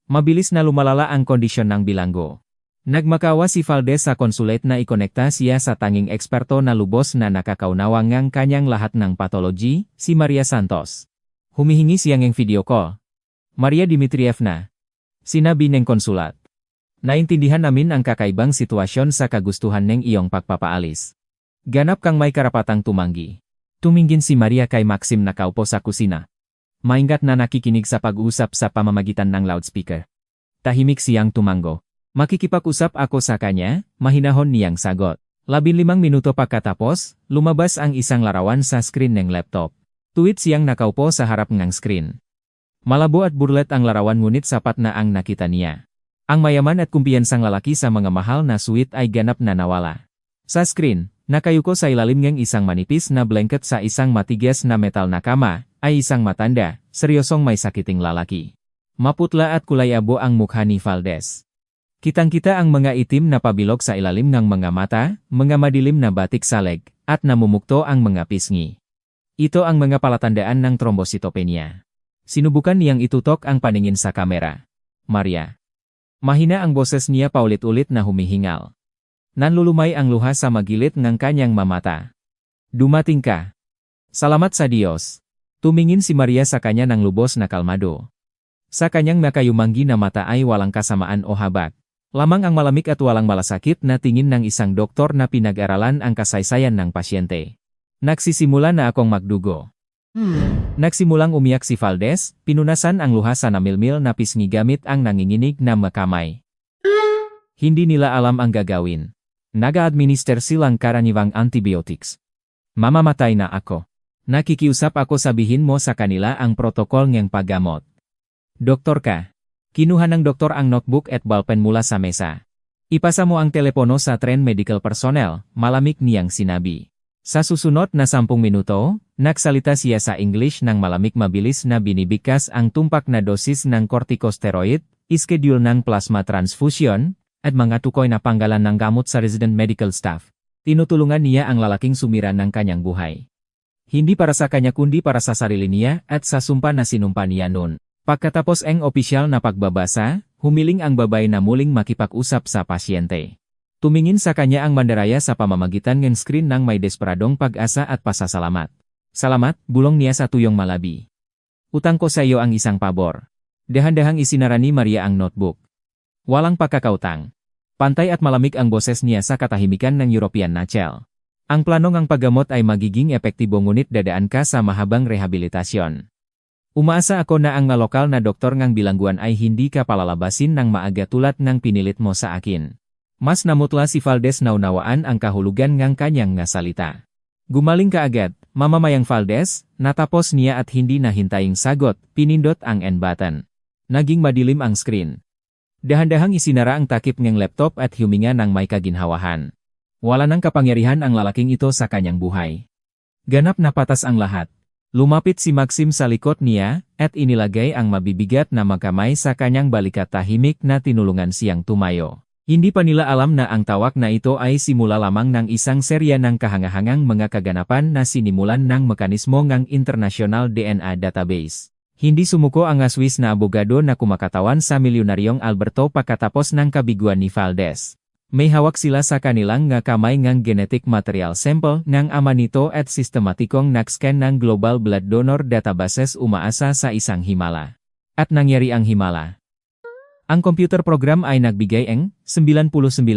S1: Mabilis na lumalala ang kondisyon ng bilanggo. Nagmakawa si Valdez sa consulate na ikonekta siya sa tanging eksperto na lubos na nakakaunawa ngang kanyang lahat ng pathology, si Maria Santos. Humihingi siya ng video call. Maria Dmitrievna. Sinabi ng konsulat. Naintindihan namin ang kakaibang sitwasyon sa kagustuhan ng iyong pagpapaalis. Ganap kang may karapatang tumanggi. Tumingin si Maria kay Maxim na kaupo sa kusina. Maingat na nakikinig sa pag-uusap sa pamamagitan ng loudspeaker. Tahimik siyang tumango. Makikipag-usap ako sa kanya, mahinahon niyang sagot. 15 minuto pagkatapos, lumabas ang isang larawan sa screen ng laptop. Tuwid siyang nakaupo sa harap ng screen. Malabo at burlet ang larawan ngunit sapat na ang nakita niya. Ang mayaman at kumpiyansang lalaki sa mga mahal na suite ay ganap na nawala. Sa screen, nakayuko sa ilalim ng isang manipis na blanket sa isang matigas na metal na kama, ay isang matanda, seryosong may sakiting lalaki. Maputla at kulay abo ang mukha ni Valdez. Kitang-kita ang mga itim na pabilog sa ilalim ng mga mata, mga madilim na batik sa leg, at namumukto ang mga pisngi. Ito ang mga palatandaan ng thrombocytopenia. Sinubukan niyang itutok ang paningin sa kamera. Maria. Mahina ang boses niya, paulit-ulit na humihingal. Nanlulumay ang luha sa magilid ng kanyang mamata. Dumating ka. Salamat sa Diyos. Tumingin si Maria sa kanya ng lubos na kalmado. Sa kanyang makayumanggi na mata ay walang kasamaan o habag. Lamang ang malamig at walang malasakit na tingin ng isang doktor na pinag-aralan ang kasaysayan ng pasyente. Nagsisimula na akong magdugo. Nagsimulang umiyak si Valdez, pinunasan ang luha sa namilmil na pisngi gamit ang nanginginig na makamay. Hindi nila alam ang gagawin. Naga-administer silang karaniwang antibiotics. Mamamatay na ako. Nakikiusap ako, sabihin mo sa kanila ang protokol ng paggamot. Doktor ka. Kinuha ng doktor ang notebook at ballpen mula sa mesa. Ipasa mo ang telepono sa trained medical personnel, malamig niyang sinabi. Sa susunod na 10 minuto, nagsalita siya sa English ng malamig, mabilis na binibigkas ang tumpak na dosis ng corticosteroid, ischedule ng plasma transfusion, at mga tukoy na panggalan ng gamot sa resident medical staff. Tinutulungan niya ang lalaking sumira ng kanyang buhay. Hindi para sa kanya kundi para sa sarili niya at sa sumpa na sinumpa niya noon. Pagkatapos ang opisyal na pagbabasa, humiling ang babae na muling makipag-usap sa pasyente. Tumingin sa kanya ang mandaraya sa pamamagitan ng screen ng may desperadong pag-asa at pasasalamat. Salamat, bulong niya sa tuyong malabi. Utang ko sa iyo ang isang pabor. Dahan-dahang isinarani Maria ang notebook. Walang pakakautang. Pantay at malamig ang boses niya sa katahimikan ng European Nachel. Ang planong ang paggamot ay magiging epektibo ngunit dadaan ka sa mahabang rehabilitasyon. Umaasa ako na ang lokal na doktor ngang bilangguan ay hindi ka palalabasin ng maaga tulad ng pinilit mo sa akin. Mas namutla si Valdez naunawaan ang kahulugan ngang kanyang nga salita. Gumaling ka agad, Mamamayang Valdez, natapos niya at hindi nahintaying sagot, pinindot ang end button. Naging madilim ang screen. Dahan-dahang isinara ang takip ng laptop at huminga ng may kaginhawahan. Wala nang kapangyarihan ang lalaking ito sa kanyang buhay. Ganap na patas ang lahat. Lumapit si Maxim sa likod niya, at inilagay ang mabibigat na magkamay sa kanyang balikat tahimik na tinulungan siyang tumayo. Hindi pa nila alam na ang tawag na ito ay simula lamang ng isang serya ng kahangahangang mga kaganapan na sinimulan ng mekanismo ng International DNA Database. Hindi sumuko ang Swiss na abogado na kumakatawan sa milyonaryong Alberto pagkatapos ng kabiguan ni Valdez. May hawak sila sa kanilang nga kamay ng genetic material sample ng ama nito at sistematikong nagscan ng Global Blood Donor Databases umaasa sa isang himala. At nangyari ang himala. Ang computer program ay nagbigay ng 99.9%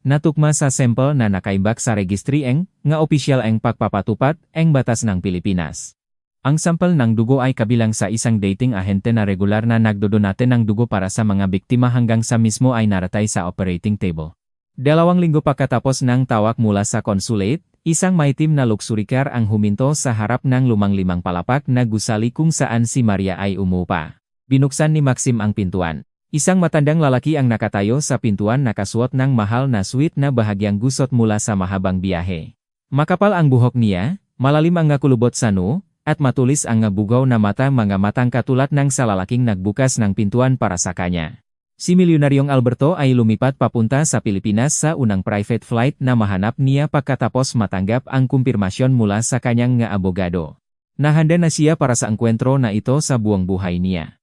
S1: na tukma sa sample na nakaimbak sa registry nga opisyal ang pagpapatupad ang batas ng Pilipinas. Ang sample ng dugo ay kabilang sa isang dating ahente na regular na nagdodonate ng dugo para sa mga biktima hanggang sa mismo ay naratay sa operating table. 2 linggo pagkatapos ng tawag mula sa consulate, isang maitim na luxury car ang huminto sa harap ng lumang-limang palapak na gusali kung saan si Maria ay umupa. Binuksan ni Maxim ang pintuan. Isang matandang lalaki ang nakatayo sa pintuan nakasuot ng mahal na suit na bahagyang gusot mula sa mahabang biyahe. Makapal ang buhok niya, malalim ang kulubot sa noo, at matulis ang bugaw na mata mga matang katulad ng sa lalaking nagbukas ng pintuan para sa kanya. Si milyonaryong Alberto ay lumipat papunta sa Pilipinas sa unang private flight na mahanap niya pagkatapos matanggap ang kumpirmasyon mula sa kanyang nga abogado. Nahanda na siya para sa engkwentro na ito sa buong buhay niya.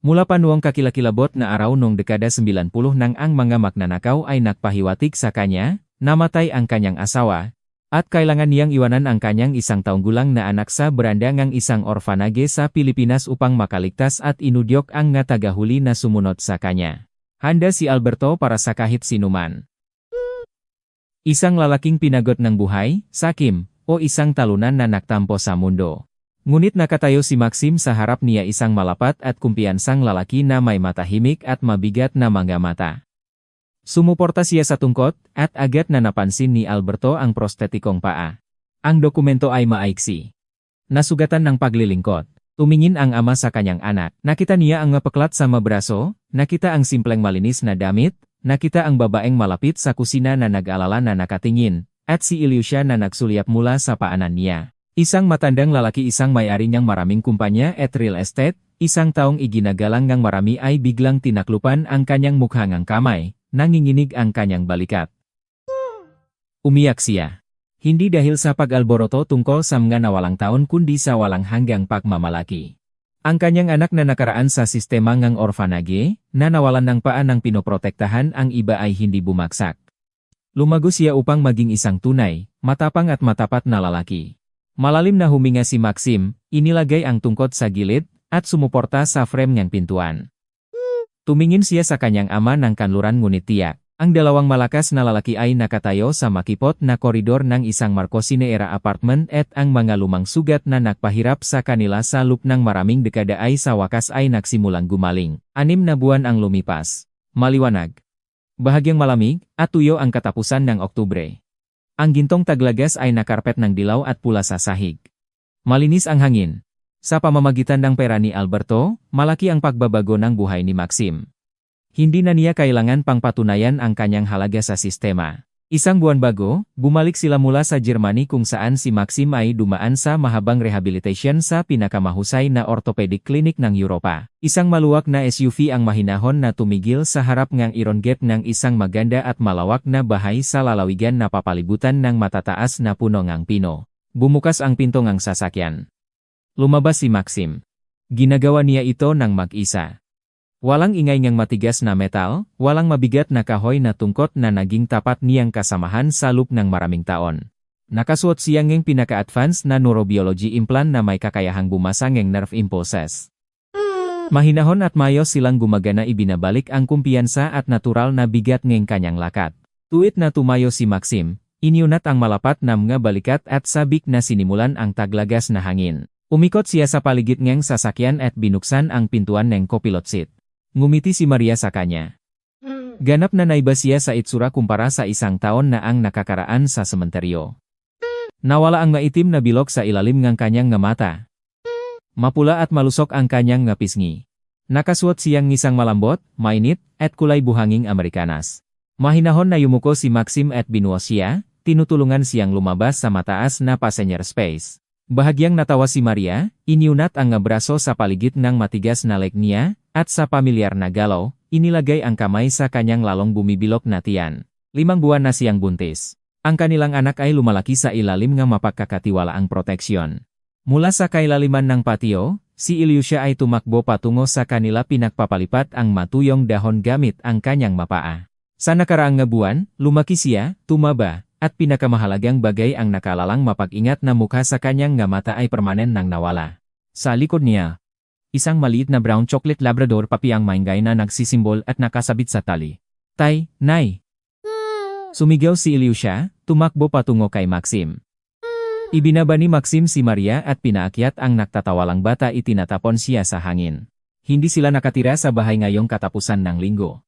S1: Mula pa noong kakilakilabot na araw noong dekada 90 nang ang mga magnanakaw ay nagpahiwatig sa kanya, namatay ang kanyang asawa, at kailangan niyang iwanan ang kanyang 1 taong gulang na anak sa beranda ng isang orfanage sa Pilipinas upang makaligtas at inudyok ang nga tagahuli na sumunod sa kanya. Handa si Alberto para sa kahit sinuman. Isang lalaking pinagot ng buhay, sakim, o isang talunan na nagtampo sa mundo. Ngunit nakatayo si Maxim sa harap niya isang malapat at kumpiyansang lalaki na may matahimik at mabigat na mga mata. Sumuporta siya sa tungkot, at agad na napansin ni Alberto ang prostetikong paa. Ang dokumento ay maiksi. Nasugatan ng paglilingkod. Tumingin ang ama sa kanyang anak. Nakita niya ang mapaklat sa mabraso, nakita ang simpleng malinis na damit, nakita ang babaeng malapit sa kusina na nag-alala na nakatingin, at si Ilyusha na nagsulyap mula sa paanan niya. Isang matandang lalaki isang may-ari niyang maraming kumpanya at real estate, isang taong iginagalang ngang marami ay biglang tinaklupan ang kanyang mukha ngang kamay. Nanginginig ang kanyang balikat. Umiyak siya. Hindi dahil sa pag-alboroto tungkol sa mga nawalang taon kundi sa walang hanggang pagmamalaki. Ang kanyang anak na nakaraan sa sistema ng orfanage, na nawalan ng paa ng pinoprotektahan ang iba ay hindi bumagsak. Lumago siya upang maging isang tunay, matapang at matapat na lalaki. Malalim na huminga si Maxim, inilagay ang tungkod sa gilid, at sumuporta sa frame ng pintuan. Tumingin siya sa kanyang ama ng kanluran ngunit tiyak. Ang dalawang malakas na lalaki ay nakatayo sa makipot na koridor ng isang Marcosine-era apartment at ang mga lumang sugat na nagpahirap sa kanila sa loop ng maraming dekada ay sa wakas ay nagsimulang gumaling. 6 na buwan ang lumipas. Maliwanag. Bahagyang malamig, at tuyo ang katapusan ng Oktubre. Ang gintong taglagas ay nakarpet ng dilaw at pula sa sahig. Malinis ang hangin. Sa pamamagitan ng pera ni Alberto, malaki ang pagbabago ng buhay ni Maxim. Hindi na niya kailangan pang patunayan ang kanyang halaga sa sistema. 1 buwan bago, bumalik sila mula sa Germany kung saan si Maxim ay dumaan sa mahabang rehabilitation sa pinakamahusay na orthopedic clinic ng Europa. Isang maluwag na SUV ang mahinahon na tumigil sa harap ng ironggate ng isang maganda at malawak na bahay sa lalawigan na papalibutan ng matataas na puno ng pino. Bumukas ang pinto ng sasakyan. Lumabas si Maxim. Ginagawa niya ito ng mag-isa. Walang ingay ngang matigas na metal, walang mabigat na kahoy na tungkot na naging tapat niyang kasamahan sa loop ng maraming taon. Nakasuot siya ng pinaka-advance na neurobiology implant na may kakayahang bumasa ng nerve impulses. Mahinahon at mayos silang gumagana ibinabalik ang kumpiyansa at natural na bigat ng kanyang lakat. Tuwit na tumayo si Maxim, iniunat ang malapat na mga balikat at sabik na sinimulan ang taglagas na hangin. Umikot siya sa paligid ng sasakyan at binuksan ang pintuan ng copilot seat. Ngumiti si Maria sa kanya. Ganap na naiba siya sa itsura kumpara sa isang taon na ang nakakaraan sa sementeryo. Nawala ang maitim na bilog sa ilalim ng kanyang nga mata. Mapula at malusok ang kanyang nga pisngi. Nakasuot siyang ngisang malambot, mainit, at kulay buhanging Amerikanas. Mahinahon na yumuko si Maxim at binuos siya, tinutulungan siyang lumabas sa mataas na passenger space. Bahagyang natawa si Maria, iniunat ang nga braso sa paligid ng matigas na leg niya, at sa pamilyar na galaw, inilagay ang kamay sa kanyang lalong bumibilok na tiyan. 5 buwan na siyang buntis. Ang kanilang anak ay lumalaki sa ilalim ng mapagkakatiwalaang proteksyon. Mula sa kailaliman ng patio, si Ilyusha ay tumakbo patungo sa kanila pinagpapalipat ang matuyong dahon gamit ang kanyang mapaa. Sa nakaraang nga buwan, lumaki siya, tumaba, at pinakamahalagang bagay ang nakalalang mapag-ingat na mukha sa kanyang nga mata ay permanen nang nawala. Sa likod niya, isang maliit na brown chocolate labrador puppy ang maingay na nagsisimbol at nakasabit sa tali. Tay, Nay! Sumigaw si Ilyusha, tumakbo patungo kay Maxim. Ibinaba ni Maxim si Maria at pinaakyat ang nagtatawalang bata itinatapon siya sa hangin. Hindi sila nakatira sa bahay ngayong katapusan ng linggo.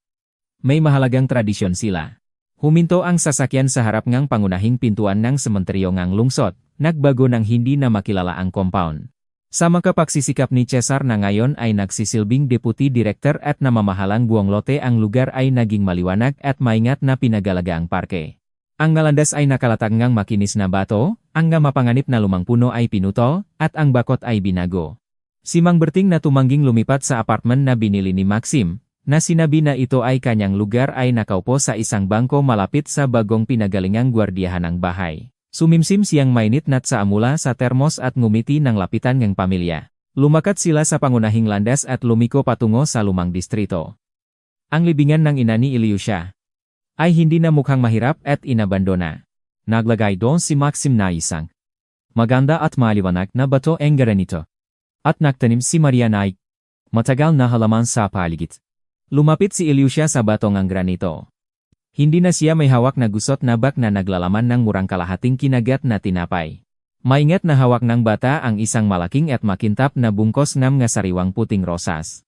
S1: May mahalagang tradisyon sila. Huminto ang sasakyan sa harap ngang pangunahing pintuan ng sementeryo ngang lungsod, nagbago ng hindi na makilala ang compound. Sa makapagsisikap ni Cesar na ngayon ay nagsisilbing deputy director at namamahalang buong lote ang lugar ay naging maliwanag at maingat na pinagalagaang parke. Ang ngalandas ay nakalatag ngang makinis na bato, ang nga mapanganib na lumang puno ay pinutol, at ang bakot ay binago. Si Mang Berting na tumangging lumipat sa apartment na binili ni Maxim, na sinabi na ito ay kanyang lugar ay nakaupo sa isang bangko malapit sa bagong pinagalingang gwardiyahan ng bahay. Sumimsim siyang mainit na tsaamula sa termos at ngumiti ng lapitan ng pamilya. Lumakat sila sa pangunahing landas at lumiko patungo sa lumang distrito. Ang libingan ng ina ni Ilyusha ay hindi na mukhang mahirap at inabandona. Naglagay doon si Maxim na isang maganda at maliwanag na bato ang granito. At nagtanim si Maria na matagal na halaman sa paligid. Lumapit si Ilyusha sa batong ang granito. Hindi na siya may hawak na gusot na bak na naglalaman ng murang kalahating kinagat na tinapay. Maingat na hawak ng bata ang isang malaking at makintap na bungkos ng nga sariwang puting rosas.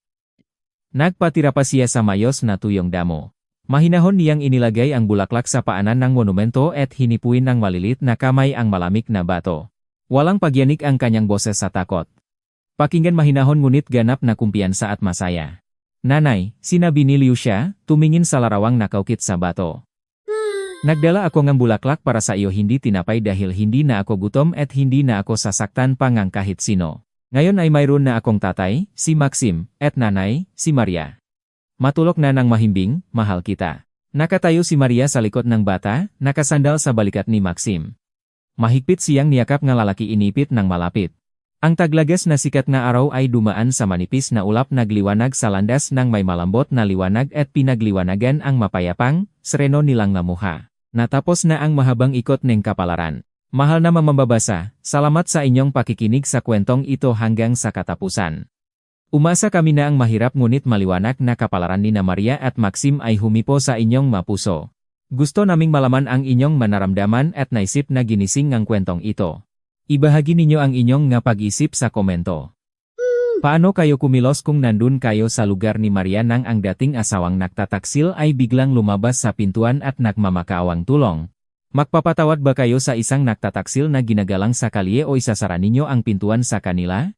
S1: Nagpatira pa siya sa mayos na tuyong damo. Mahinahon niyang inilagay ang bulaklak sa paanan ng monumento at hinipuin ng malilit na kamay ang malamig na bato. Walang pagyanik ang kanyang boses sa takot. Pakinggan mahinahon ngunit ganap na kumpiyansa at masaya. Nanay, sinabi ni Ilyusha, tumingin sa larawang nakaukit sa bato. Nagdala ako ng bulaklak para sa iyo hindi tinapay dahil hindi na ako gutom at hindi na ako sasaktan pa ngang kahit sino. Ngayon ay mayroon na akong tatay, si Maxim, at nanay, si Maria. Matulog na ng mahimbing, mahal kita. Nakatayo si Maria sa likod ng bata, nakasandal sa balikat ni Maxim. Mahigpit siyang niyakap ng lalaki inipit ng malapit. Ang taglagas na sikat na araw ay dumaan sa manipis na ulap nagliwanag sa landas ng may malambot na liwanag at pinagliwanagan ang mapayapang, sereno nilang na mukha. Natapos na ang mahabang ikot ng kapalaran. Mahal na mamambabasa, salamat sa inyong pakikinig sa kwentong ito hanggang sa katapusan. Umasa kami na ang mahirap ngunit maliwanag na kapalaran ni Maria at Maxim ay humipo sa inyong mapuso. Gusto naming malaman ang inyong manaramdaman at naisip na ginising ng kwentong ito. Ibahagi ninyo ang inyong nga pag-isip sa komento. Paano kayo kumilos kung nandun kayo sa lugar ni Maria nang ang dating asawang nagtataksil ay biglang lumabas sa pintuan at nagmamakaawang tulong? Magpapatawad ba kayo sa isang nagtataksil na ginagalang sa kalye o isasara ninyo ang pintuan sa kanila?